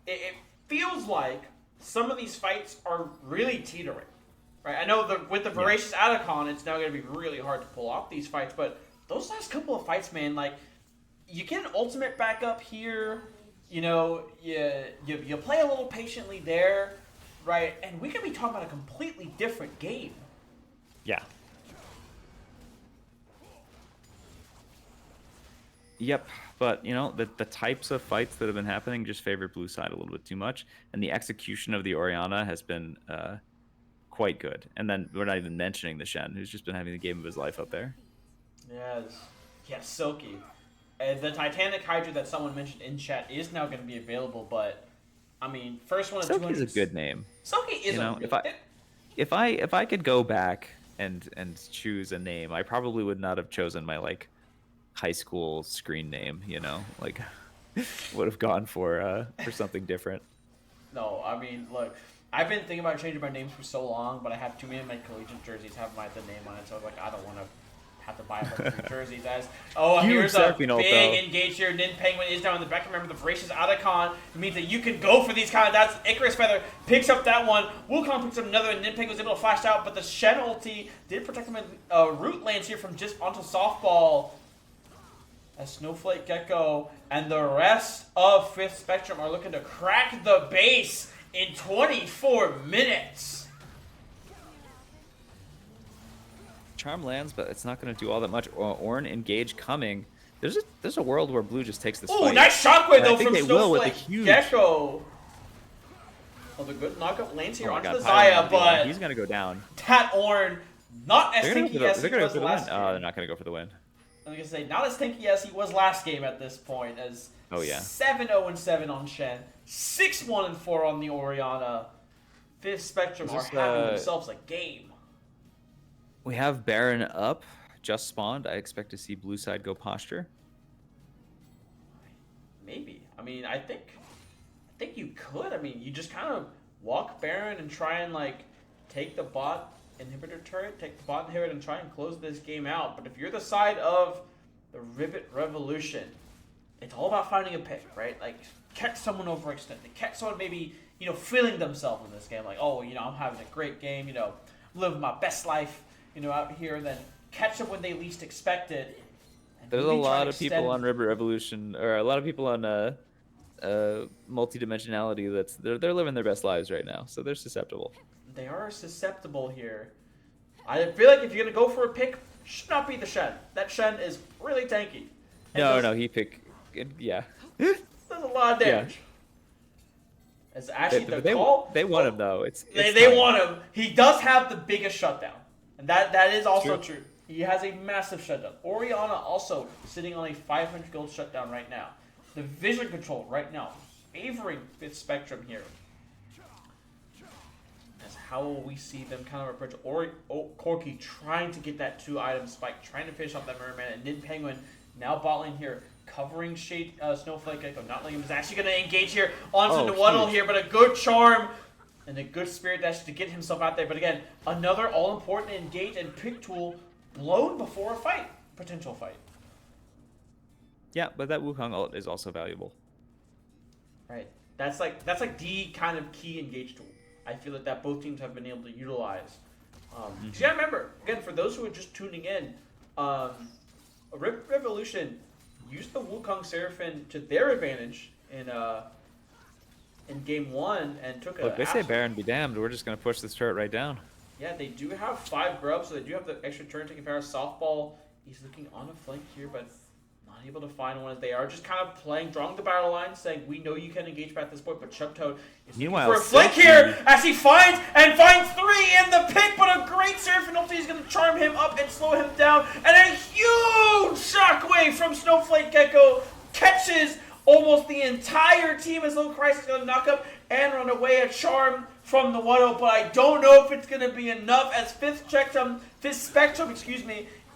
It feels like some of these fights are really teetering, right? I know with the Voracious Otacon, it's now going to be really hard to pull off these fights, but those last couple of fights, man, like, you get an ultimate back up here, you play a little patiently there, right? And we could be talking about a completely different game.
Yeah. Yep, but the types of fights that have been happening just favor blue side a little bit too much, and the execution of the Orianna has been quite good. And then we're not even mentioning the Shen, who's just been having the game of his life up there.
Yes, Silky. The Titanic Hydra that someone mentioned in chat is now going to be available, but I mean, first one of
Silky
200.
is a good name.
Silky is
if I could go back and choose a name, I probably would not have chosen my high school screen name. Would have gone for something different.
No, I mean, look, I've been thinking about changing my names for so long, but I have too many of my collegiate jerseys have the name on it, so I was like, I don't want to have to buy a bunch of jerseys. Here's a big engage here. Nin Penguin is down in the back. Remember, the Voracious Otacon means that you can go for these kind of... That's Icarus Feather picks up that one. Wukong picks up another, and Nin Penguin's able to flash out, but the Shen ulti did protect him with Root lands here from just onto softball. As Snowflake Gecko and the rest of 5th Spectrum are looking to crack the base in 24 minutes.
Charm lands, but it's not going to do all that much. Ornn engage coming. There's a world where blue just takes this fight.
Oh, nice shockwave though from
Snowflake
Gecko. Oh, the good knockup lands here onto the
Xayah,
Xayah, but
he's going to go down.
That Ornn, not as tanky as he was last game.
Oh, they're not going to go for the win.
I was going to say, not as tanky as he was last game at this point, as 7-0-7 on Shen, 6-1-4 on the Orianna. 5th Spectrum are having themselves a game.
We have Baron up, just spawned. I expect to see blue side go posture.
Maybe. I mean, I think you could. I mean, you just kind of walk Baron and try and take the bot inhibitor turret, take the bot inhibitor and try and close this game out. But if you're the side of the Ribbit Revolution. It's all about finding a pick, right? Like, catch someone overextended. Catch someone maybe, feeling themselves in this game. Like, oh, I'm having a great game, living my best life, out here. And then catch them when they least expect it.
There's a lot of people on Ribbit Revolution, or a lot of people on multi-dimensionality they're living their best lives right now, so they're susceptible.
They are susceptible here. I feel like if you're going to go for a pick, should not be the Shen. That Shen is really tanky.
No, he pick... Yeah.
Does a lot of damage. Yeah. It's actually
They want him, though.
They want him. He does have the biggest shutdown. And that is also true. He has a massive shutdown. Orianna also sitting on a 500 gold shutdown right now. The vision control right now favoring Fifth Spectrum here. As how will we see them kind of approach Corki trying to get that 2-item spike, trying to finish off that Merman, and Nin Penguin now bot lane here, covering Shade Snowflake Gecko. Not letting him is actually going to engage here onto Nwaddle here, but a good charm and a good Spirit Dash to get himself out there. But again, another all-important engage and pick tool blown before a fight, potential fight.
Yeah, but that Wukong ult is also valuable.
Right. That's like the kind of key engage tool. I feel that both teams have been able to utilize. You gotta remember, again, for those who are just tuning in, Revolution used the Wukong Seraphine to their advantage in game 1 and took
Look, they say Baron be damned. We're just gonna push this turret right down.
Yeah, they do have 5 grubs, so they do have the extra turn taking power. Softball, he's looking on a flank here, but not able to find one as they are just kind of drawing the battle line, saying, we know you can engage at this point, but Chubtoad is looking for a flank here as he finds 3 in the pick, but a great Seraphine ulti is going to charm him up and slow him down, and a huge shockwave from Snowflake Gecko catches almost the entire team as Little Christ is going to knock up and run away. A charm from the Nwaddle, but I don't know if it's going to be enough as Fifth Spectrum,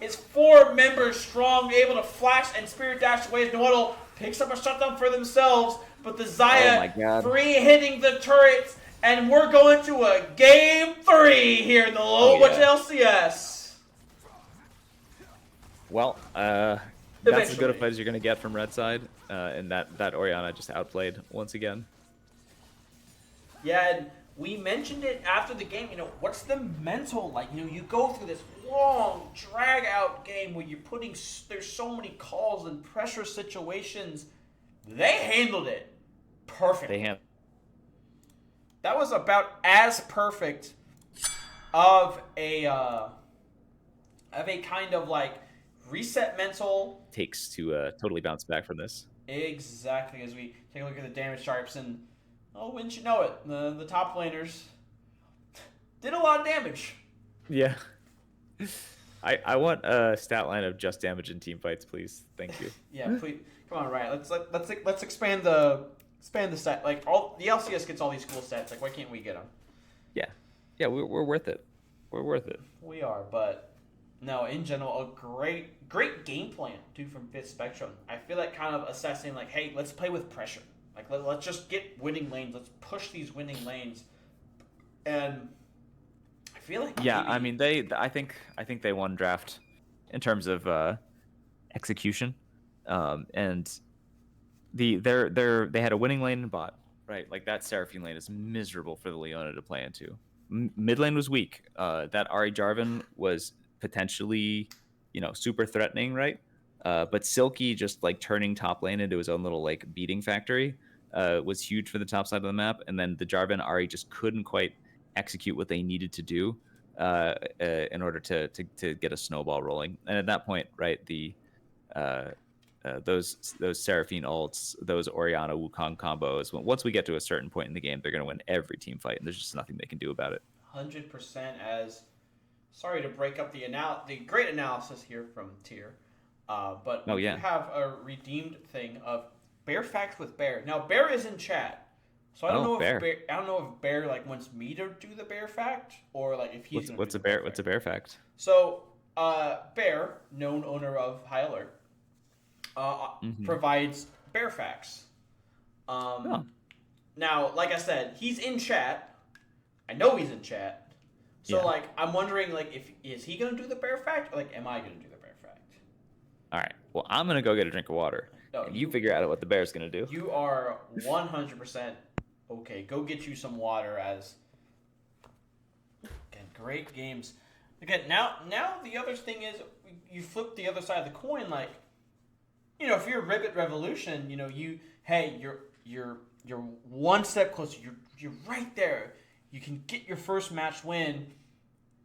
is 4 members strong, able to flash and Spirit Dash away as Nwaddle picks up a shutdown for themselves, but the Xayah free hitting the turrets, and we're going to a game 3 here in the low budget LCS.
Well, that's as good a fight as you're going to get from Red Side, and that Orianna just outplayed once again.
Yeah, and we mentioned it after the game, what's the mental like? You go through this long, drag-out game where there's so many calls and pressure situations. They handled it perfect. That was about as perfect of a kind of like reset mental.
Takes to totally bounce back from this.
Exactly, as we take a look at the damage sharps, and wouldn't you know it, the top laners did a lot of damage.
Yeah. I want a stat line of just damage in team fights, please. Thank you.
Yeah, please. Come on, Riot. Let's expand the stat. Like all the LCS gets all these cool stats. Like why can't we get them?
Yeah, we're worth it. We're worth it.
We are, but no, in general, a great game plan too from Fifth Spectrum. I feel like kind of assessing like, hey, let's play with pressure. Like let's just get winning lanes. Let's push these winning lanes, and I feel like
I mean I think they won draft in terms of execution, and they had a winning lane and bot, right? Like that Seraphine lane is miserable for the Leona to play into. Mid lane was weak. That Ahri Jarvan was potentially super threatening, right? But Silky just like turning top lane into his own little like beating factory was huge for the top side of the map, and then the Jarvan Ahri just couldn't quite execute what they needed to do in order to get a snowball rolling. And at that point, right, the those Seraphine ults, those Orianna Wukong combos, once we get to a certain point in the game, they're going to win every team fight, and there's just nothing they can do about it.
100%. As sorry to break up the great analysis here from Tier, but we do have a redeemed thing of Bear Facts with Bear. Now Bear is in chat, so I don't know if Bear like wants me to do the Bear Fact or like if he's
what's a Bear Fact.
So Bear, known owner of High Alert, provides Bear Facts. Now, like I said, he's in chat. I know he's in chat. So like I'm wondering like is he gonna do the Bear Fact or like am I gonna do the Bear Fact?
All right. Well, I'm gonna go get a drink of water,
No,
and you figure out what the bear's gonna do.
you are 100% okay. Go get you some water. As again, great games. Again, now the other thing is you flip the other side of the coin. Like, if you're Ribbit Revolution, you're one step closer. You're right there. You can get your first match win,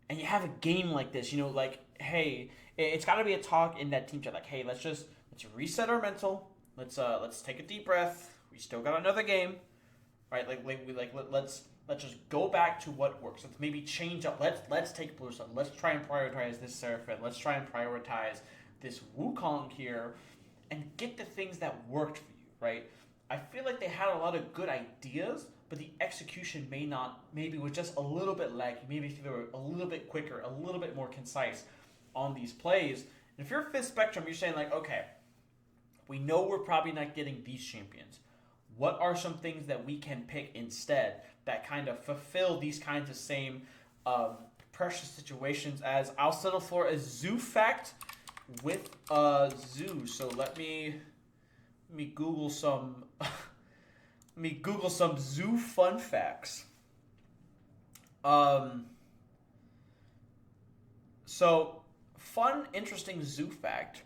and you have a game like this. Like, hey, it's got to be a talk in that team chat. Like, hey, let's reset our mental. Let's take a deep breath. We still got another game, right? Let's just go back to what works. Let's maybe change up. Let's take blue side. Let's try and prioritize this Seraphim. Let's try and prioritize this Wukong here, and get the things that worked for you, right? I feel like they had a lot of good ideas, but the execution maybe was just a little bit laggy. Maybe if they were a little bit quicker, a little bit more concise on these plays. And if you're Fifth Spectrum, you're saying like, okay, we know we're probably not getting these champions. What are some things that we can pick instead that kind of fulfill these kinds of same pressure situations? As I'll settle for a zoo fact with a zoo. So let me Google some zoo fun facts. So fun, interesting zoo fact.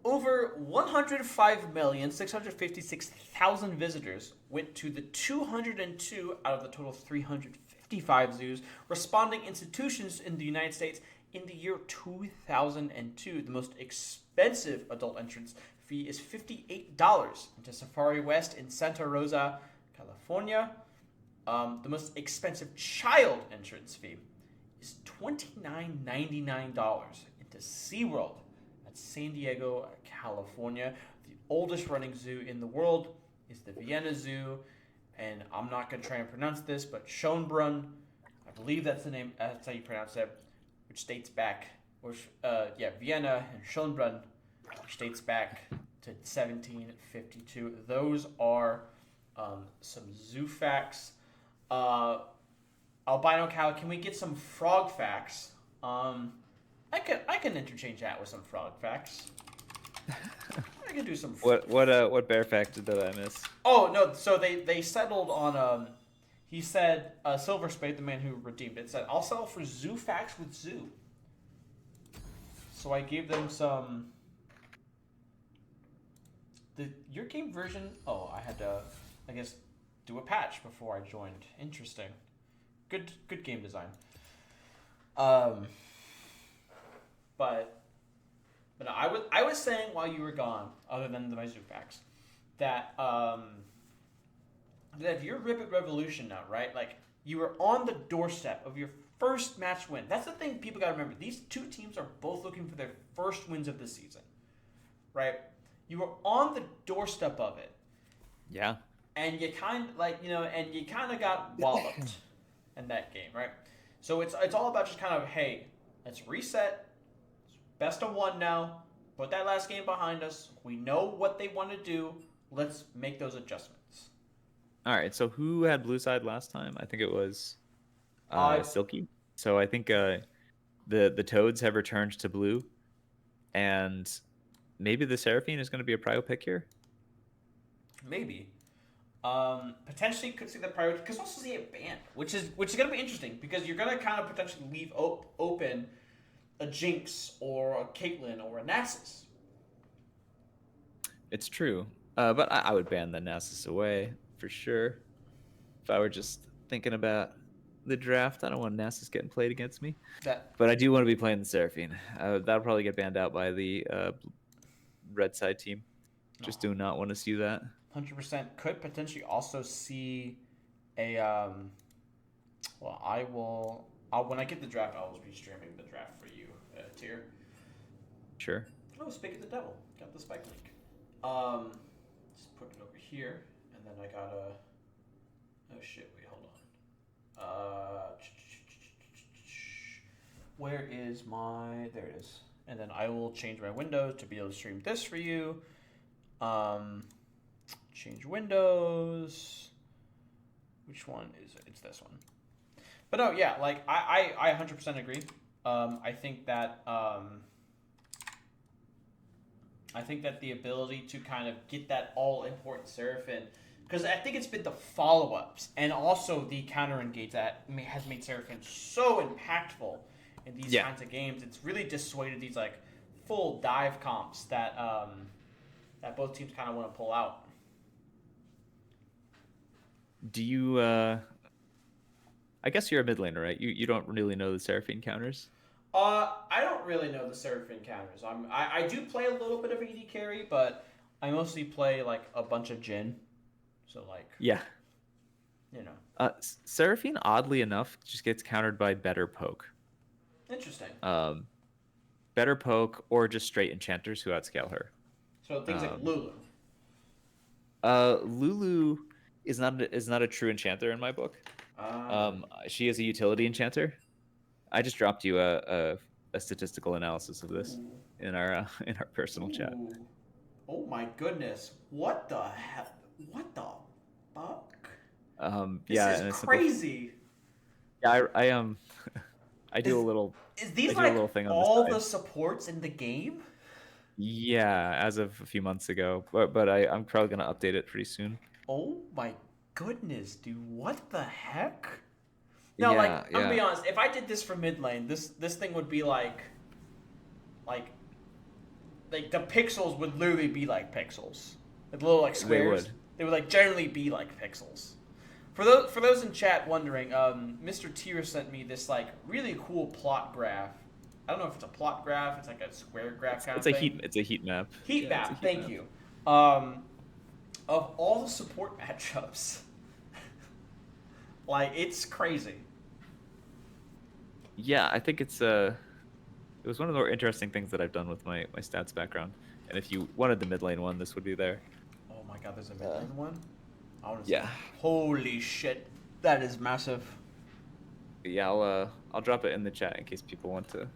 Over 105,656,000 visitors went to the 202 out of the total 355 zoos responding institutions in the United States in the year 2002. The most expensive adult entrance fee is $58 into Safari West in Santa Rosa, California. The most expensive child entrance fee is $29.99 into SeaWorld at San Diego, California. The oldest running zoo in the world is the Vienna Zoo, and I'm not going to try and pronounce this, but Schönbrunn, I believe that's the name, that's how you pronounce it, which dates back, Vienna and Schönbrunn, which dates back to 1752. Those are some zoo facts. Albino Cow, can we get some frog facts? I can interchange that with some frog facts. I can do some.
What bear fact did I miss?
Oh no! So they settled on he said Silver Spade, the man who redeemed it, said I'll settle for zoo facts with zoo. So I gave them some. Your game version. Oh, I had to, I guess, do a patch before I joined. Interesting. Good game design. But I was saying while you were gone, other than my zoo facts, that if you're Ribbit Revolution now, right? Like, you are on the doorstep of your first match win. That's the thing people gotta remember. These two teams are both looking for their first wins of the season, right? You were on the doorstep of it.
Yeah.
And you kind of got walloped in that game, right? So it's all about just kind of, hey, let's reset. Best of one now. Put that last game behind us. We know what they want to do. Let's make those adjustments.
All right. So who had blue side last time? I think it was Silky. So I think the Toads have returned to blue, and maybe the Seraphine is going to be a prio pick here.
Maybe. Potentially could see the priority, because also see it banned, which is going to be interesting, because you're going to kind of potentially leave open a Jinx or a Caitlyn or a Nasus.
It's true, but I would ban the Nasus away for sure. If I were just thinking about the draft, I don't want Nasus getting played against me. But I do want to be playing the Seraphine. That'll probably get banned out by the red side team. Just do not want to see that.
100% could potentially also see a when I get the draft, I will be streaming the draft for you, Tier.
Sure.
Oh, speak of the devil, got the spike link. Just put it over here, and then I gotta. Oh shit! Wait, hold on. Where is my? There it is. And then I will change my windows to be able to stream this for you. Change windows. Which one is it? It's this one. But no, yeah, like I 100% agree. I think that I think that the ability to kind of get that all important Seraphim, because I think it's been the follow ups and also the counter engage that has made Seraphim so impactful in these
Yeah.
kinds of games. It's really dissuaded these like full dive comps that that both teams kind of want to pull out.
Do you? I guess you're a mid laner, right? You don't really know the Seraphine counters.
I don't really know the Seraphim counters. I do play a little bit of AD carry, but I mostly play like a bunch of Jhin. So like,
Yeah.
you know,
Seraphine, oddly enough, just gets countered by better poke.
interesting.
Um, Better poke or just straight enchanters who outscale her.
So things like
Um,
Lulu.
Lulu is not a true enchanter in my book.
Ah.
She is a utility enchanter. I just dropped you a statistical analysis of this
Ooh.
in our personal chat.
Ooh. Oh my goodness! What the hell? What the fuck? This
Yeah,
is
and
crazy.
yeah, I do
Is
a little
is these
I do a
like
little thing on the
all
side.
the supports in the game?
Yeah, as of a few months ago, but I'm probably gonna update it pretty soon.
Oh my goodness, dude! What the heck? No, like
Yeah,
I'm gonna be
yeah.
honest. If I did this for mid lane, this thing would be like like the pixels would literally be like pixels, like little like
They
squares.
would.
They would like generally be like pixels. For those in chat wondering, Mr. Tier sent me this like really cool plot graph. I don't know if it's a plot graph. It's like a square graph kind of thing.
It's a heat map.
Heat
Yeah, it's a
map.
heat
Thank
map.
you. Of all the support matchups, like it's crazy.
Yeah, I think it was one of the more interesting things that I've done with my stats background. And if you wanted the mid lane one, this would be there.
Oh my god, there's a mid lane one. I want to see.
Yeah.
Holy shit, that is massive.
Yeah, I'll drop it in the chat in case people
Oh
want to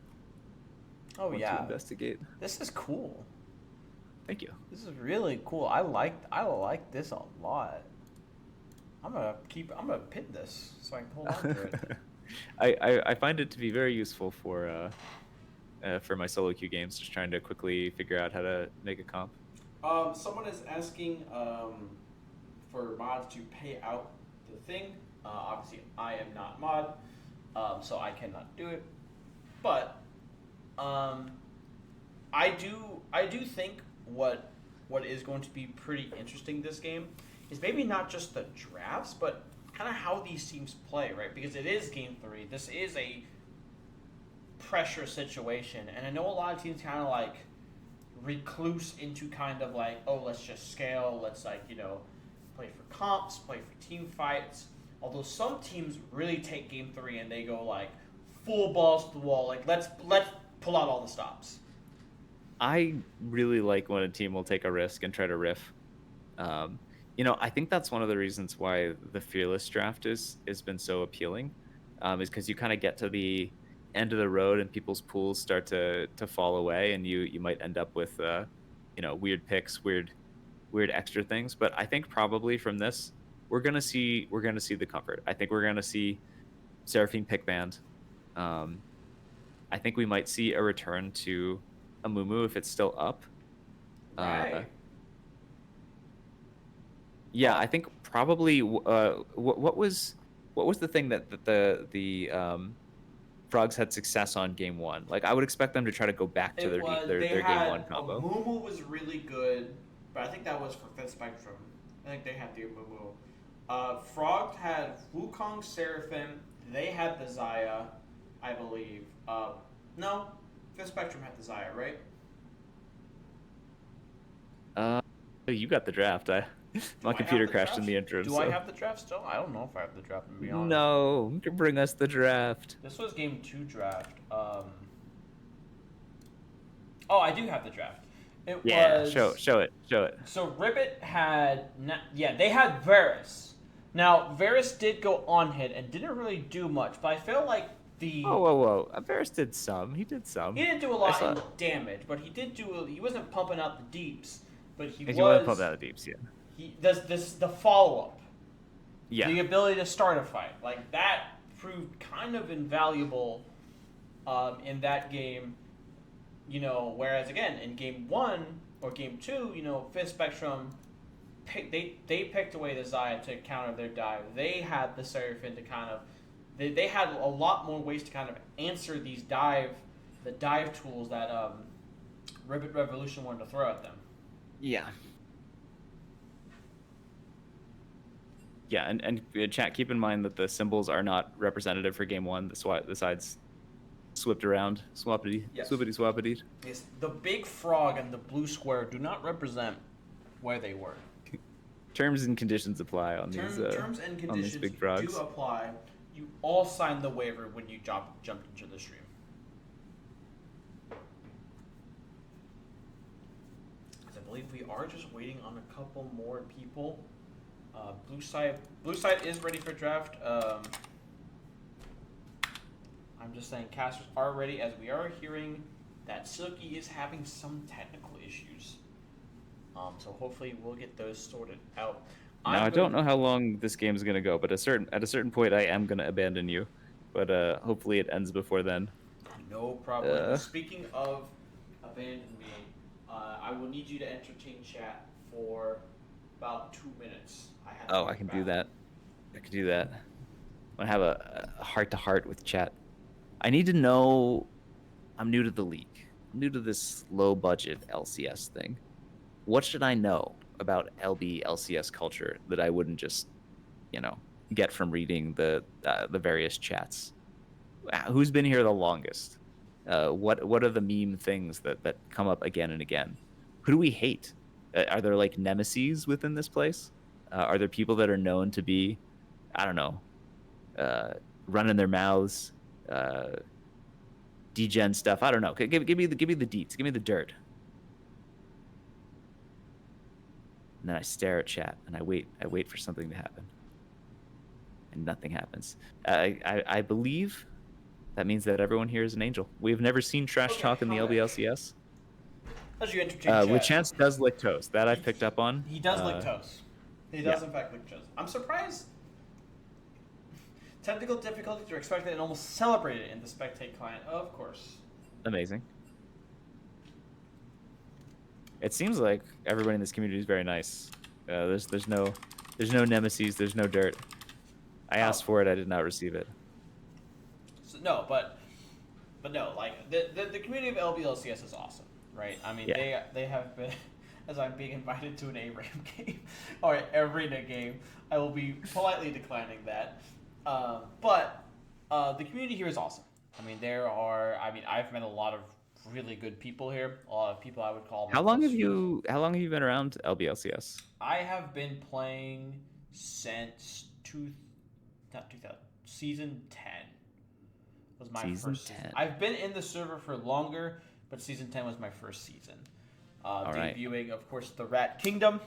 yeah,
investigate.
this is cool.
Thank you.
This is really cool. I like this a lot. I'm gonna pin this so I can hold on to it.
I find it to be very useful for my solo queue games, just trying to quickly figure out how to make a comp.
Someone is asking for mods to pay out the thing. Obviously, I am not mod, so I cannot do it. But I do think what is going to be pretty interesting this game is maybe not just the drafts, but kind of how these teams play, right? Because it is game 3. This is a pressure situation, and I know a lot of teams kind of like recluse into kind of like, oh, let's just scale, let's like, play for comps, play for team fights. Although some teams really take game 3 and they go like full balls to the wall, like let's pull out all the stops.
I really like when a team will take a risk and try to riff. I think that's one of the reasons why the fearless draft has been so appealing, is because you kind of get to the end of the road and people's pools start to fall away, and you might end up with weird picks, weird extra things. But I think probably from this we're gonna see the comfort. I think we're gonna see Seraphine pick band. I think we might see a return to a Mumu if it's still up.
Right.
Yeah, I think probably what was the thing that the Frogs had success on game 1? Like I would expect them to try to go back to their game 1 combo.
Mumu was really good, but I think that was for Fifth Spectrum. I think they had the Mumu. Frog had Wukong Seraphim. They had the Zaya, I believe. No, Fifth Spectrum had the Zaya, right?
You got the draft. My computer crashed in the intro.
Do I have the draft still? I don't know if I have the draft, to be honest.
No, bring us the draft.
This was game 2 draft. Oh, I do have the draft. It was...
show it.
So Ribbit had... they had Varus. Now, Varus did go on hit and didn't really do much, but I feel like the...
Whoa. Varus did some. He did some.
He didn't do a lot in damage, but he did do... He wasn't pumping out the deeps, but he was...
He wasn't pumping out the deeps, yeah.
He does the follow-up.
Yeah.
The ability to start a fight. Like, that proved kind of invaluable in that game. Whereas, again, in game 1, or game 2, Fifth Spectrum, they picked away the Zaya to counter their dive. They had the Seraphim to kind of they had a lot more ways to kind of answer the dive tools that Ribbit Revolution wanted to throw at them.
Yeah. Yeah, and chat, keep in mind that the symbols are not representative for game 1. The sides swapped around. Swappity.
Yes.
Swappity swappity.
Yes, the big frog and the blue square do not represent where they were.
Terms and conditions apply on
Terms and
on these
conditions
big frogs.
do apply. You all signed the waiver when you jumped into the stream. I believe we are just waiting on a couple more people. Blue side is ready for draft. I'm just saying casters are ready, as we are hearing that Silky is having some technical issues. So hopefully we'll get those sorted out.
Now I don't know how long this game is gonna go, but at a certain point I am gonna abandon you, but hopefully it ends before then.
No problem. Speaking of abandon me, I will need you to entertain chat for about 2 minutes.
I can do that. I can do that. I'm gonna have a heart-to-heart with chat. I need to know. I'm new to the league. I'm new to this low-budget LCS thing. What should I know about LB LCS culture that I wouldn't just, get from reading the various chats? Who's been here the longest? What are the meme things that come up again and again? Who do we hate? Are there like nemeses within this place? Are there people that are known to be, I don't know, running their mouths, degen stuff? I don't know. Give me the deets. Give me the dirt. And then I stare at chat and I wait for something to happen, and nothing happens. I believe that means that everyone here is an angel. We've never seen trash talk in the LBLCS.
As you entertain chat.
With chance does lick toast. That I've picked up on.
He does lick toast. He does in fact lick toast. I'm surprised. Technical difficulties are expected and almost celebrated in the Spectate client, of course.
Amazing. It seems like everybody in this community is very nice. There's no nemesis. There's no dirt. I asked for it. I did not receive it.
So, no, but no. Like the community of LBLCS is awesome, right? I mean, they have been. As I'm being invited to an ARAM game or arena game, I will be politely declining that. But the community here is awesome. I mean, I've met a lot of really good people here. A lot of people I would call.
How long have you been around LBLCS?
I have been playing since season 10 was my first season. I've been in the server for longer, but season 10 was my first season. Debuting, of course, the Rat Kingdom.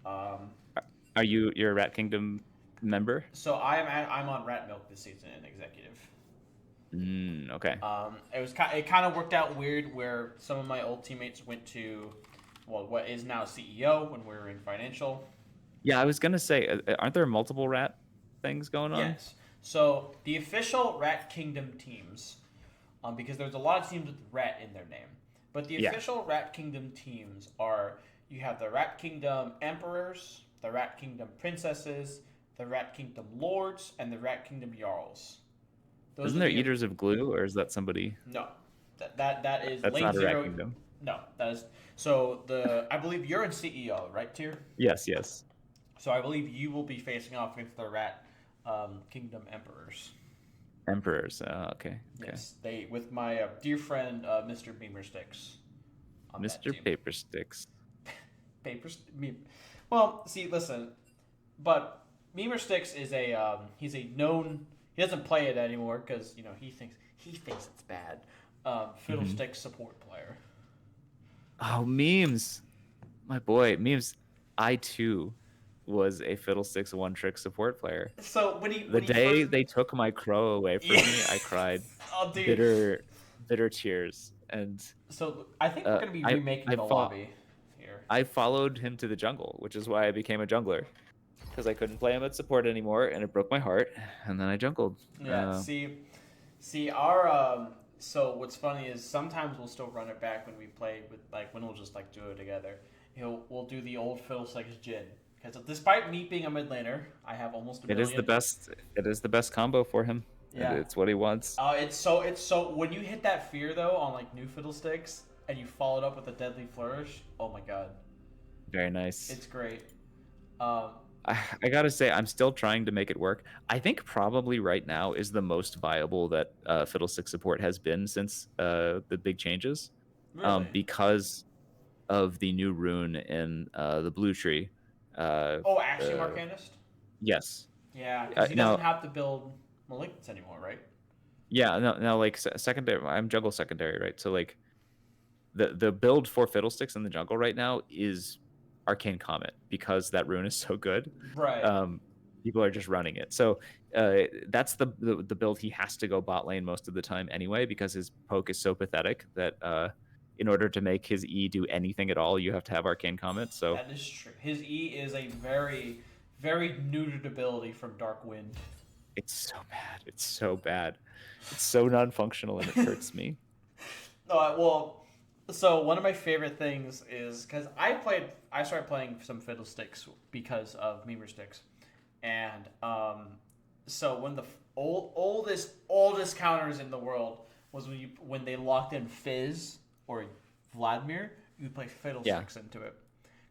You're a Rat Kingdom member?
So I'm on Rat Milk this season in executive.
Okay.
It kind of worked out weird where some of my old teammates went to, what is now CEO when we were in financial.
Yeah, I was gonna say, aren't there multiple Rat things going on?
Yes. So the official Rat Kingdom teams, because there's a lot of teams with Rat in their name. But the official Rat Kingdom teams you have the Rat Kingdom Emperors, the Rat Kingdom Princesses, the Rat Kingdom Lords, and the Rat Kingdom Jarls.
Isn't there Eaters of Glue, or is that somebody?
No. That is
That's
Lane
not a
Zero.
Rat Kingdom.
No, that is... So, I believe you're in CEO, right, Tyr?
Yes.
So I believe you will be facing off against the Rat Kingdom Emperors.
Okay.
Yes, with my dear friend Mr. Beamer Sticks.
Mr. Paper Sticks.
Well, see, listen, but Beamer Sticks is he's a known. He doesn't play it anymore because he thinks it's bad. Fiddlestick support player.
Oh, memes, my boy, memes. I too was a Fiddlesticks one-trick support player.
So
they took my crow away from me, I cried bitter tears. And
so I think we're gonna be remaking the lobby here.
I followed him to the jungle, which is why I became a jungler, because I couldn't play him at support anymore, and it broke my heart. And then I jungled.
Yeah. See, our So what's funny is sometimes we'll still run it back when we play with like when we'll just like do it together. We'll do the old Fiddlesticks Jin because despite me being a mid laner, I have almost a
It is the
million.
best. It is the best combo for him.
Yeah.
It's what he wants.
It's so when you hit that fear though on like new Fiddlesticks and you follow it up with a deadly flourish. Oh my god,
Very nice.
it's great. Um,
I gotta say, I'm still trying to make it work. I think probably right now is the most viable that Fiddlestick support has been since the big changes,
really.
because of the new rune in the blue tree.
Oh, actually,
Uh,
Arcanist.
yes.
Yeah, because he
Now,
doesn't have to build malignants anymore, right?
yeah. Now, like secondary, I'm jungle secondary, right? So like the build for Fiddlesticks in the jungle right now is Arcane Comet because that rune is so good.
Right.
Um, People are just running it. So that's the build he has to go bot lane most of the time anyway because his poke is so pathetic that in order to make his E do anything at all, you have to have Arcane Comet. So
That is true. His E is a very, very neutered ability from Dark Wind.
it's so bad. It's so bad. It's so non-functional and it hurts me.
Well, so one of my favorite things is because I started playing some Fiddlesticks because of Memer Sticks, and so one of the oldest counters in the world was when they locked in Fizz or Vladimir, you play Fiddlesticks into it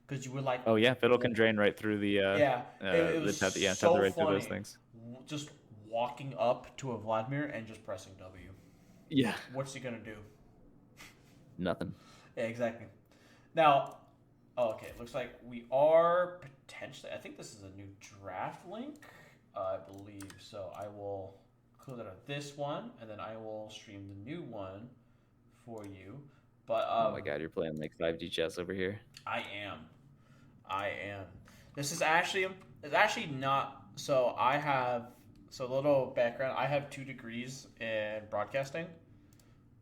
because you were like,
Oh yeah, Fiddle can drain right through the
yeah, it was so
tether right through
funny.
those things.
Just walking up to a Vladimir and just pressing W.
Yeah,
What's he gonna do?
nothing.
Yeah, exactly. Now, okay, it looks like we are potentially. I think this is a new draft link, I believe. So I will close out of this one, and then I will stream the new one for you. But
Oh my god, you're playing like 5G chess over here.
I am. I am. This is actually it's actually not. So I have so a little background. I have 2 degrees in broadcasting.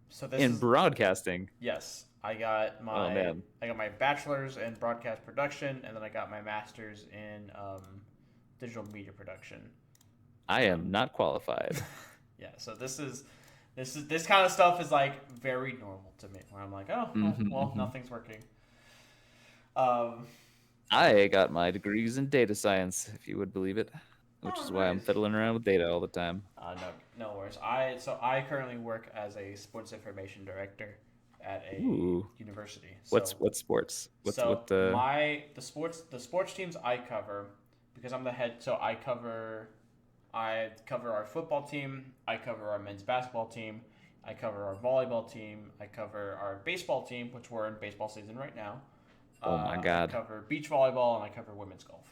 So this
In
is
broadcasting.
yes. I got
Oh man.
my bachelor's in broadcast production, and then I got my master's in digital media production.
I am not qualified.
Yeah. So this kind of stuff is like very normal to me. Where I'm like, oh, well, nothing's working.
I got my degrees in data science, if you would believe it, which is why I'm
Nice.
fiddling around with data all the time.
No worries. I currently work as a sports information director at a
Ooh.
university.
What sports? What
the sports teams I cover because I'm the head. So I cover our football team. I cover our men's basketball team. I cover our volleyball team. I cover our baseball team, which we're in baseball season right now.
Oh my god.
I cover beach volleyball and I cover women's golf.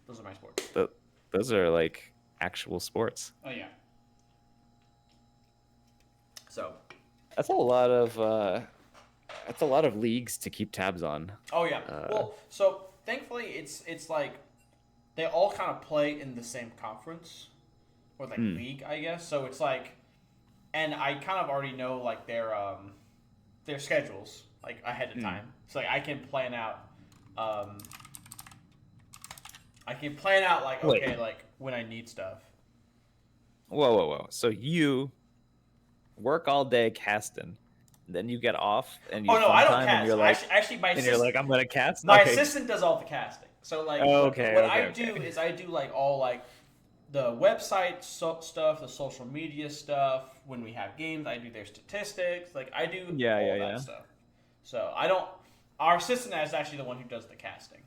Those are my sports.
Those are like actual sports.
Oh yeah. So.
That's a lot of leagues to keep tabs on.
Oh yeah. Well, so thankfully it's like they all kind of play in the same conference or like league, I guess. So it's like, and I kind of already know like their schedules like ahead of time. So like I can plan out. Like
Wait.
okay, like when I need stuff.
Whoa. So you work all day casting, then you get off and you
Oh no, I don't
time
cast.
and you're like,
Actually, my
and you're like, I'm gonna cast.
my
Okay.
assistant does all the casting. So like,
Okay,
what
okay,
I do is I do like all like the website stuff, the social media stuff. When we have games, I do their statistics. Like I do all that stuff. So I don't. Our assistant is actually the one who does the casting.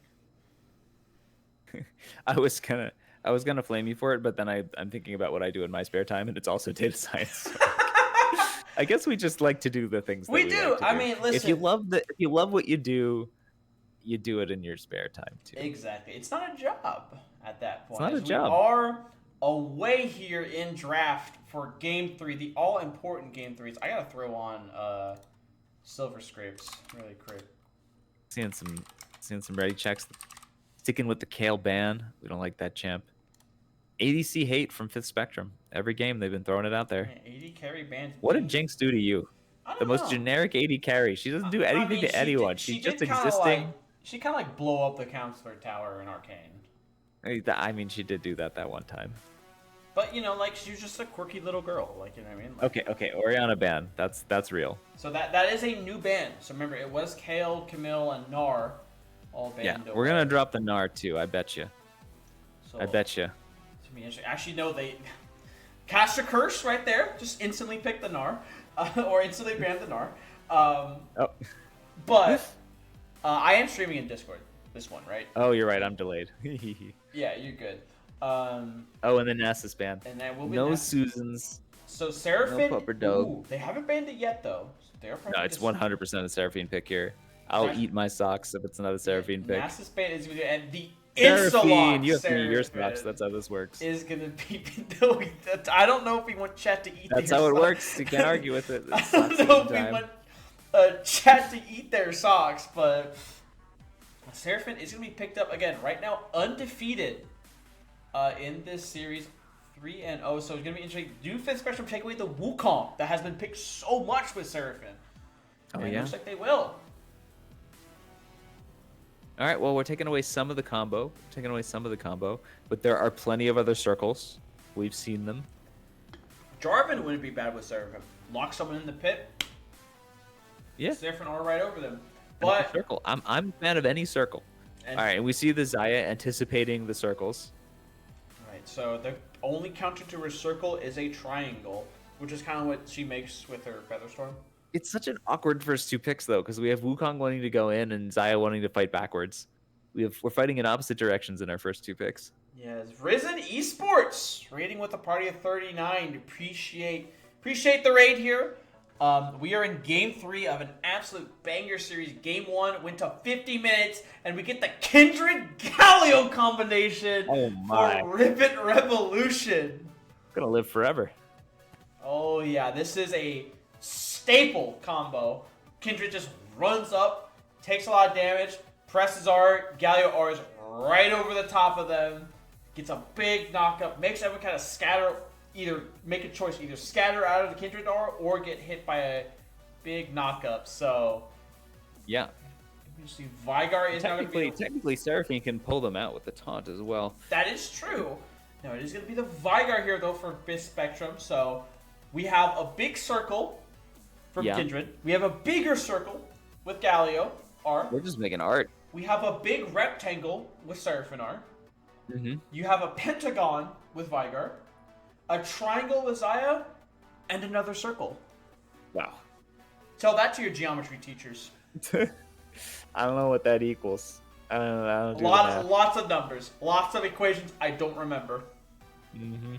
I was gonna flame you for it, but then I'm thinking about what I do in my spare time, and it's also data science. So I guess we just like to do the things that we
do.
like to
I
do.
mean, listen.
If you love what you do it in your spare time too.
Exactly. It's not a job at that point.
It's not a job.
We are away here in draft for game 3, the all important game 3s. I gotta throw on silver scrapes really quick.
Seeing some ready checks. Sticking with the Kale ban. We don't like that champ. ADC hate from Fifth Spectrum. Every game they've been throwing it out there.
Man, AD carry bans.
What did Jinx do to you? The most generic AD carry. She doesn't do anything to anyone. She's just existing.
She kind of like blow up the Counselor Tower in Arcane.
I mean, she did do that one time.
But like she's just a quirky little girl. Like you know what I mean? Like,
Okay, Oriana ban. That's real.
So that is a new ban. So remember, it was Kale, Camille, and Nar all banned.
Yeah, we're gonna drop the Gnar too. I bet you.
So
I bet you.
it's gonna be interesting. Actually, no, they cast a curse right there. Just instantly pick the Gnar, or instantly ban the Gnar.
Oh.
But I am streaming in Discord. This one, right?
Oh, you're right. I'm delayed.
Yeah, you're good.
Oh, and then Nasus ban.
And then we'll be
No
next.
Susans.
So Seraphine.
No Pupper Dog.
Ooh, they haven't banned it yet though. So they're probably
No, it's
just-
100% a Seraphine pick here. I'll eat my socks if it's another Seraphine pick.
Nasus ban is gonna and the
Seraphine,
Insolok
you have to eat your
Seraphine
socks. That's how this works.
is gonna be. No, I don't know if we want chat to eat.
That's
their
how it
socks.
works. You can't argue with it.
I
It
don't
sucks
know if we
sometimes.
want chat to eat their socks, but Seraphine is gonna be picked up again. Right now, undefeated in this series. 3-0, so it's gonna be interesting. Do Fifth Spectrum take away the Wukong that has been picked so much with Seraphine?
Oh,
And it
yeah?
looks like they will.
All right, well, we're taking away some of the combo. But there are plenty of other circles. We've seen them.
Jarvan wouldn't be bad with Seraphine. Lock someone in the pit,
Yeah.
Seraphine all right over them.
But
But
circle. I'm a fan of any circle.
and,
All right, and we see the Xayah anticipating the circles.
Alright, so the only counter to her circle is a triangle, which is kind of what she makes with her Featherstorm.
It's such an awkward first two picks though, because we have Wukong wanting to go in and Xayah wanting to fight backwards. We're fighting in opposite directions in our first two picks.
Yes, Risen Esports raiding with a party of 39. Appreciate the raid here. We are in Game 3 of an absolute banger series. Game 1 went to 50 minutes, and we get the Kindred Galio combination
Oh my.
for Ribbit Revolution.
Gonna live forever.
Oh yeah, this is a staple combo. Kindred just runs up, takes a lot of damage, presses R, Galio R is right over the top of them, gets a big knockup, makes everyone kind of scatter, either make a choice, either scatter out of the Kindred R or get hit by a big knockup. So,
Yeah.
see, Vigar is now going to be...
Technically, Seraphine can pull them out with the taunt as well.
That is true. Now, it is going to be the Vigar here, though, for Fifth Spectrum. So, we have a big circle from
Yeah.
Kindred. We have a bigger circle with Galio R.
We're just making art.
We have a big rectangle with Seraphine R.
Mm-hmm.
You have a pentagon with Vigar, a triangle with Xayah, and another circle.
Wow.
Tell that to your geometry teachers.
I don't know what that equals. I don't do the math.
Lots of numbers, lots of equations I don't remember.
Mm-hmm.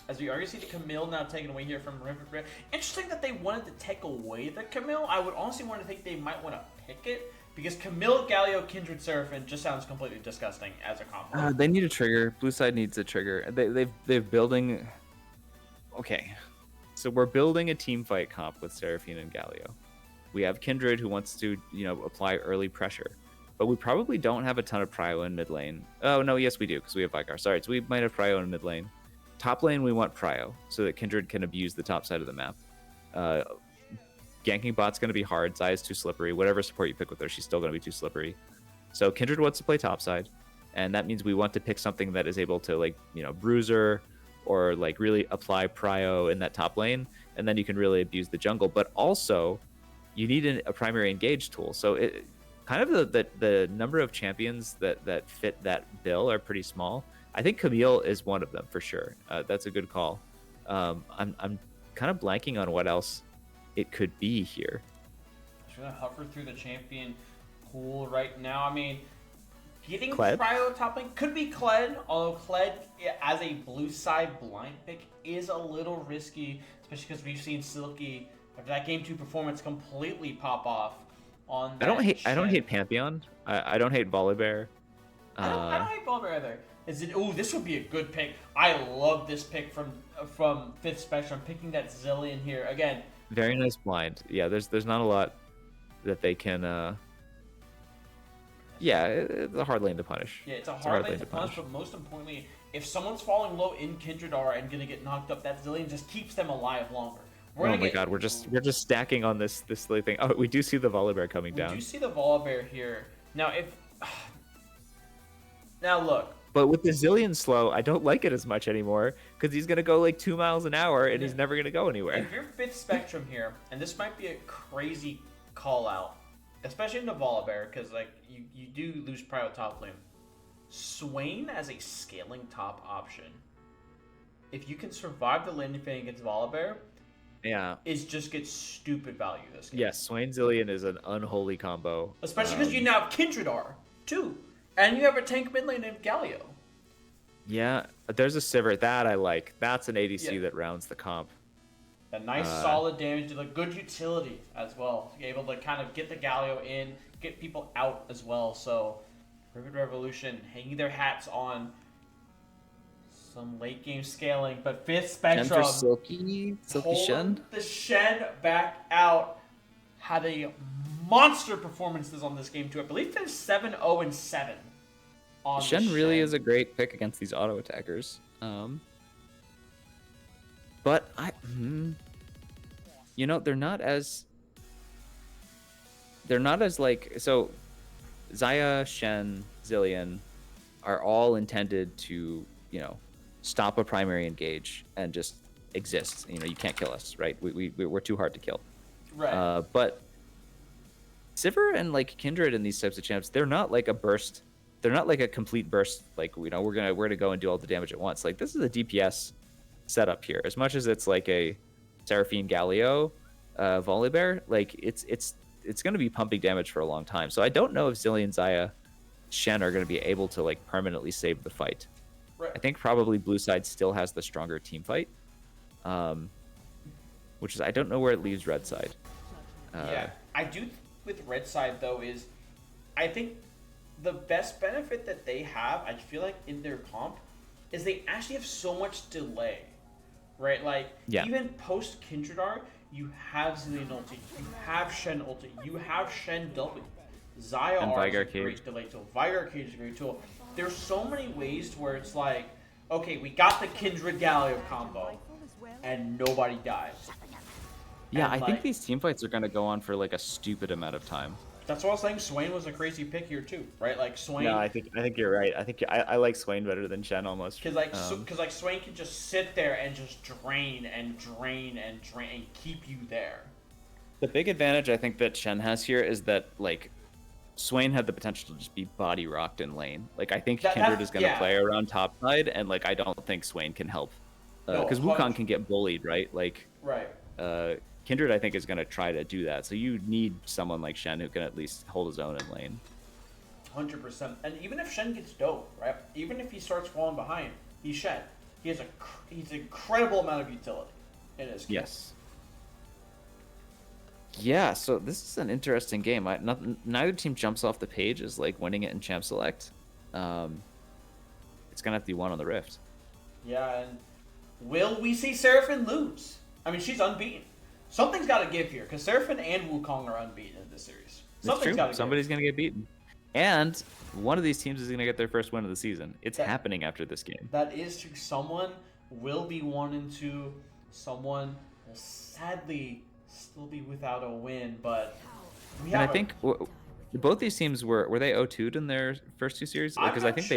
As we already see the Camille now taken away here from Ribbit. Interesting that they wanted to take away the Camille. I would honestly want to think they might want to pick it, because Camille, Galio, Kindred, Seraphine just sounds completely disgusting as a combo.
They need a trigger. Blue side needs a trigger. They're building. Okay, so we're building a team fight comp with Seraphine and Galio. We have Kindred who wants to apply early pressure, but we probably don't have a ton of prio in mid lane. Oh no, yes we do, because we have Vigar. Sorry, so we might have prio in mid lane. Top lane we want prio so that Kindred can abuse the top side of the map. Ganking bot's going to be hard. Xayah's too slippery. Whatever support you pick with her, she's still going to be too slippery. So Kindred wants to play topside, and that means we want to pick something that is able to bruiser or really apply prio in that top lane, and then you can really abuse the jungle. But also, you need a primary engage tool. So it kind of the number of champions that fit that bill are pretty small. I think Camille is one of them for sure. That's a good call. I'm kind of blanking on what else it could be here.
Just gonna hover through the champion pool right now. I mean, getting
Kled?
Prio top lane could be Kled, although Kled as a blue side blind pick is a little risky, especially because we've seen Silky after that game 2 performance completely pop off on that
I don't
ship.
hate Pantheon. I don't hate Volibear.
I don't hate Bulber either. This would be a good pick. I love this pick from Fifth Spectrum, picking that Zillion here again.
Very nice blind. Yeah, there's not a lot that they can. Yeah, it's a hard lane to punish.
Yeah, it's a hard lane to punish, but most importantly, if someone's falling low in Kindred R and gonna get knocked up, that Zillion just keeps them alive longer.
Oh my god, we're just stacking on this silly thing. Oh, we do see the Volibear coming down.
We do see the Volibear here. Now look,
But with the Zillion slow, I don't like it as much anymore because he's gonna go like 2 miles an hour and he's never gonna go anywhere.
If you're fifth spectrum here, and this might be a crazy call out, especially in the Volibear, because like you do lose Prio top lane. Swain as a scaling top option, if you can survive the laning phase against Volibear,
Yeah.
is just get stupid value this game.
Yes, Swain Zillion is an unholy combo.
Especially because you now have Kindredar, too. And you have a tank mid lane named Galio.
Yeah, there's a Sivert that I like. That's an ADC that rounds the comp.
A nice solid damage, to a good utility as well. You're able to kind of get the Galio in, get people out as well. So, Ribbit Revolution hanging their hats on some late game scaling, but fifth spectrum.
Silky Shen.
The Shen back out. Had a monster performances on this game too. I believe there's 7-0-7 on
Shen really is a great pick against these auto attackers. But they're not as like, so Xayah, Shen, Zillion are all intended to, stop a primary engage and just exist. You can't kill us, right? We're too hard to kill.
Right.
But Sivir and like Kindred and these types of champs, they're not like a burst. They're not like a complete burst. Like we're gonna go and do all the damage at once. Like this is a DPS setup here. As much as it's like a Seraphine Galio, Volibear, like it's gonna be pumping damage for a long time. So I don't know if Zillion, Xayah, Shen are gonna be able to like permanently save the fight.
Right.
I think probably blue side still has the stronger team fight. Which is, I don't know where it leaves red side.
Yeah, I do with red side though is, I think the best benefit that they have, I feel like in their comp, is they actually have so much delay, right? Like even post Kindredar, you have Zillion ulti, you have Shen ulti, you have Shen W, Xayah is a great delay tool, Vigar Cage is a great tool. There's so many ways to where it's like, okay, we got the Kindred Galio combo, and nobody dies.
Yeah, I think these team fights are going to go on for like a stupid amount of time.
That's what I was saying. Swain was a crazy pick here too, right? Like Swain.
No, I think you're right. I think I like Swain better than Shen almost.
Because Swain can just sit there and just drain and drain and drain and keep you there.
The big advantage I think that Shen has here is that like Swain had the potential to just be body rocked in lane. Like I think Kindred is going to play around top side, and like I don't think Swain can help because Wukong can get bullied, right? Like Kindred, I think, is going to try to do that. So you need someone like Shen who can at least hold his own in lane.
100%. And even if Shen gets dope, right? Even if he starts falling behind, he's Shen. He's an incredible amount of utility in his game.
Yes. Yeah, so this is an interesting game. Neither team jumps off the page as like winning it in Champ Select. It's going to have to be one on the Rift.
Yeah, and will we see Seraphine lose? I mean, she's unbeaten. Something's got to give here, because Seraphine and Wukong are unbeaten in this series. Something's got to give.
Somebody's going to get beaten. And one of these teams is going to get their first win of the season. It's happening after this game.
That is true. Someone will be 1-2. Someone will sadly still be without a win, but we have.
And I think both these teams were they 0-2'd in their first two series? Because I think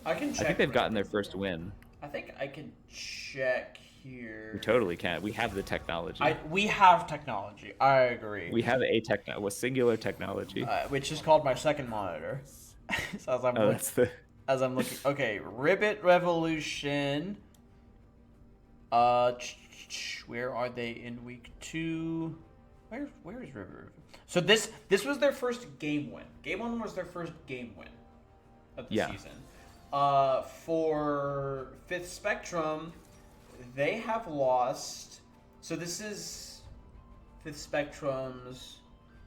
I can check.
I think they've gotten their first win.
I think I can check here.
We totally can. We have the technology.
We have technology. I agree.
We have a singular technology,
which is called my second monitor. So as I'm looking. Okay, Ribbit Revolution. Where are they in week 2? Where is Ribbit? So this was their first game win. Game 1 was their first game win of the season. For Fifth Spectrum, they have lost. So this is Fifth Spectrum's.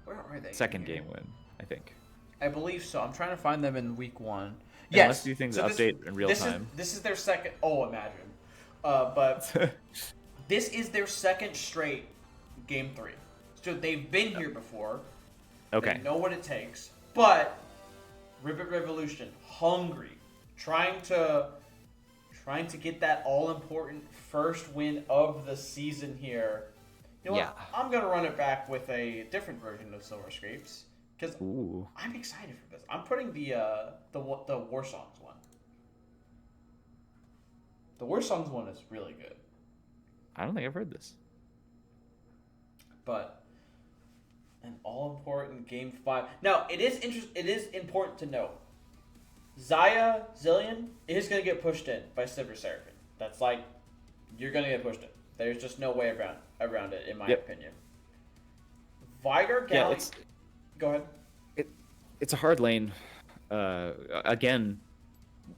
Where are they?
Second game win, I think.
I believe so. I'm trying to find them in week 1.
Yes. Unless these things update in real time.
This is their second. Oh, imagine. But this is their second straight game 3. So they've been here before.
Okay.
They know what it takes. But Ribbit Revolution, hungry, trying to get that all-important first win of the season here. You know what? I'm gonna run it back with a different version of Silver Scrapes because I'm excited for this. I'm putting the War Songs one. The War Songs one is really good.
I don't think I've heard this.
But an all-important Game 5. Now, it is important to note, Zillion is going to get pushed in by Silver Seraphine. That's like, you're going to get pushed in. There's just no way around it, in my opinion. Vigar, Galaxy... Go ahead.
It's a hard lane. Again,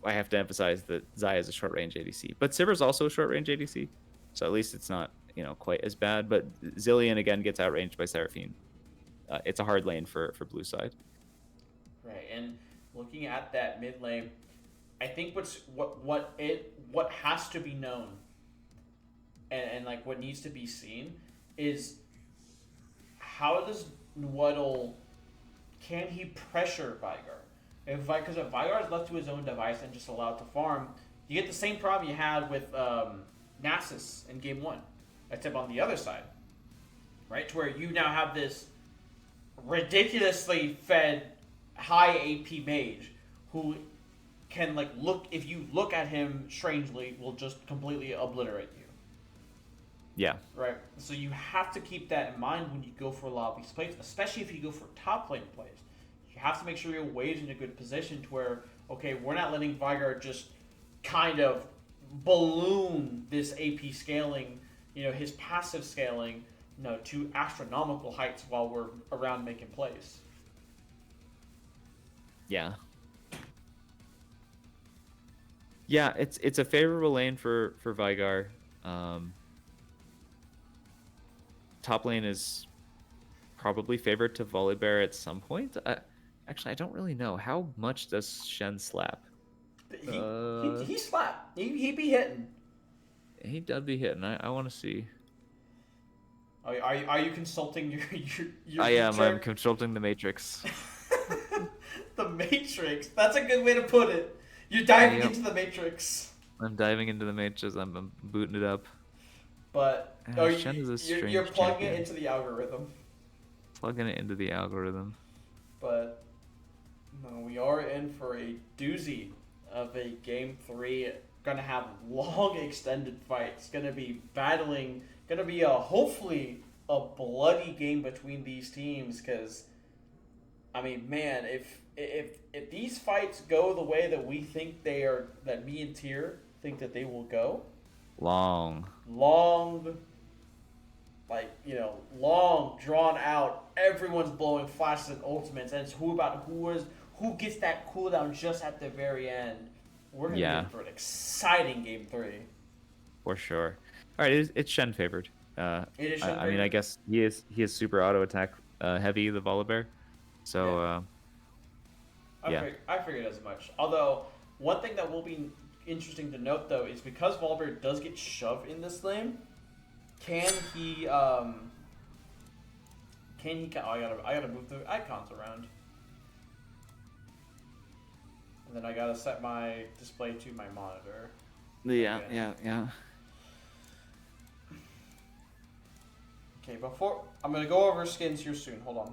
I have to emphasize that Zaya is a short-range ADC. But Sivir's also a short-range ADC. So at least it's not, quite as bad. But Zillion, again, gets outranged by Seraphine. It's a hard lane for blue side.
Right, and looking at that mid lane, I think what has to be known and like what needs to be seen is how does Nwaddle, can he pressure Vigar? Because if Vigar is left to his own device and just allowed to farm, you get the same problem you had with Nasus in Game 1, except on the other side, right? To where you now have this ridiculously fed high AP mage who can if you look at him strangely, will just completely obliterate you.
Yeah.
Right. So you have to keep that in mind when you go for a lot of these plays, especially if you go for top lane plays. You have to make sure your wave's in a good position to where, okay, we're not letting Vigar just kind of balloon this AP scaling, his passive scaling, to astronomical heights while we're around making plays.
Yeah. Yeah, it's a favorable lane for Vigar. Top lane is probably favored to Volibear at some point. Actually, I don't really know. How much does Shen slap?
He slap. He be hitting.
He does be hitting. I want to see.
Are you consulting your
I am. I'm consulting the Matrix.
The Matrix. That's a good way to put it. You're diving into the Matrix.
I'm diving into the Matrix. I'm booting it up.
But
Shen is a strange
you're plugging
champion.
it into the algorithm.
Plugging it into the algorithm.
But no, we are in for a doozy of a Game 3. Gonna have long extended fights. Gonna be battling. Gonna be hopefully a bloody game between these teams. Because I mean, man, if these fights go the way that we think they are, that me and Tyr think that they will go, long, long drawn out. Everyone's blowing flashes and ultimates, and it's who gets that cooldown just at the very end. We're gonna be in for an exciting Game 3.
For sure. All right, it's Shen favored.
It is Shen
I mean, I guess he is super auto attack heavy, the Volibear. So
I figured as much. Although one thing that will be interesting to note though is because Volibear does get shoved in this lane, can he? I gotta move the icons around, and then I gotta set my display to my monitor.
Yeah.
Okay, I'm gonna go over skins here soon. Hold on.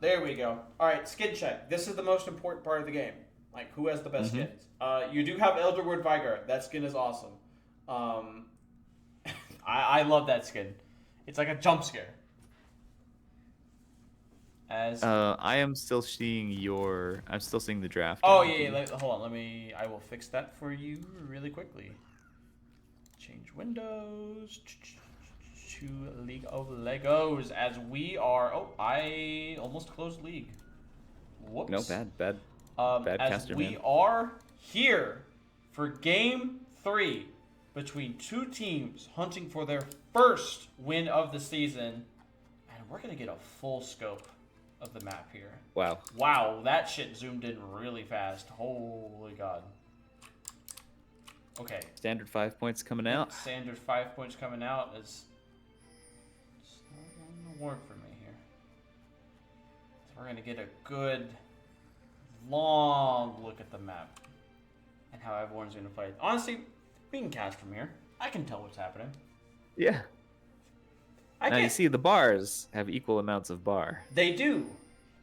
There we go. All right, skin check. This is the most important part of the game. Like, who has the best skins? You do have Elderwood Vigar. That skin is awesome. I love that skin. It's like a jump scare.
I am still seeing I'm still seeing the draft.
Oh yeah. Hold on. I will fix that for you really quickly. Change windows to League of Legos as we are. Oh, I almost closed League. Whoops.
No, bad
as
caster,
we
man.
are here for Game 3 between two teams hunting for their first win of the season, and we're gonna get a full scope of the map here. Wow, that shit zoomed in really fast. Holy God. Okay.
Standard 5 points coming out.
Standard 5 points coming out is not going to work for me here. So we're going to get a good, long look at the map and how everyone's going to fight. Honestly, we can cast from here. I can tell what's happening.
Yeah. Now you see the bars have equal amounts of bar.
They do.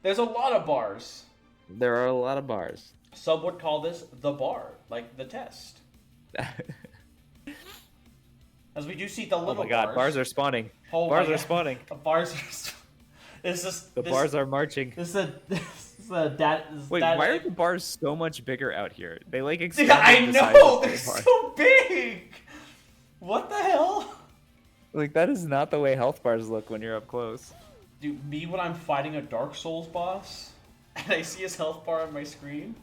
There's a lot of bars.
There are a lot of bars.
Some would call this the bar, like the test. As we do see the
Oh
little
my god, bars are spawning.
Oh
Bars
my
are
God.
spawning.
Bars are
The bars are marching.
This is a dad.
Wait, why are the bars so much bigger out here? They like
Dude,
expanded
I
the size
know
of
they're
the bar.
so big. What the hell?
Like that is not the way health bars look when you're up close.
Dude, me when I'm fighting a Dark Souls boss, and I see his health bar on my screen.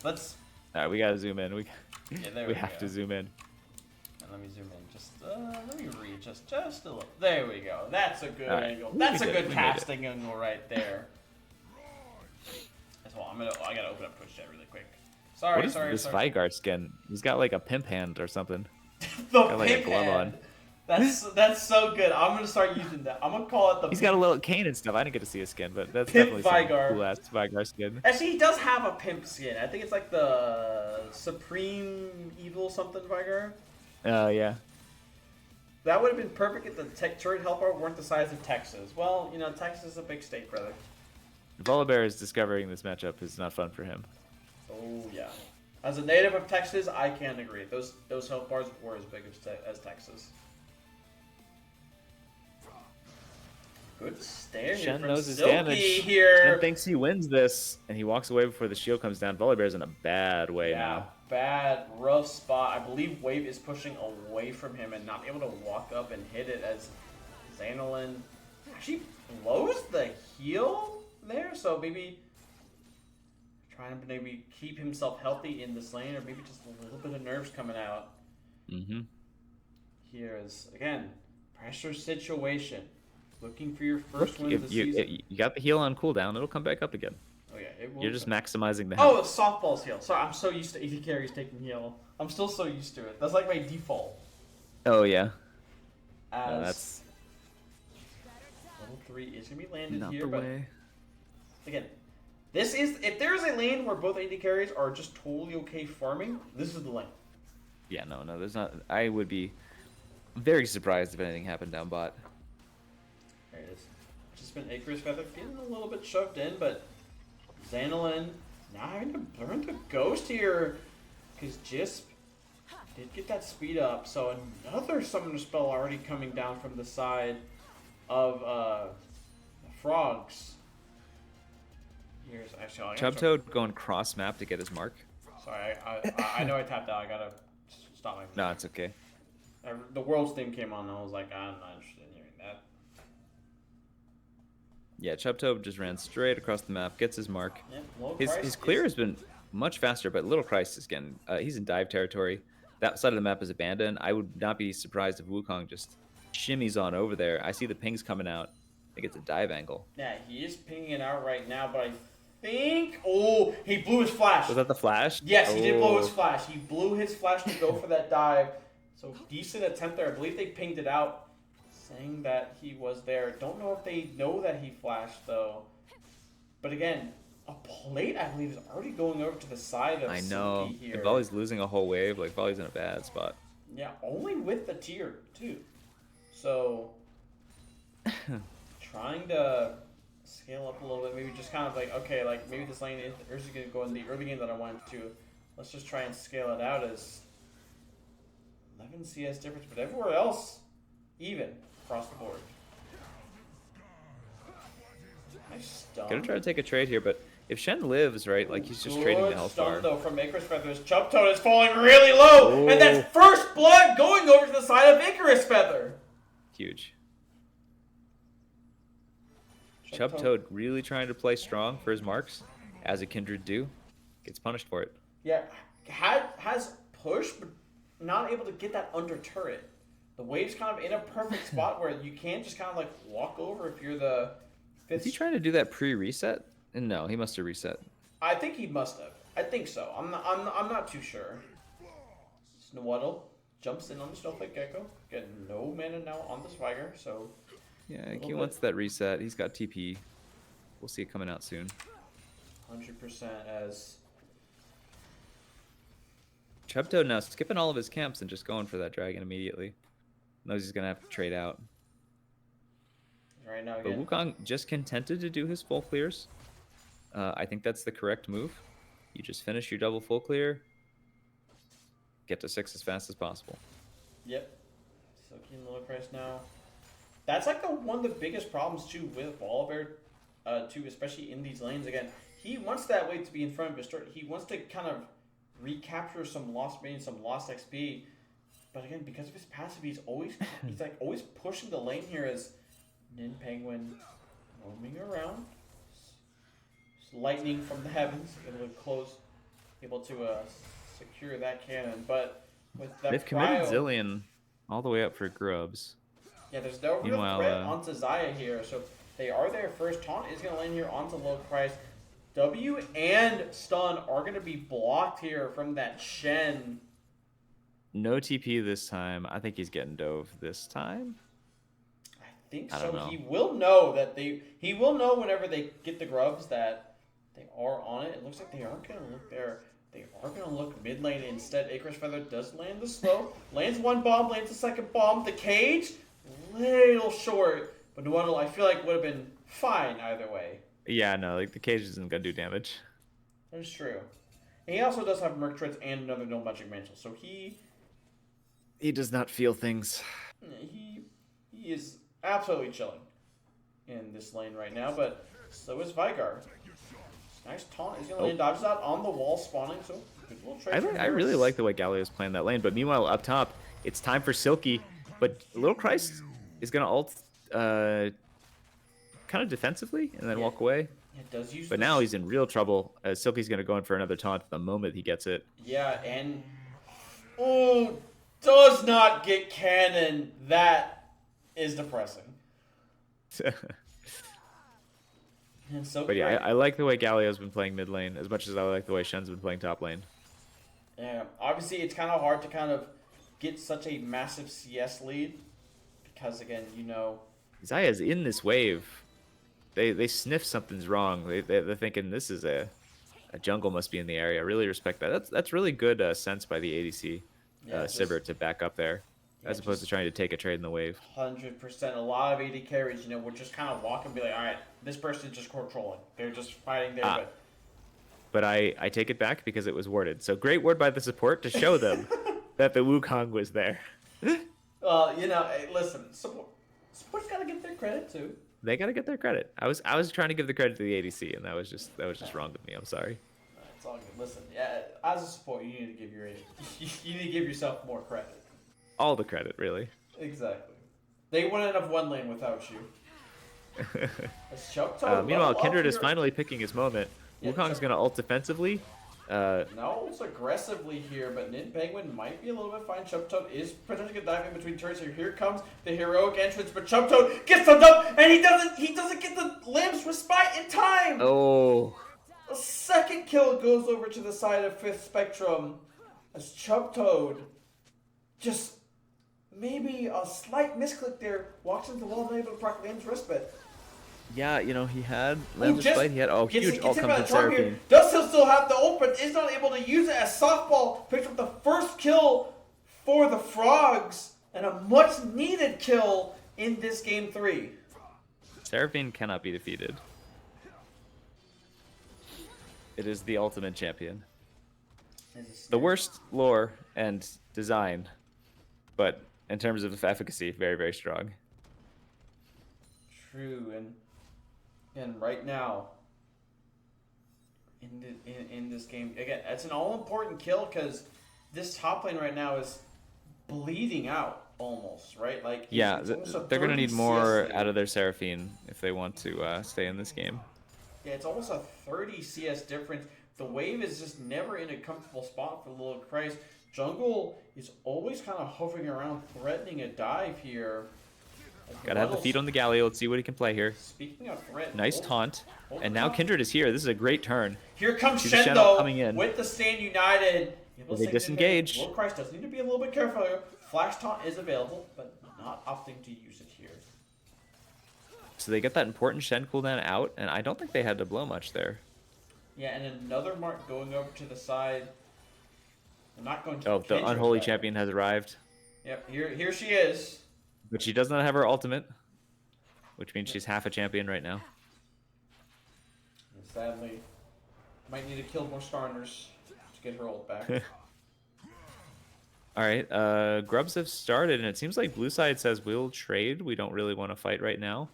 Let's.
All right, we gotta zoom in.
There
we have to zoom in.
And let me zoom in. Just let me read just a little. There we go. That's a good angle.
Ooh,
That's a
we
good
made it.
casting angle right there. As well, I gotta open up Twitch chat really quick. Sorry,
What is
sorry,
this
sorry.
Vigard skin? He's got like a pimp hand or something.
The
Got, like, a
pimp
glove
hand.
on.
That's so good. I'm gonna start using that. I'm gonna call it the.
He's got a little cane and stuff. I didn't get to see his skin, but that's
Pimp
definitely
Vigard.
some cool ass Vigard skin.
Actually, he does have a pimp skin. I think it's like the Supreme Evil something Vigar.
Yeah.
That would have been perfect if the turret health bar weren't the size of Texas. Well, you know, Texas is a big state, brother.
Volibear is discovering this matchup is not fun for him.
Oh yeah. As a native of Texas, I can't agree. Those health bars were as big as Texas. Good stare here
Shen
from
knows his
Silky
damage.
here.
Shen thinks he wins this, and he walks away before the shield comes down. Volibear's in a bad way now.
Bad, rough spot. I believe Wave is pushing away from him and not able to walk up and hit it as Xanolin actually blows the heal there. So maybe trying to maybe keep himself healthy in this lane, or maybe just a little bit of nerves coming out.
Mm-hmm.
Here is, again, pressure situation. Looking for your first win of the
You
season.
got the heal on cooldown. It'll come back up again.
Oh yeah, it will.
You're just maximizing the
Oh,
health.
it's softball's heal. Sorry, I'm so used to AD carries taking heal. I'm still so used to it. That's like my default.
Oh, yeah.
As
That's
level 3 is gonna be landed
not
here,
the
but
way.
again, this is if there's a lane where both AD carries are just totally okay farming, this is the lane.
Yeah, no, there's not. I would be very surprised if anything happened down bot.
There it is. Just been Icarus Feather getting a little bit shoved in, but Xanolin now having to burn the ghost here because Jisp did get that speed up. So another summoner spell already coming down from the side of the frogs. Here's actually
Chubtoad going cross map to get his mark.
Sorry, I know I tapped out. I gotta stop my.
No, it's okay.
The world's theme came on, and I was like, I'm not interested in hearing that.
Yeah, Chubtoad just ran straight across the map, gets his mark.
Yeah,
His clear has been much faster, but Little Christ is again, he's in dive territory. That side of the map is abandoned. I would not be surprised if Wukong just shimmies on over there. I see the pings coming out. I think it's a dive angle.
Yeah, he is pinging it out right now, but I think... Oh, he blew his flash.
Was that the flash?
Yes, he did blow his
Oh.
flash. He blew his flash to go for that dive. So decent attempt there. I believe they pinged it out, saying that he was there. Don't know if they know that he flashed, though. But again, a plate, I believe, is already going over to the side of
I know.
Silky here.
And Volley's losing a whole wave. Like, Volley's in a bad spot.
Yeah, only with the tier, too. So, trying to scale up a little bit. Maybe just kind of like, okay, like maybe this lane is going to go in the early game that I wanted to. Let's just try and scale it out as 11 CS difference, but everywhere else, even across the board. Nice stun.
Gonna try to take a trade here, but if Shen lives, right, like he's just trading the health bar.
Stun though from Icarus Feather's Chubtoad is falling really low, and that's first blood going over to the side of Icarus Feather.
Huge. Chubtoad really trying to play strong for his marks, as a Kindred do. Gets punished for it.
Yeah, has pushed, but not able to get that under turret. The wave's kind of in a perfect spot where you can't just kind of like walk over if you're the fifth.
Is he trying to do that pre-reset? No, he must have reset.
I think he must have. I think so. I'm not too sure. Snowaddle jumps in on the Snowflake Gecko. Getting no mana now on this Vigar, so
Yeah, he wants that reset. He's got TP. We'll see it coming out soon.
100% as
Chubtoad now skipping all of his camps and just going for that dragon immediately. Knows he's gonna have to trade out.
right now
But
again.
Wukong just contented to do his full clears. I think that's the correct move. You just finish your double full clear, get to 6 as fast as possible.
Yep. Silky and Little Christ now. That's like one of the biggest problems too with Volibear, too, especially in these lanes. Again, he wants that wave to be in front of his turret. He wants to kind of recapture some lost range, some lost XP. But again, because of his passive, he's like always pushing the lane here as Nin Penguin roaming around. Lightning from the heavens, able to secure that cannon. But with that
they've committed Zillion all the way up for grubs.
Yeah, there's no real threat onto Xayah here, so they are there first. Taunt is going to land here onto low price. W and stun are going to be blocked here from that Shen.
No TP this time. I think he's getting dove this time.
I think so. He will know whenever they get the grubs that they are on it. It looks like they aren't going to look there. They are going to look mid lane instead. Icarus Feather does land the slow. Lands one bomb, lands a second bomb. The cage, little short. But Nuano, I feel like would have been fine either way.
Yeah, no, like the cage isn't going to do damage.
That is true. And he also does have Merc Treads and another No Magic Mantle. So he
does not feel things.
He is absolutely chilling in this lane right now. But so is Vigar. Nice taunt. He's going to land dodges out on the wall spawning. So good little trade.
I really like the way Galio's playing that lane. But meanwhile, up top, it's time for Silky. But Little Christ is going to ult kind of defensively and then walk away.
It does use
but now he's in real trouble. Silky's going to go in for another taunt the moment he gets it.
Yeah, and does not get cannon. That is depressing. And so
but yeah, I like the way Galio's been playing mid lane as much as I like the way Shen's been playing top lane.
Yeah, obviously it's kind of hard to kind of get such a massive CS lead because again,
Xayah's in this wave. They sniff something's wrong. They're thinking this is a jungle must be in the area. I really respect that. That's really good sense by the ADC Sivert to back up there. As opposed to trying to take a trade in the wave.
100%. A lot of AD carries, would just kind of walk and be like, all right, this person's just controlling. They're just fighting there.
But I take it back because it was warded. So great word by the support to show them that the Wukong was there.
Well, hey, listen, support's got to get their credit too.
They got to get their credit. I was trying to give the credit to the ADC, and that was just wrong of me. I'm sorry.
It's all good. Listen, yeah, as a support, you need to give you need to give yourself more credit.
All the credit, really.
Exactly. They wouldn't have one lane without you.
Meanwhile, Kindred is finally picking his moment. Wukong's going to ult defensively.
No, it's aggressively here, but Nin Penguin might be a little bit fine. Chubtoad is potentially going to dive in between turrets here. Here comes the heroic entrance, but Chubtoad gets summed up, and he doesn't get the Limb's respite in time!
Oh.
A second kill goes over to the side of Fifth Spectrum as Chubtoad just maybe a slight misclick there, walks into the wall, not able to proc Limb's respite.
Yeah, he had Limb's respite. He had huge ult comes from Seraphine.
Does still have the ult, but is not able to use it as softball. Picks up the first kill for the Frogs, and a much needed kill in this game 3.
Seraphine cannot be defeated. It is the ultimate champion. The worst lore and design, but in terms of efficacy, very, very strong.
True, and right now, in this game, again, it's an all-important kill because this top lane right now is bleeding out almost, right? Like
yeah, they're gonna need more out of their Seraphine if they want to stay in this game.
Yeah, it's almost a 30 CS difference. The wave is just never in a comfortable spot for Little Christ. Jungle is always kind of hovering around, threatening a dive here.
Gotta have the feet on the Galio. Let's see what he can play here.
Speaking of threat,
nice taunt. And now Kindred is here. This is a great turn.
Here comes Shen, though,
coming in.
with the Stand United.
They disengage.
Little Christ does need to be a little bit careful here. Flash taunt is available, but not opting to use it here.
So they get that important Shen cooldown out, and I don't think they had to blow much there.
Yeah, and another mark going over to the side. I'm not going to.
Oh, the unholy champion has arrived.
Yep, here she is.
But she does not have her ultimate, which means she's half a champion right now.
And sadly, might need to kill more Starners to get her ult back.
All right. Grubs have started, and it seems like blue side says we'll trade. We don't really want to fight right now.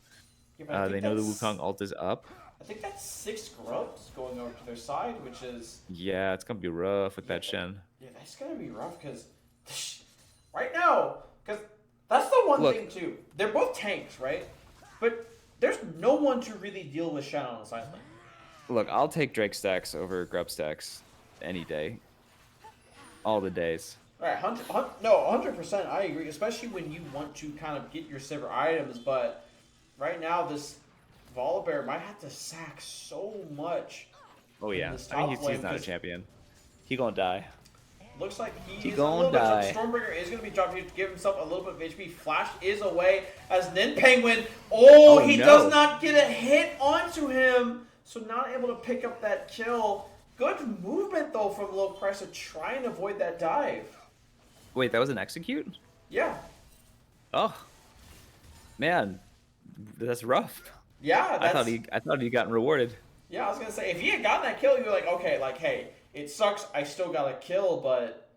Yeah, but I think
They know the
that's
Wukong ult is up.
I think that's 6 grubs going over to their side, which is
Yeah, it's gonna be rough with
yeah,
that Shen.
yeah, that's gonna be rough because right now, because that's the one
Look,
thing too. They're both tanks, right? But there's no one to really deal with Shen on the side lane.
look. I'll take Drake stacks over Grub stacks any day. All the days.
All right, 100%. I agree, especially when you want to kind of get your silver items. But right now, this Volibear might have to sack so much.
Oh
in
yeah.
this
I mean,
top
he's
lane
not a
'cause
champion. He gonna die.
looks like
He
is a
gonna
little bit.
die.
Stormbreaker is going to be dropped here to give himself a little bit of HP. Flash is away as then Penguin. Oh, he
no.
does not get a hit onto him, so not able to pick up that kill. Good movement though from Low Price to try and avoid that dive.
Wait, that was an execute?
Yeah,
Oh, man, that's rough.
yeah.
I
That's,
thought he'd gotten rewarded.
yeah, I was gonna say if he had gotten that kill, you're like, okay, like hey, it sucks. I still got a kill, but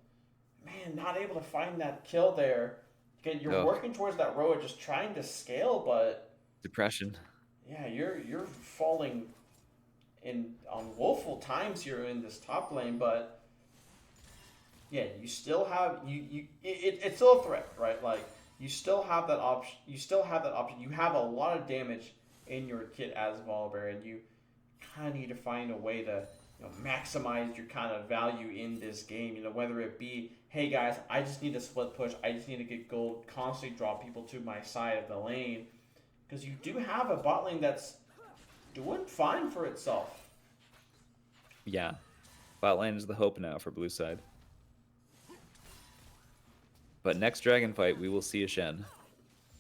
man, not able to find that kill there. Again, you're
Ugh.
working towards that road, just trying to scale, but
Depression.
yeah, you're falling in on woeful times here in this top lane, but yeah, you still have it's still a threat, right? Like you still have that option. You still have that option. You have a lot of damage in your kit as Volibear, and you kind of need to find a way to maximize your kind of value in this game. Whether it be, hey guys, I just need to split push. I just need to get gold. Constantly draw people to my side of the lane, because you do have a bot lane that's doing fine for itself.
Yeah. Bot lane is the hope now for blue side. But next dragon fight, we will see a Shen.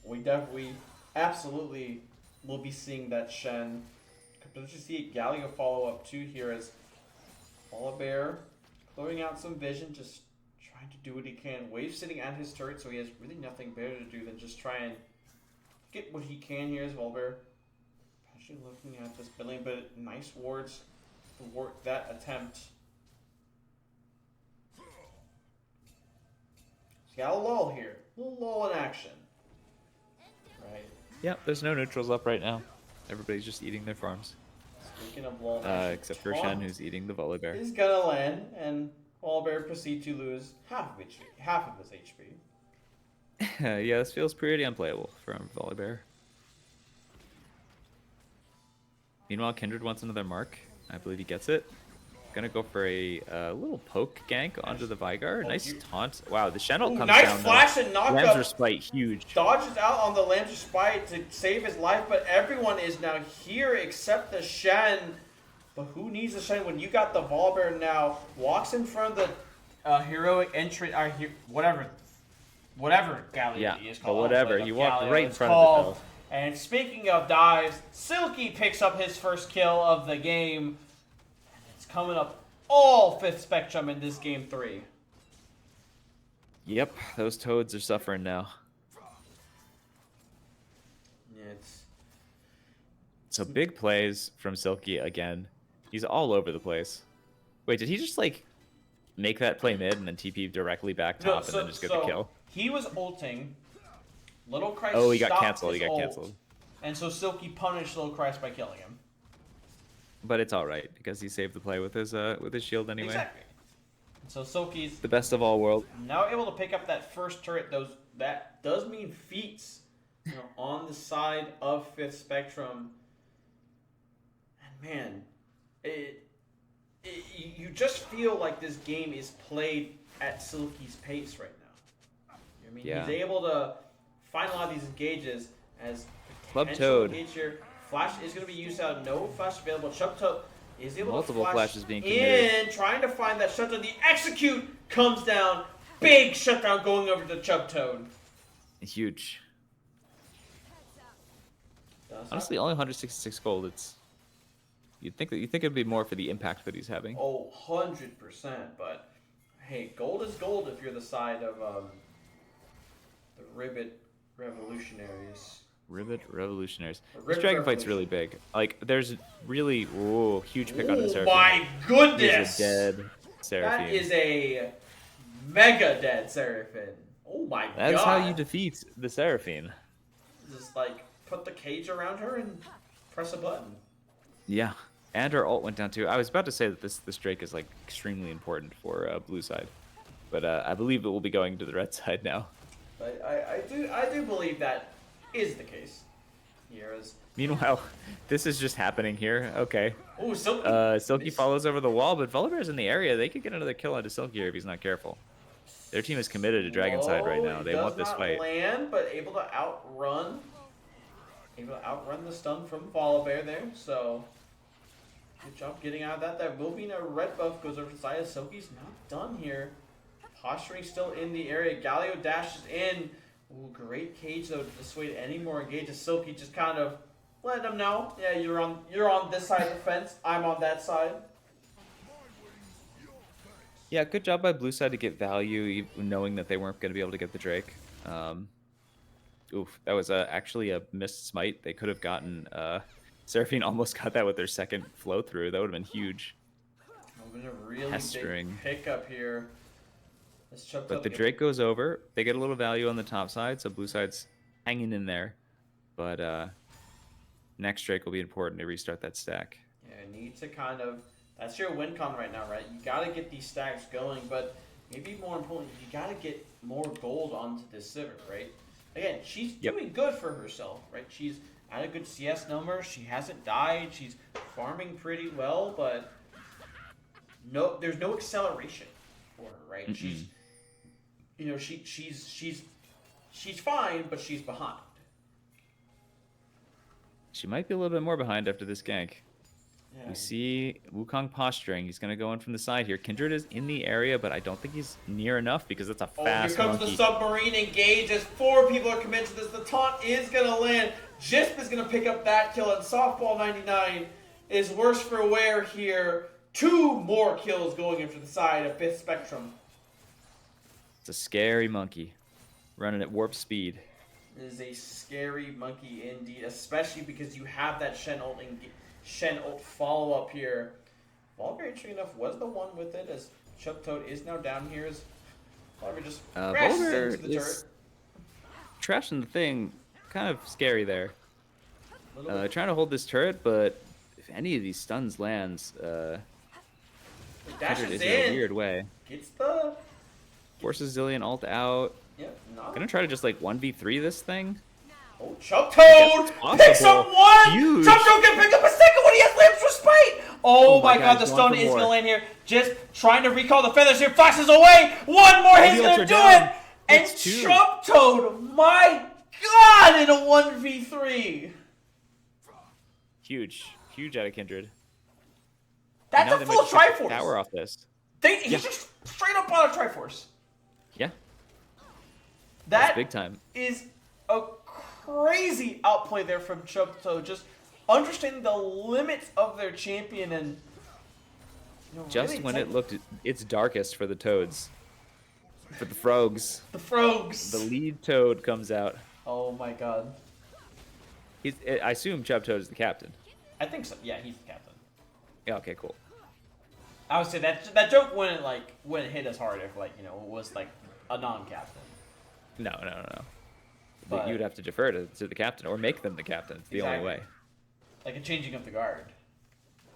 We absolutely will be seeing that Shen. Could you see Galio follow up too here as Volibear clearing out some vision, just trying to do what he can. Wave sitting at his turret, so he has really nothing better to do than just try and get what he can here as Volibear. Actually looking at this building, but nice wards to work that attempt. So got a lull here. A little lull in action. Right.
Yeah, there's no neutrals up right now. Everybody's just eating their farms.
Speaking of lull in action,
Except for Shen, who's eating the Volibear.
is gonna land, and Volibear proceed to lose half of his HP.
Yeah, this feels pretty unplayable from Volibear. Meanwhile, Kindred wants another mark. I believe he gets it. Gonna go for a little poke gank onto the Veigar. Nice taunt. Wow, the Shen ult comes
Nice
down.
flash and knock
Lamb's
up.
Respite, huge.
Dodges out on the Lamb's Spite to save his life, but everyone is now here except the Shen. But who needs the Shen when you got the Volibear now? Walks in front of the heroic entry, whatever Galio
Yeah,
is
but
called.
whatever.
Like
You walked
Galio
right in
is
front of it,
called.
though.
And speaking of dives, Silky picks up his first kill of the game. And it's coming up all 5th Spectrum in this game 3.
Yep, those toads are suffering now.
It's
So big plays from Silky again. He's all over the place. Wait, did he just like make that play mid and then TP directly back top and then just get the kill?
He was ulting. Little Christ
Oh, he got
stopped
canceled. He
his
got
ult,
canceled.
And so Silky punished Little Christ by killing him.
But it's all right because he saved the play with his shield anyway.
Exactly. And so Silky's
The best of all worlds.
now able to pick up that first turret. That does mean feats, on the side of 5th Spectrum. And man, you just feel like this game is played at Silky's pace right now. I mean,
Yeah.
he's able to find a lot of these engages as
Club
potential
Toad.
engage here. Flash is going to be used out. No flash available. Chub Toad is able
Multiple
to flash
flashes being committed.
in, trying to find that shutdown. The execute comes down. Big shutdown going over to Chub Toad.
Huge. Honestly, only 166 gold. It's you'd think it'd be more for the impact that he's having.
Oh, 100%. But hey, gold is gold if you're the side of the Ribbit Revolutionaries.
Ribbit Revolutionaries.
Ribbit
This dragon fight's
Revolution.
really big. Like, there's really huge pick on the
Oh
Seraphine.
my goodness!
He's a dead Seraphine.
That is a Mega dead Seraphine. Oh my god.
That's how you defeat the Seraphine.
Just like put the cage around her and press a button.
Yeah, and her ult went down too. I was about to say that this Drake is like extremely important for blue side, but I believe it will be going to the red side now.
But I do believe that is the case. Here is.
Meanwhile, this is just happening here. Okay.
Oh, Silky.
Silky follows over the wall, but Volibear's in the area. They could get another kill onto Silky here if he's not careful. Their team is committed to Dragon side right now. They want this fight.
Land, but able to outrun the stun from Volibear there. So good job getting out of that. That will be a red buff goes over to the side. Silky's not done here. Posturing still in the area. Galio dashes in. Ooh, great cage though to dissuade any more engages. Silky just kind of let them know. Yeah, you're on this side of the fence. I'm on that side.
Yeah, good job by blue side to get value, even knowing that they weren't going to be able to get the Drake. Oof, that was actually a missed smite. They could have gotten... Seraphine almost got that with their second flow through. That would have been huge.
That would have been a really big pickup here.
But the Drake goes over. They get a little value on the top side, so blue side's hanging in there. But next Drake will be important to restart that stack.
Yeah, need to kind of... That's your win con right now, right? You got to get these stacks going, but maybe more importantly, you got to get more gold onto this Sivir, right? Again, she's doing good for herself, right? She's at a good CS number. She hasn't died. She's farming pretty well, but no, there's no acceleration for her, right? She's, you know, she's fine, but she's behind.
She might be a little bit more behind after this gank. Yeah. We see Wukong posturing. He's going to go in from the side here. Kindred is in the area, but I don't think he's near enough because that's a fast
here comes
monkey.
The submarine engage as 4 people are committed to this. The taunt is going to land. Jisp is going to pick up that kill, and Softball 99 is worse for wear here. 2 more kills going into the side of 5th Spectrum.
It's a scary monkey running at warp speed.
It is a scary monkey indeed, especially because you have that Shen ult follow-up here. Volibear, interesting enough, was the one with it, as Chubtoad is now down here. As Volibear just crashes into the turret.
Trashing the thing, kind of scary there. Trying to hold this turret, but if any of these stuns lands,
dashes
is
in
a weird way.
Gets the...
Forces Zillion ult out.
Yep,
Gonna try to just like 1v3 this thing.
Oh, Chubtoad picks up one!
Huge.
Chubtoad can pick up a second one! He has Lamb's Respite! Oh my god, the stun is gonna land here. Just trying to recall the feathers here. Flashes away! One more, he's gonna do it! And Chubtoad, my god, in a 1v3!
Huge. Huge out of Kindred.
That's a full Triforce!
Tower off this.
He's just straight up on a Triforce.
Yeah.
That's
big time.
Is a crazy outplay there from Chubtoad. Just understanding the limits of their champion and
just really when it looked its darkest for the Toads. For the Frogs.
The Frogs.
The lead Toad comes out.
Oh my god.
I assume Chubtoad is the captain.
I think so. Yeah, he's the captain.
Yeah, okay, cool.
I would say that joke wouldn't hit as hard if it was like a non-captain.
No. But you would have to defer to the captain or make them the captain. It's the only way.
Like a changing of the guard.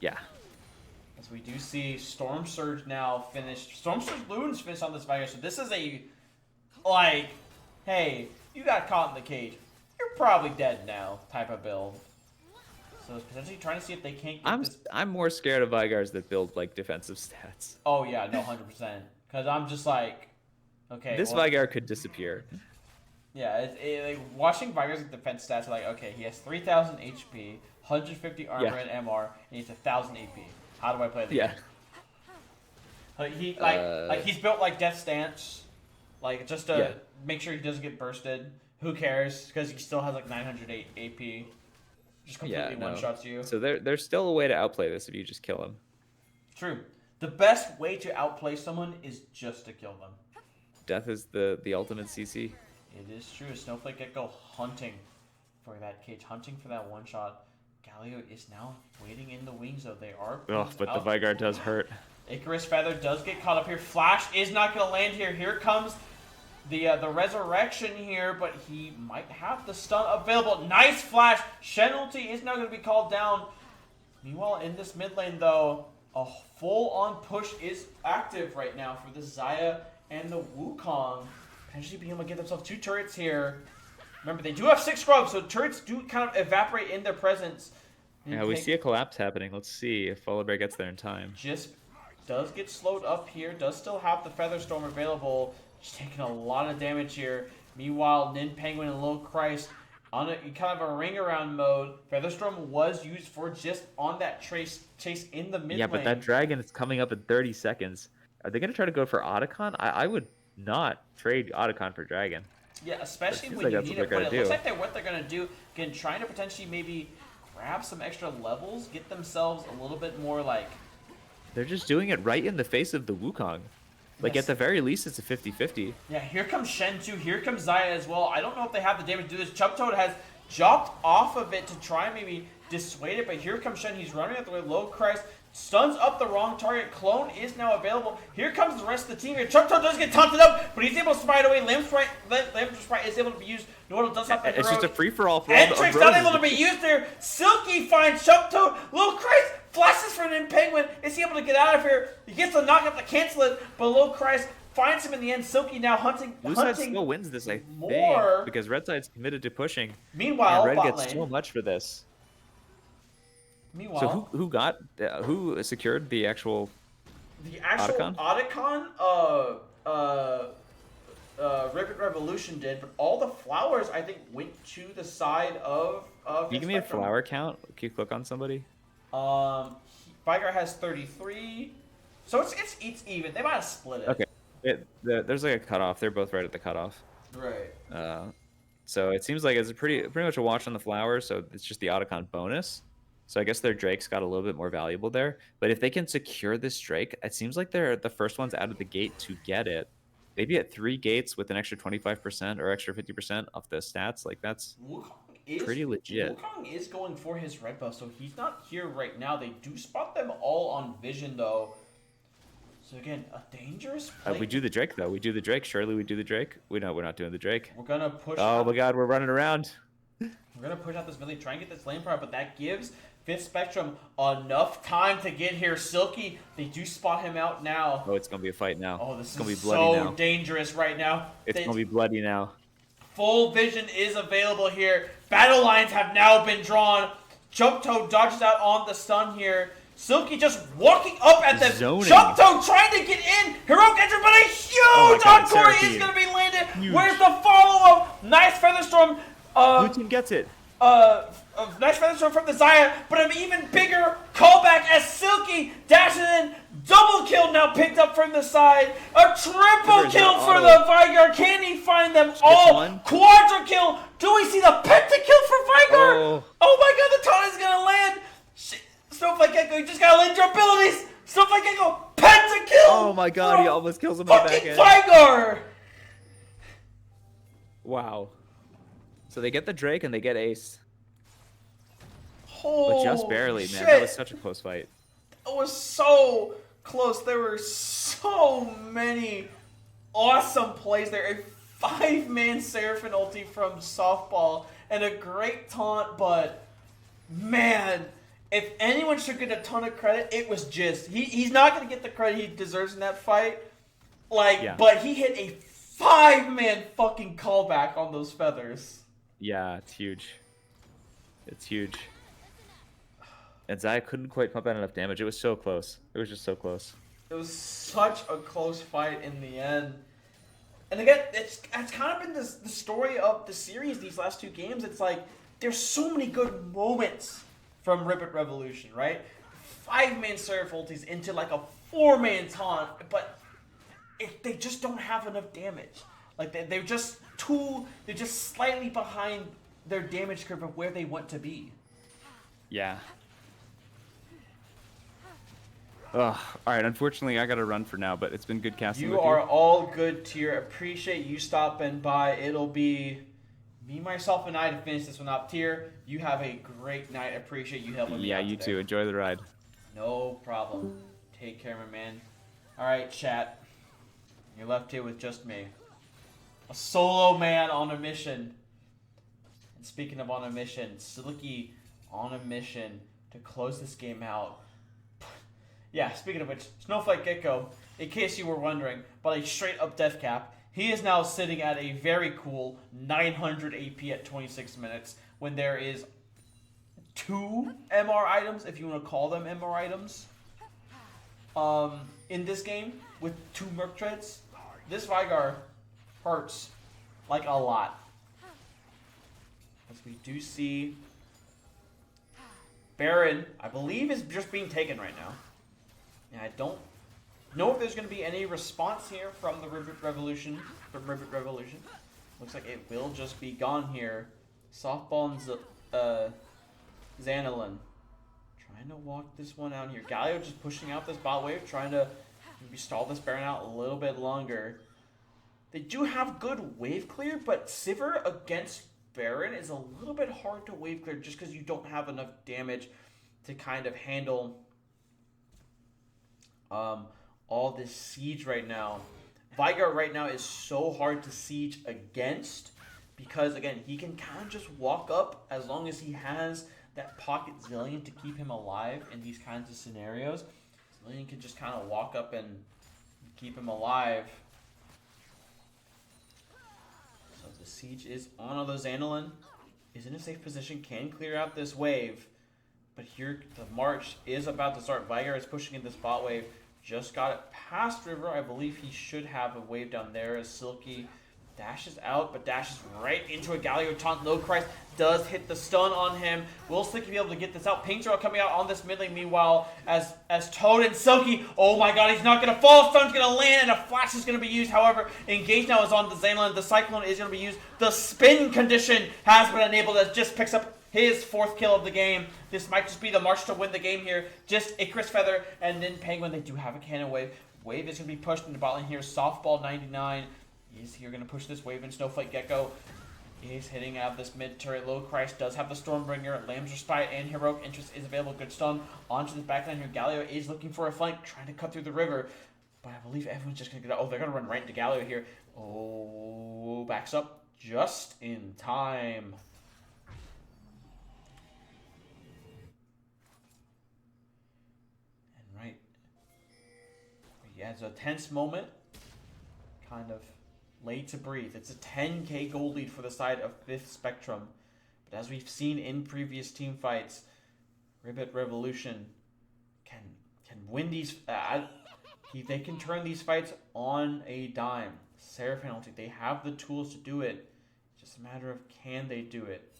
Yeah.
As we do see Storm Surge now finished. Storm Surge Loon's finished on this Viger. So this is a, like, hey, you got caught in the cage. You're probably dead now type of build. So it's potentially trying to see if they can't get
I'm more scared of Vigars that build, like, defensive stats.
Oh, yeah, no, 100%. Because I'm just like, okay.
This Vigar could disappear.
Yeah, like, watching Vigar's defense stats, like, okay, he has 3,000 HP, 150 armor and MR, and he has 1,000 AP. How do I play the game? He's built like Death Stance, like just to make sure he doesn't get bursted. Who cares? Because he still has like 908 AP. Just completely one-shots you.
So there's still a way to outplay this if you just kill him.
True. The best way to outplay someone is just to kill them.
Death is the ultimate CC.
It is true. Snowflake Gecko hunting for that cage, hunting for that one shot. Galio is now waiting in the wings, though. They are.
Oh, but the Vigar does hurt.
Icarus Feather does get caught up here. Flash is not going to land here. Here comes the resurrection here, but he might have the stun available. Nice flash. Shen ulti is now going to be called down. Meanwhile, in this mid lane, though, a full-on push is active right now for the Xayah and the Wukong. Potentially being able to get themselves 2 turrets here. Remember, they do have 6 scrubs, so turrets do kind of evaporate in their presence.
Yeah, we see a collapse happening. Let's see if Bear gets there in time.
Just does get slowed up here. Does still have the Featherstorm available. Just taking a lot of damage here. Meanwhile, Nin Penguin and Lil Christ on a kind of a ring around mode. Featherstorm was used for just on that chase in the mid lane.
Yeah, but that dragon is coming up in 30 seconds. Are they going to try to go for Otacon? I would not trade Otacon for dragon.
Yeah, especially when you need it. But it looks like what they're going to do, again, trying to potentially maybe grab some extra levels, get themselves a little bit more like...
They're just doing it right in the face of the Wukong. Like, at the very least, it's a 50-50.
Yeah, here comes Shen too. Here comes Xayah as well. I don't know if they have the damage to do this. Chubtoad has jumped off of it to try and maybe dissuade it, but here comes Shen. He's running at the way. Low Christ stuns up the wrong target. Clone is now available. Here comes the rest of the team here. Chubtoad does get taunted up, but he's able to sprite away. Lamb Sprite is able to be used. Nordal does have the
It's just a free-for-all for
Entrix not able to be used there. Silky finds Chubtoad. Low Christ flashes for Nin Penguin. Is he able to get out of here? He gets the knockup to cancel it, but Low Christ finds him in the end. Silky now hunting.
Blue side still wins this, I
more.
think, because Red side's committed to pushing.
Meanwhile,
Red
bot
gets
lane.
so much for this.
Meanwhile,
So who secured the actual
Otacon? Ribbit Revolution did, but all the flowers I think went to the side of.
Can you give me a flower count? Can you click on somebody?
Vigar has 33, so it's even. They might have split it.
Okay, there's like a cutoff. They're both right at the cutoff.
Right.
So it seems like it's pretty much a wash on the flowers. So it's just the Otacon bonus. So I guess their Drake's got a little bit more valuable there. But if they can secure this Drake, it seems like they're the first ones out of the gate to get it. Maybe at 3 gates with an extra 25% or extra 50% off the stats. Like, that's pretty legit.
Wukong is going for his red buff, so he's not here right now. They do spot them all on vision, though. So again, a dangerous play.
We do the Drake, though. We do the Drake. Surely we do the Drake. We're not doing the Drake.
We're going to push
Oh, my God. We're running around.
We're going to push out this village, try and get this lane part, but that gives Fifth Spectrum enough time to get here. Silky, they do spot him out now.
Oh, it's going to be a fight now.
Oh, this
is going
is
to be bloody
so
now.
dangerous right now.
It's going to be bloody now.
Full vision is available here. Battle lines have now been drawn. Chubtoad dodges out on the stun here. Silky just walking up at them. Chubtoad trying to get in. Heroic entry, but a huge encore is going to be landed. Huge. Where's the follow-up? Nice Featherstorm.
Blue team gets it.
Nice Featherstorm from the Xayah, but an even bigger callback as Silky dashes in. Double kill now picked up from the side. A triple kill for the Vigar. Can he find them all? Quadra kill. Do we see the pentakill for Vigar? Oh my God, the taunt is going to land. Snowflake Echo, you just got to land your abilities. Snowflake Echo, pentakill.
Oh my God, he almost kills him in the back end.
Vigar.
Wow. So they get the Drake and they get Ace.
Oh,
but just barely, man. That was such a close fight.
It was so close. There were so many awesome plays there. A 5-man Seraphim ulti from Softball and a great taunt, but man, if anyone should get a ton of credit, it was Jizz. He's not going to get the credit he deserves in that fight. But he hit a 5-man fucking callback on those feathers.
Yeah, it's huge. It's huge. And Xayah couldn't quite pump out enough damage. It was so close. It was just so close.
It was such a close fight in the end. And again, it's kind of been the story of the series these last 2 games. It's like, there's so many good moments from Ribbit Revolution, right? 5-man Seraph ultis into like a 4-man taunt, but they just don't have enough damage. Like, they're just slightly behind their damage curve of where they want to be.
Yeah. Ugh. All right, unfortunately, I got to run for now, but it's been good casting with you.
You are all good, Tier. Appreciate you stopping by. It'll be me, myself, and I to finish this one up. Tier, you have a great night. Appreciate you helping me out
you
today.
too. Enjoy the ride.
No problem. Take care, my man. Alright, chat. You're left here with just me. A solo man on a mission. And speaking of on a mission, Silky on a mission to close this game out. Yeah, speaking of which, Snowflake Gecko, in case you were wondering, but a straight up death cap, he is now sitting at a very cool 900 AP at 26 minutes when there is 2 MR items, if you want to call them MR items, in this game with 2 Merc Treads. This Vigar hurts like a lot. As we do see Baron, I believe, is just being taken right now. And I don't know if there's going to be any response here from the Ribbit Revolution. Looks like it will just be gone here. Softball and Xanilin trying to walk this one out here. Galio just pushing out this bot wave, trying to maybe stall this Baron out a little bit longer. They do have good wave clear, but Sivir against Baron is a little bit hard to wave clear just because you don't have enough damage to kind of handle all this siege right now. Vigar right now is so hard to siege against because, again, he can kind of just walk up as long as he has that pocket Zillion to keep him alive in these kinds of scenarios. Zillion can just kind of walk up and keep him alive. So the siege is on, although Xanilin is in a safe position, can clear out this wave. But here the march is about to start. Vigar is pushing in this bot wave. Just got it past River. I believe he should have a wave down there as Silky dashes out, but dashes right into a Galio taunt. Low Christ does hit the stun on him. Will Silky be able to get this out? Painter coming out on this mid lane meanwhile as Toad and Silky. Oh my god, he's not going to fall. Stun's going to land and a flash is going to be used. However, Engage now is on the Xanilin. The Cyclone is going to be used. The spin condition has been enabled as just picks up his 4th kill of the game. This might just be the march to win the game here. Just Icarus Feather and then Penguin. They do have a cannon wave. Wave is going to be pushed into bot lane here. Softball 99 is here going to push this wave in. Snowflake Gecko is hitting out of this mid turret. Low Christ does have the Stormbringer. Lamb's Respite and Heroic Interest is available. Good stun onto this backline here. Galio is looking for a flank, trying to cut through the river. But I believe everyone's just going to get out. Oh, they're going to run right into Galio here. Oh, backs up just in time. Yeah, it's a tense moment, kind of laid to breathe. It's a 10k gold lead for the side of 5th Spectrum. But as we've seen in previous team fights, Ribbit Revolution can win these. They can turn these fights on a dime. Seraph penalty. They have the tools to do it. It's just a matter of can they do it.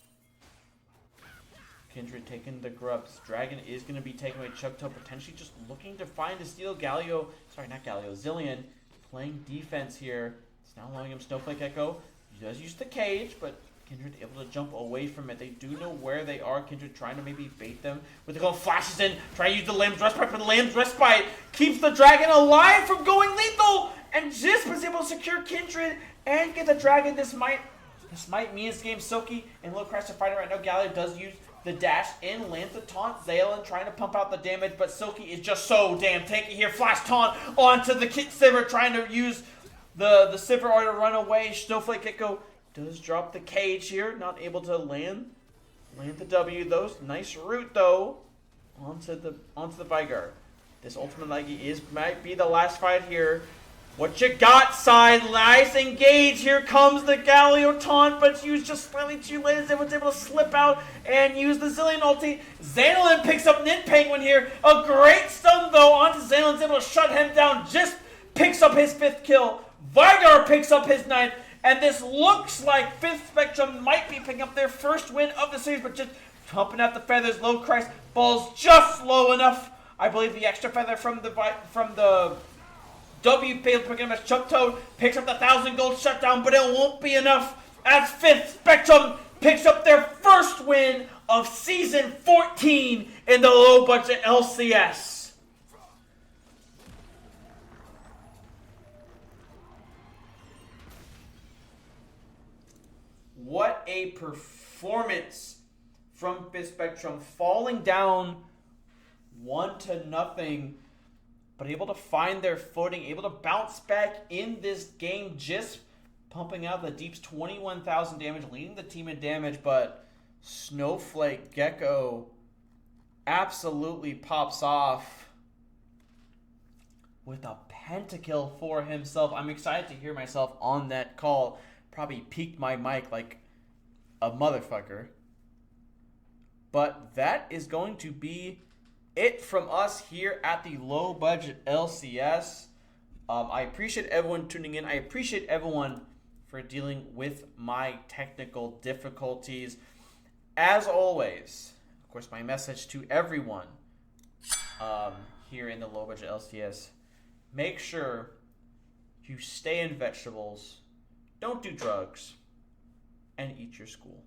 Kindred taking the grubs. Dragon is going to be taken away. Chubtail potentially just looking to find a steal. Galio, sorry, not Galio, Zillion playing defense here. It's now allowing him Snowflake Echo. He does use the cage, but Kindred able to jump away from it. They do know where they are. Kindred trying to maybe bait them. With the goal flashes in, trying to use the Lamb's Respite, but the Lamb's Respite keeps the Dragon alive from going lethal! And just was able to secure Kindred and get the Dragon. This might mean this game. Silky and Low Crash are fighting right now. Galio does use the dash in, lands the taunt. Zaylan trying to pump out the damage, but Silky is just so damn tanky here. Flash taunt onto the Sivir, trying to use the Sivir order to run away. Snowflake Echo does drop the cage here, not able to land the W though. Nice route though onto the Vigar. This ultimate Leggy might be the last fight here. What you got, side? Nice engage. Here comes the Galio taunt, but it's used just slightly too late as everyone's able to slip out and use the Zillion ulti. Xanilin picks up Nin Penguin here. A great stun, though, onto Xanilin's able to shut him down. Just picks up his 5th kill. Vigar picks up his 9th. And this looks like 5th Spectrum might be picking up their first win of the series, but just pumping out the feathers. Low Christ falls just low enough. I believe the extra feather from the W failed picking up as Chubtoad picks up the 1,000 gold shutdown, but it won't be enough as 5th Spectrum picks up their first win of Season 14 in the low-budget LCS. What a performance from 5th Spectrum, falling down 1-0. but able to find their footing, able to bounce back in this game, just pumping out the deeps, 21,000 damage, leading the team in damage, but Snowflake Gecko absolutely pops off with a pentakill for himself. I'm excited to hear myself on that call. Probably peaked my mic like a motherfucker. But that is going to be it from us here at the Low Budget LCS. I appreciate everyone tuning in. I appreciate everyone for dealing with my technical difficulties. As always, of course, my message to everyone here in the Low Budget LCS, make sure you stay in vegetables, don't do drugs, and eat your school.